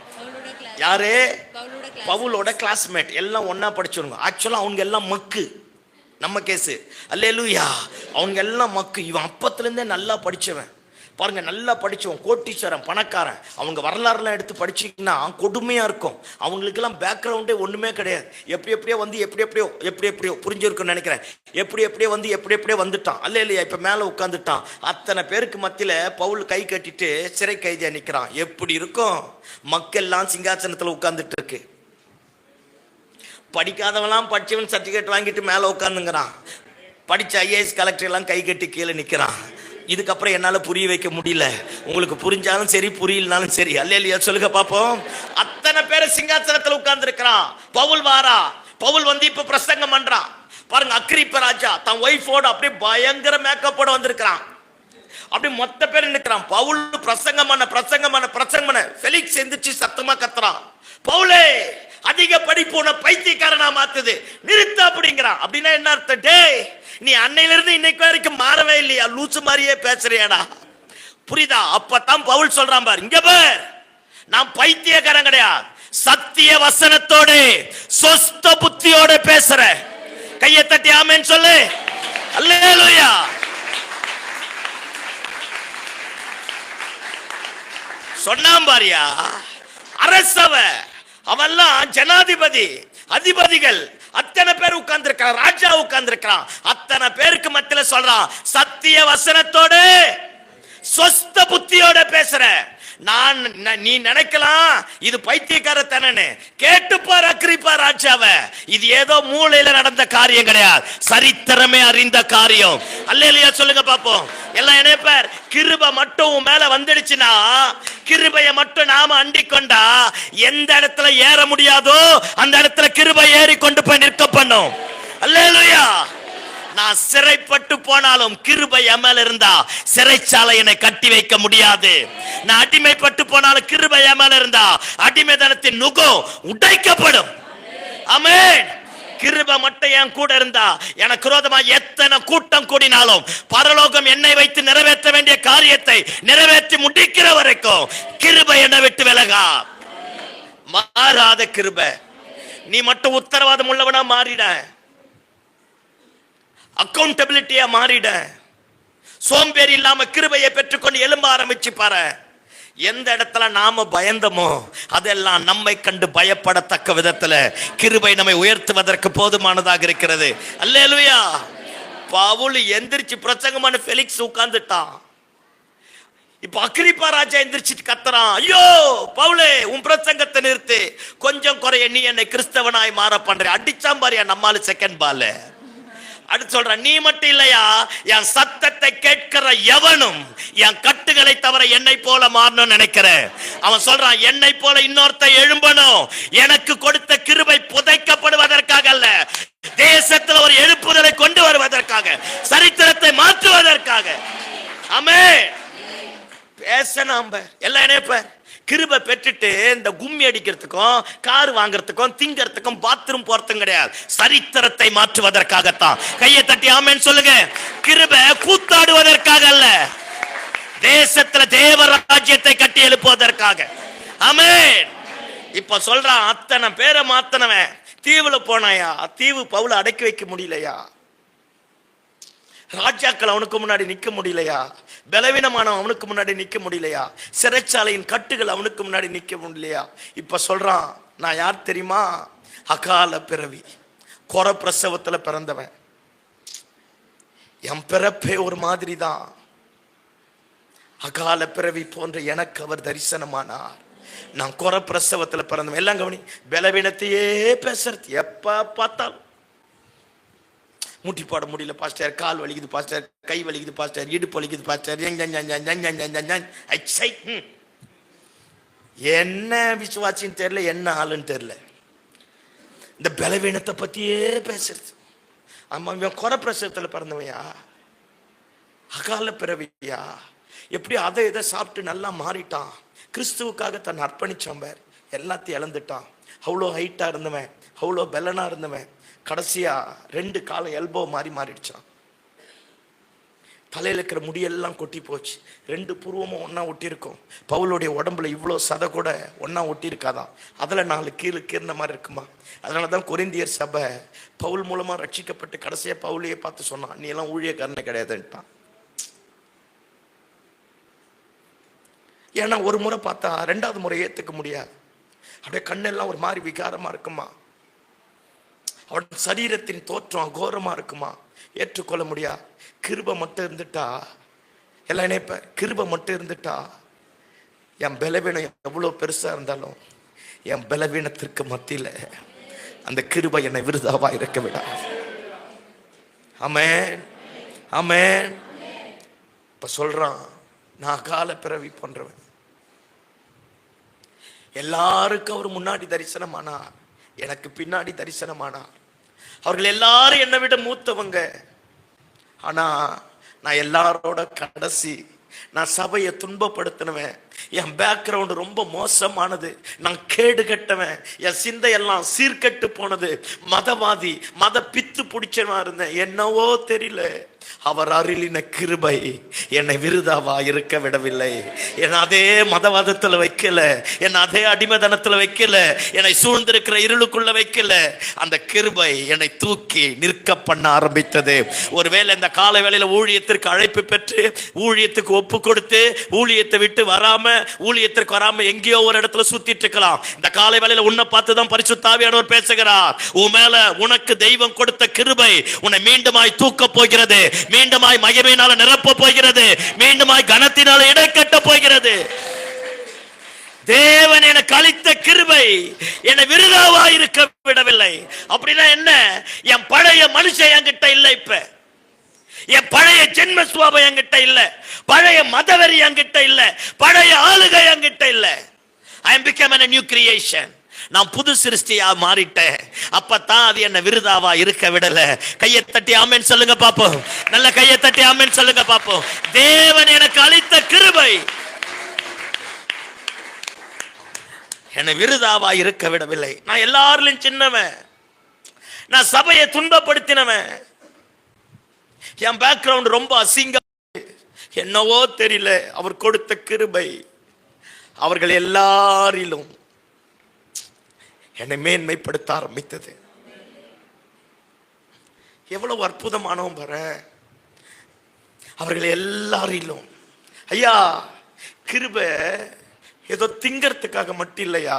யாரு? பவுலோட கிளாஸ்மேட். எல்லாம் ஒன்னா படிச்சிருங்க. ஆக்சுவலா அவங்க எல்லாம் மக்கு. நம்ம கேசு அல்லேலூயா. அவங்க எல்லாம் மக்கு. இவன் அப்பத்திலிருந்தே நல்லா படிச்சவன். பாருங்க, நல்லா படிச்சவன், கோட்டீஸ்வரன், பணக்காரன். அவங்க வரலாறுலாம் எடுத்து படிச்சிங்கன்னா கொடுமையா இருக்கும். அவங்களுக்கெல்லாம் பேக்ரவுண்டே ஒண்ணுமே கிடையாது. எப்படி எப்படியோ புரிஞ்சிருக்குன்னு நினைக்கிறேன். எப்படி எப்படியோ வந்துட்டான். அல்ல இல்லையா? இப்ப மேல உட்காந்துட்டான். அத்தனை பேருக்கு மத்தியில பவுல் கை கட்டிட்டு சிறை கைதியா நிக்கிறான். எப்படி இருக்கும்? மக்கள்லாம் சிங்காசனத்துல உட்கார்ந்துட்டு இருக்கு. படிக்காதவெல்லாம் படிச்சவன் சர்டிபிகேட் வாங்கிட்டு மேல உட்காந்துங்கிறான். படிச்ச ஐஏஎஸ் கலெக்டர் எல்லாம் கை கட்டி கீழே நிக்கிறான். இதுக்கப்புறம் என்னால புரிய வைக்க முடியல. உங்களுக்கு புரிஞ்சாலும் சரி, புரியலனாலும் சரி. அல்லேலூயா சொல்லுங்க பாப்போம். அத்தனை பேரை சிங்காசனத்துல உட்கார்ந்து இருக்கிறான். பவுல் வாரா. பவுல் வந்து இப்ப பிரசங்கம் பண்றான். பாருங்க, அக்ரிப்பா ராஜா தன் ஒய்ஃபோட அப்படியே பயங்கர மேக்கப்போட வந்திருக்கிறான். அப்படி மொத்த பேர் நிற்கிறான். பவுல் பிரசங்கம் பண்ண ஃபெலிக்ஸ் எந்திரிச்சு சத்தமா கத்துறான், பவுலே அதிக படிப்பு உன பைத்தியக்காரனா மாத்துது, நிறுத்த அப்படிங்கிறான். அப்படின்னா என்ன அர்த்தம்? டே, நீ அன்னையில இருந்து இன்னைக்கு வரைக்கும் மாறவே இல்லையா? லூசு மாதிரியே பேசுறியாடா. புரியுதா? அப்பதான் பவுல் சொல்றான், பாரு இங்க பார், நான் பைத்தியக்காரன் கிடையாது, சத்திய வசனத்தோட சொஸ்த புத்தியோட பேசுற. கையை தட்டி ஆமென் சொல்லு. அல்லேலூயா. சொன்னாம் பாரியா, அரசவ அவெல்லாம் ஜனாதிபதி, அதிபதிகள் அத்தனை பேர் உட்கார்ந்து இருக்கிறான். ராஜா உட்கார்ந்து இருக்கிறான். அத்தனை பேருக்கு மத்தியில சொல்றான், சத்திய வசனத்தோட சொஸ்த புத்தியோட பேசுற. நீ நினைக்கலாம் இது பைத்தியக்காரத்தனன்னு. கேட்டுப்பார் அக்ரிப்பா ராஜாவ, இது ஏதோ மூளையில நடந்த காரியம் கிடையாது, சரித்திரமே அறிந்த காரியம். அல்லேலூயா சொல்லுங்க பாப்போம். எல்லாம் நினைப்பார், கிருபை மட்டும் உன் மேல வந்துடுச்சுன்னா, கிருபையை மட்டும் நாம அண்டிக்கொண்டா எந்த இடத்துல ஏற முடியாதோ அந்த இடத்துல கிருபை ஏறி கொண்டு போய் நிற்க பண்ணும். அல்லேலூயா. நான் சிறைப்பட்டு போனாலும் கிருபை என் மேல இருந்தா சிறைச்சாலை என்னை கட்டி வைக்க முடியாது. நான் அடிமைப்பட்டு போனாலும் கிருபை என் மேல இருந்தா அடிமைதனத்தின் நுகம் உடைக்கப்படும். ஆமென். கிருபை மட்டும் என் கூட இருந்தா எனக்கு விரோதமா எத்தனை கூட்டம் கூடினாலும் பரலோகம் என்னை வைத்து நிறைவேற்ற வேண்டிய காரியத்தை நிறைவேற்றி முடிக்கிற வரைக்கும் கிருபை என்னை விட்டு விலகா. மாறாத கிருபை. நீ மட்டும் உத்தரவாதம் உள்ளவனா மாறிட, அக்கௌண்டபிலிட்டியா மாறிட, சோம்பேறி இல்லாம கிருபையை பெற்றுக்கொண்டு எழும்ப ஆரம்பிச்சு பாரு. எந்த இடத்துல நாம பயந்தமோ அதெல்லாம் நம்மை கண்டு பயப்படத்தக்க விதத்துல கிருபை நம்மை உயர்த்துவதற்கு போதுமானதாக இருக்கிறது. அல்லேலூயா. பவுல் எந்திரிச்சு பிரசங்கமான ஃபெலிக்ஸ் உட்கார்ந்துட்டான். இப்ப அக்ரிப்பா ராஜா எந்திரிச்சிட்டு கத்துறான், ஐயோ பவுலே, உன் பிரசங்கத்தை நிறுத்து, கொஞ்சம் குறைய நீ என்னை கிறிஸ்தவனாய் மாற பண்ற. அடிச்சாம் பாரியா நம்மால செகண்ட் பால். அடுத்து சொல்ற, நீ மட்டும் இல்லையா, என் சத்தத்தை கேட்கிற எவனும் என் கட்டுகளை தவிர என்னை போல மாறணும் நினைக்கிற. அவன் சொல்றான், என்னை போல இன்னொருத்த எழும்பணும். எனக்கு கொடுத்த கிருபை புதைக்கப்படுவதற்காக அல்ல, தேசத்தில் ஒரு எழுப்புதலை கொண்டு வருவதற்காக, சரித்திரத்தை மாற்றுவதற்காக. ஆமென். பேசணும் எல்லாம் நினைப்ப. கிருபை பெற்றுட்டு இந்த கும்மி அடிக்கிறதுக்கும் கார் வாங்குறதுக்கும் திங்கிறதுக்கும் பாத்ரூம் போறதும் கிடையாது, சரித்திரத்தை மாற்றுவதற்காகத்தான். கையை தட்டி ஆமென் சொல்லுங்க. கிருபை கூத்தாடுவதற்காக அல்ல, தேசத்துல தேவராஜ்யத்தை கட்டி எழுப்புவதற்காக. ஆமென். இப்ப சொல்றான், அத்தனை பேரை மாத்தனவன் தீவுல போனாயா, தீவு பவுல அடக்கி வைக்க முடியலையா, ராஜாக்கள் அவனுக்கு முன்னாடி நிக்க முடியலையா, பலவீனமானவன் அவனுக்கு முன்னாடி நிக்க முடியலையா? சிறைச்சாலையின் கட்டுகள் அவனுக்கு முன்னாடி நிக்க முடியலையா? இப்ப சொல்றான், நான் யார் தெரியுமா? அகால பிறவி, கொர பிரசவத்துல பிறந்தவன். என் பிறப்பே ஒரு மாதிரி தான். அகால பிறவி போன்ற எனக்கு அவர் தரிசனமானார். நான் கொர பிரசவத்துல பிறந்தவன். எல்லாம் கவனி, பலவீனத்தையே பேசுறது. எப்ப பார்த்தாலும் முட்டி போட முடியல பாஸ்டர், கால் வலிக்குது பாஸ்டர், கை வலிக்குது பாஸ்டர், இடுப்பு வலிக்குது பாஸ்டர், என்ன விசுவாசின்னு தெரியல, என்ன ஆளுன்னு தெரியல. இந்த பலவீனத்தை பத்தியே பேசுறது. ஆமா, இவன் கொர பிரசவத்துல பிறந்தவையா? அகால பிறவியா? எப்படி அதை இதை சாப்பிட்டு நல்லா மாறிட்டான். கிறிஸ்துவுக்காக தன்னை அர்ப்பணிச்சான் பார், எல்லாத்தையும் இழந்துட்டான். அவ்வளோ ஹைட்டா இருந்தவன், அவ்வளோ பெலனா இருந்தவன், கடைசியா 2 காலம் எல்போ மாறிடுச்சான். தலையில இருக்கிற முடியெல்லாம் கொட்டி போச்சு. 2 புருவமும் ஒன்னா ஒட்டி இருக்கும். பவுலுடைய உடம்புல இவ்வளோ சதை கூட ஒன்னா ஒட்டி இருக்காதான். அதுல 4 கீறின மாதிரி இருக்குமா. அதனாலதான் கொரிந்தியர் சபை பவுல் மூலமா ரட்சிக்கப்பட்டு கடைசியா பவுலையே பார்த்து சொன்னான், நீ எல்லாம் ஊழியக்காரனே கிடையாதுன்ட்டான். ஏன்னா ஒரு முறை பார்த்தா 2வது முறை ஏத்துக்க முடியாது. அப்படியே கண்ணெல்லாம் ஒரு மாதிரி விகாரமா இருக்குமா. அவன் சரீரத்தின் தோற்றம் அகோரமா இருக்குமா, ஏற்றுக்கொள்ள முடியாது. கிருபை மட்டும் இருந்துட்டா, எல்லாம் நினைப்ப, கிருபை மட்டும் இருந்துட்டா என் பலவீனம் எவ்வளவு பெருசா இருந்தாலும் என் பலவீனத்திற்கு மத்தியில அந்த கிருபை என்னை விருதாவா இருக்க விடா. ஆமென், ஆமென். இப்ப சொல்றான், நான் கால பிறவி போன்றவன். எல்லாருக்கும் அவர் முன்னாடி தரிசனமானார், எனக்கு பின்னாடி தரிசனமானார். அவர்கள் எல்லாரும் என்னை விட மூத்தவங்க. ஆனா நான் எல்லாரோட கடைசி. நான் சபையை துன்பப்படுத்தினவன். என் பேக்ரவுண்ட் ரொம்ப மோசமானது. நான் கேடு கட்டவன். என் சிந்தையெல்லாம் சீர்கெட்டு போனது. மதவாதி, மத பித்து பிடிச்சவன் இருந்தேன். என்னவோ தெரியல, அவர் அருளின கிருபை என்னை விருதாவா இருக்க விடவில்லை. என்னை அதே மதவாதத்துல வைக்கல, என்னை அதே அடிமைதனத்துல வைக்கல, என்னை சூழ்ந்திருக்கிற இருளுக்குள்ள வைக்கல. அந்த கிருபை என்னை தூக்கி நிற்க பண்ண ஆரம்பித்தது. ஒருவேளை இந்த கால வேளையில ஊழியத்திற்கு அழைப்பு பெற்று ஊழியத்துக்கு ஒப்பு கொடுத்து ஊழியத்தை விட்டு வராம, ஊழியத்திற்கு வராம எங்கேயோ ஒரு இடத்துல சுத்திட்டு இருக்கலாம். இந்த காலை வேளையில உன்னை பார்த்துதான் பரிசுத்த ஆவியானவர் பேசுகிறார். உன் மேல உனக்கு தெய்வம் கொடுத்த கிருபை உன்னை மீண்டுமாய் தூக்க போகிறது, மீண்டுமாய் மகிமையினால நிரப்ப போகிறது, மீண்டுமாய் கனத்தினால இடை கட்ட போகிறது. தேவன் எனக்கு அளித்த கிருபை என்னை விருதாவா இருக்க விடவில்லை. அப்படின்னா என்ன? என் பழைய மனுஷன் என்கிட்ட இல்லை. இப்ப என் பழைய ஜென்ம சுவாபம் என்கிட்ட இல்ல, பழைய மதவெறி என்கிட்ட இல்ல, பழைய ஆளுகை என்கிட்ட இல்ல. I am become a new creation. நான் புது சிருஷ்டியா மாறிட்டேன். அப்பதான் அது என்ன விருதாவா இருக்க விடல. கையை தட்டி ஆமென் சொல்லுங்க பாப்போம். நல்ல கையை தட்டி ஆமென் சொல்லுங்க பாப்போம். தேவன் எனக்கு அளித்த கிருபை என்னை விருதாவா இருக்க விடவில்லை. நான் எல்லாரிலும் சின்னவன், நான் சபையை துன்பப்படுத்தினவன், என் பேக்ரவுண்ட் ரொம்ப அசிங்கம். என்னவோ தெரியல, அவர் கொடுத்த கிருபை அவர்கள் எல்லாரிலும் என்னை மேன்மைப்படுத்த ஆரம்பித்தது. எவ்வளவு அற்புதமானவன் பாரு. அவர்கள் எல்லாரிலும் ஐயா கிருபை ஏதோ திங்கறதுக்காக மட்டும் இல்லையா,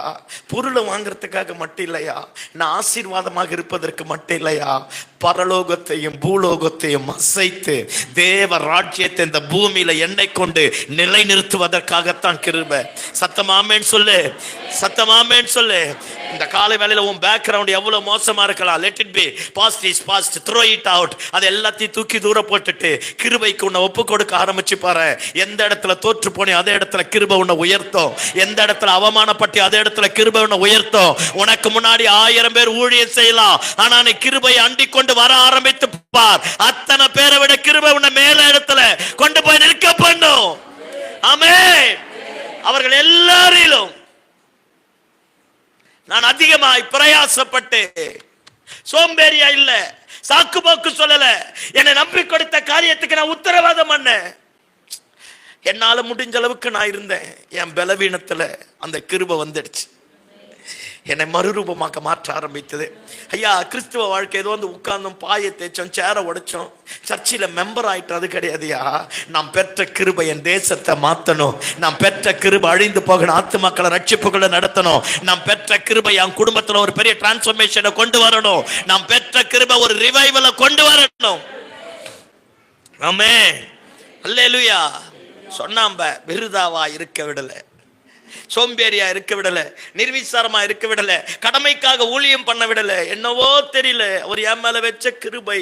பொருளை வாங்கறதுக்காக மட்டும் இல்லையா, நான் ஆசீர்வாதமாக இருப்பதற்கு மட்டும் இல்லையா, பரலோகத்தையும் பூலோகத்தையும் அசைத்து தேவ ராஜ்யத்தை இந்த பூமியில என்னை கொண்டு நிலைநிறுத்துவதற்காகத்தான் கிருபை. சத்தமாமேன்னு சொல்லு, சத்தமாமேன்னு சொல்லு. இந்த காலை வேளையில உன் பேக்ரவுண்ட் எவ்வளவு மோசமா இருக்கலாம், let it be. Past is past, throw it out. அது எல்லாத்தையும் தூக்கி தூர போட்டுட்டு கிருபைக்கு உன்னை ஒப்பு கொடுக்க ஆரம்பிச்சு பாரு. எந்த இடத்துல தோற்று போனே அதே இடத்துல கிருபை உன்னை உயர்த்தும். எந்த இடத்துல அவமானப்பட்டு அதே இடத்துல கிருபை உன்னை உயர்த்தும். உனக்கு முன்னாடி 1000 பேர் ஊழியம் செய்யலாம், ஆனா நீ கிருபையை அண்டிக் கொண்டு வர ஆரம்பித்து பார், அத்தனை பேரை விட கிருபை உன்னை மேல இடத்துல கொண்டு போய் நிற்க பண்ணும். ஆமென். அவர்கள் எல்லாரிலும் நான் அதிகமாய் பிரயாசப்பட்டு, சோம்பேறியா இல்ல, சாக்கு போக்கு சொல்லல, என்னை நம்பி கொடுத்த காரியத்துக்கு நான் உத்தரவாதம் பண்ண. என்னால முடிஞ்ச அளவுக்கு நான் இருந்தேன். என் பலவீனத்துல அந்த கிருபை வந்துடுச்சு. என்னை மறுரூபமாக்க மாற்ற ஆரம்பித்தது. ஐயா, கிறிஸ்துவ வாழ்க்கை ஏதோ வந்து உட்கார்ந்தோம், பாயை தேய்ச்சோம், சேரை உடைச்சோம், சர்ச்சில் மெம்பர் ஆயிட்டு, அது கிடையாதுயா. நாம் பெற்ற கிருபை என் தேசத்தை மாற்றணும். நாம் பெற்ற கிருபை அழிந்து போகணும், ஆத்து மக்களை ரட்சிப்புகளை நடத்தணும். நாம் பெற்ற கிருபை என் குடும்பத்தில் ஒரு பெரிய டிரான்ஸ்ஃபர்மேஷனை கொண்டு வரணும். நாம் பெற்ற கிருபை ஒரு ரிவைவலை கொண்டு வரணும். ஆமென், அல்லேலூயா. சொன்னாம்ப விருதாவா இருக்க விடல, சோம்பேறியா இருக்க விடல, நிர்விசாரமா இருக்க விடல, கடமைக்காக ஊழியம் பண்ண விடல. என்னவோ தெரியல, அவர் என் மேல வச்ச கிருபை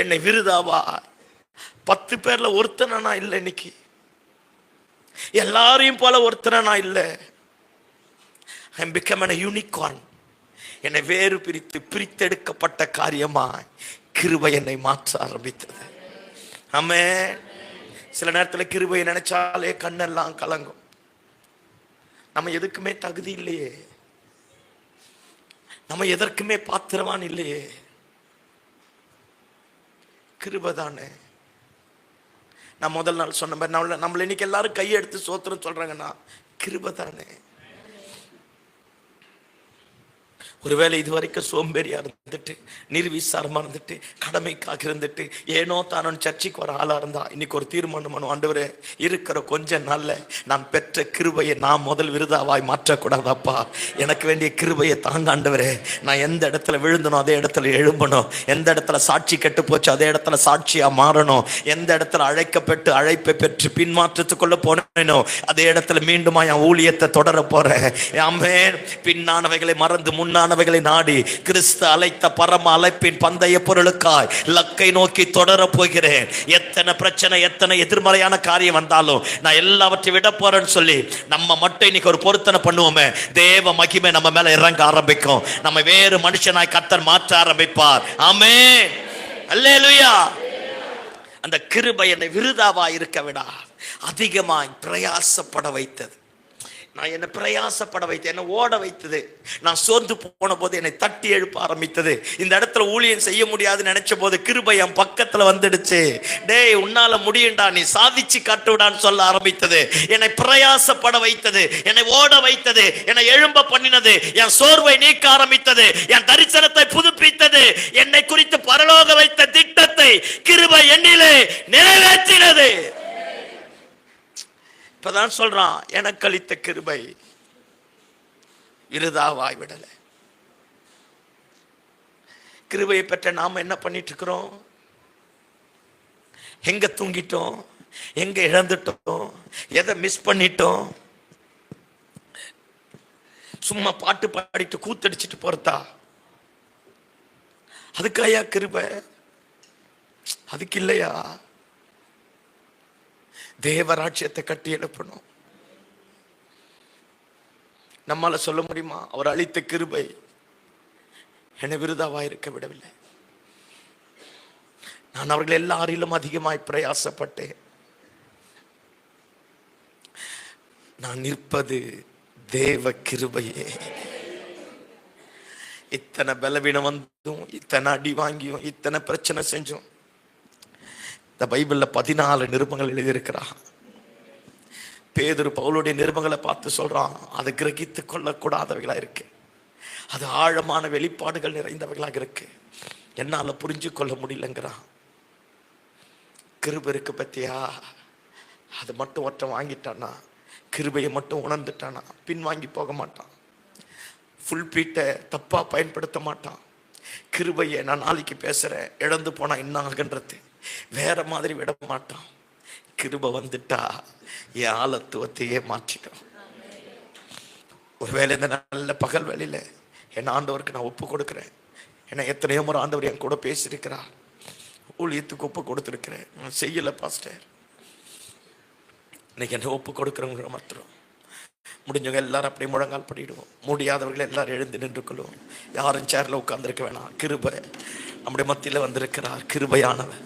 என்னை விருதாவா. 10 பேர்ல ஒருத்தனா இல்லை, இன்னைக்கு எல்லாரையும் போல ஒருத்தனா இல்லை. I am become a unicorn. என்னை வேறு பிரித்து பிரித்தெடுக்கப்பட்ட காரியமா கிருபை என்னை மாற்ற ஆரம்பித்தது. ஆமென். சில நேரத்தில் கிருபையை நினைச்சாலே கண்ணெல்லாம் கலங்கும். நம்ம எதுக்குமே தகுதி இல்லையே, நம்ம எதற்குமே பாத்திரவான் இல்லையே, கிருபை தானே. நான் முதல் நாள் சொன்ன மாதிரி நம்மள இன்னைக்கு எல்லாரும் கையெடுத்து சோத்திரம் சொல்றாங்கன்னா கிருபை தானே. ஒருவேளை இதுவரைக்கும் சோம்பேறியா இருந்துட்டு, நிர்விசாரமா இருந்துட்டு, கடமைக்காக இருந்துட்டு, ஏனோ தானோ சர்ச்சைக்கு வர ஆளா இருந்தா, இன்னைக்கு ஒரு தீர்மானம் பண்ணும், ஆண்டவரே இருக்கிற கொஞ்ச நாள்ல நான் பெற்ற கிருபையை நான் முதல் விருதாவாய் மாற்றக்கூடாதாப்பா. எனக்கு வேண்டிய கிருபையை தாங்க ஆண்டவரே. நான் எந்த இடத்துல விழுந்தனோ அதே இடத்துல எழும்பணும். எந்த இடத்துல சாட்சி கெட்டு போச்சு அதே இடத்துல சாட்சியா மாறணும். எந்த இடத்துல அழைக்கப்பட்டு அழைப்பை பெற்று பின்மாற்றத்துக்குள்ள போனேனோ அதே இடத்துல மீண்டுமா என் ஊழியத்தை தொடர போறேன். ஆமென். பின்னானவைகளை மறந்து முன்னானவைகளை நாடி கிறிஸ்து அழைத்த பரம அழைப்பின் பந்தய பொருளுக்காய் லக்கை நோக்கி தொடர போகிறேன். எத்தனை பிரச்சனை, எத்தனை எதிர்மறையான காரியம் வந்தாலும் நான் எல்லாவற்றையும் விட போறேன்னு சொல்லி நம்ம மட்டும் இன்னைக்கு ஒரு பொருத்தனை பண்ணுவோமே, தேவ மகிமை நம்ம மேல இறங்க ஆரம்பிக்கும். நம்ம வேறு மனுஷனாய் கர்த்தர் மாற்ற ஆரம்பிப்பார். ஆமென், அல்லேலூயா. அந்த கிருபை என்னை விருதாவா இருக்க விடா, அதிகமாய் பிரயாசப்பட வைத்தது. நான் என்னை பிரயாசப்பட வைத்தது, என்னை ஓட வைத்தது. நான் சோர்ந்து போன போது என்னை தட்டி எழுப்ப ஆரம்பித்தது. இந்த இடத்துல ஊழியம் செய்ய முடியாதுன்னு நினைச்ச போது கிருபை என் பக்கத்துல வந்துடுச்சு. டேய், உன்னால முடியும்டா, நீ சாதிச்சு காட்டுடான்னு சொல்ல ஆரம்பித்தது. என்னை பிரயாசப்பட வைத்தது, என்னை ஓட வைத்தது, என்னை எழும்ப பண்ணினது, என் சோர்வை நீக்க ஆரம்பித்தது, என் தரிசனத்தை புதுப்பித்தது, என்னை குறித்து பரலோக வைத்த திட்டத்தை கிருபை என்னிலே நிறைவேற்றினது. இப்பதான் சொல்றான், எனக்கு அளித்த கிருபை விருதாவாய் விடல. கிருபையை பெற்ற நாம என்ன பண்ணிட்டு இருக்கிறோம்? எங்க தூங்கிட்டோம், எங்க இழந்துட்டோம், எதை மிஸ் பண்ணிட்டோம்? சும்மா பாட்டு பாடிட்டு கூத்தடிச்சிட்டு போறதா? அதுக்காயா கிருபை? அதுக்கு இல்லையா? தேவராட்சியத்தை கட்டி எழுப்பணும். நம்மால சொல்ல முடியுமா அவர் அளித்த கிருபை என்னை விருதாவாய் இருக்க விடவில்லை? நான் அவர்கள் எல்லாரிலும் அதிகமாய் பிரயாசப்பட்டேன். நான் நிற்பது தேவ கிருபையே. இத்தனை பலவீனம் வந்தும், இத்தனை அடி வாங்கியும், இத்தனை பிரச்சனை செஞ்சோம், இந்த பைபிள்ல 14 நிருபங்கள் எழுதியிருக்கிறான். பேதுரு பவுலுடைய நிருபங்களை பார்த்து சொல்றான், அது கிரகித்து கொள்ளக்கூடாதவைகளா இருக்கு, அது ஆழமான வெளிப்பாடுகள் நிறைந்தவைகளாக இருக்கு, என்னால புரிஞ்சு கொள்ள முடியலங்கிறான். கிருபை இருக்கு பத்தியா, அது மட்டும் ஒருத்தன் வாங்கிட்டானா, கிருபையை மட்டும் உணர்ந்துட்டானா பின் வாங்கி போக மாட்டான். ஃபுல் பீட்டை தப்பா பயன்படுத்த மாட்டான். கிருபையை நான் நாளைக்கு பேசுறேன், இழந்து போனா என்ன ஆகுன்றது வேற மாதிரி விட மாட்டான். கிருபை வந்துட்டா என் ஆளத்துவத்தையே மாற்றிடும். ஒருவேளை இந்த நல்ல பகல் வேளையில என் ஆண்டவருக்கு நான் ஒப்பு கொடுக்கிறேன். ஏன்னா எத்தனையோ முறை ஆண்டவர் என் கூட பேசியிருக்கிறார், ஊழியத்துக்கு ஒப்பு கொடுத்துருக்கிறேன், நான் செய்யல பாஸ்டர். இன்னைக்கு என்ன ஒப்பு கொடுக்குறவங்க மாத்திரம் முடிஞ்சவங்க எல்லாரும் அப்படியே முழங்கால் படிடுவோம். முடியாதவர்கள் எல்லாரும் எழுந்து நின்று கொள்வோம். யாரும் சேர்ல உட்கார்ந்துருக்க வேணாம். கிருபை நம்முடைய மத்தியில வந்திருக்கிறார், கிருபையானவன்.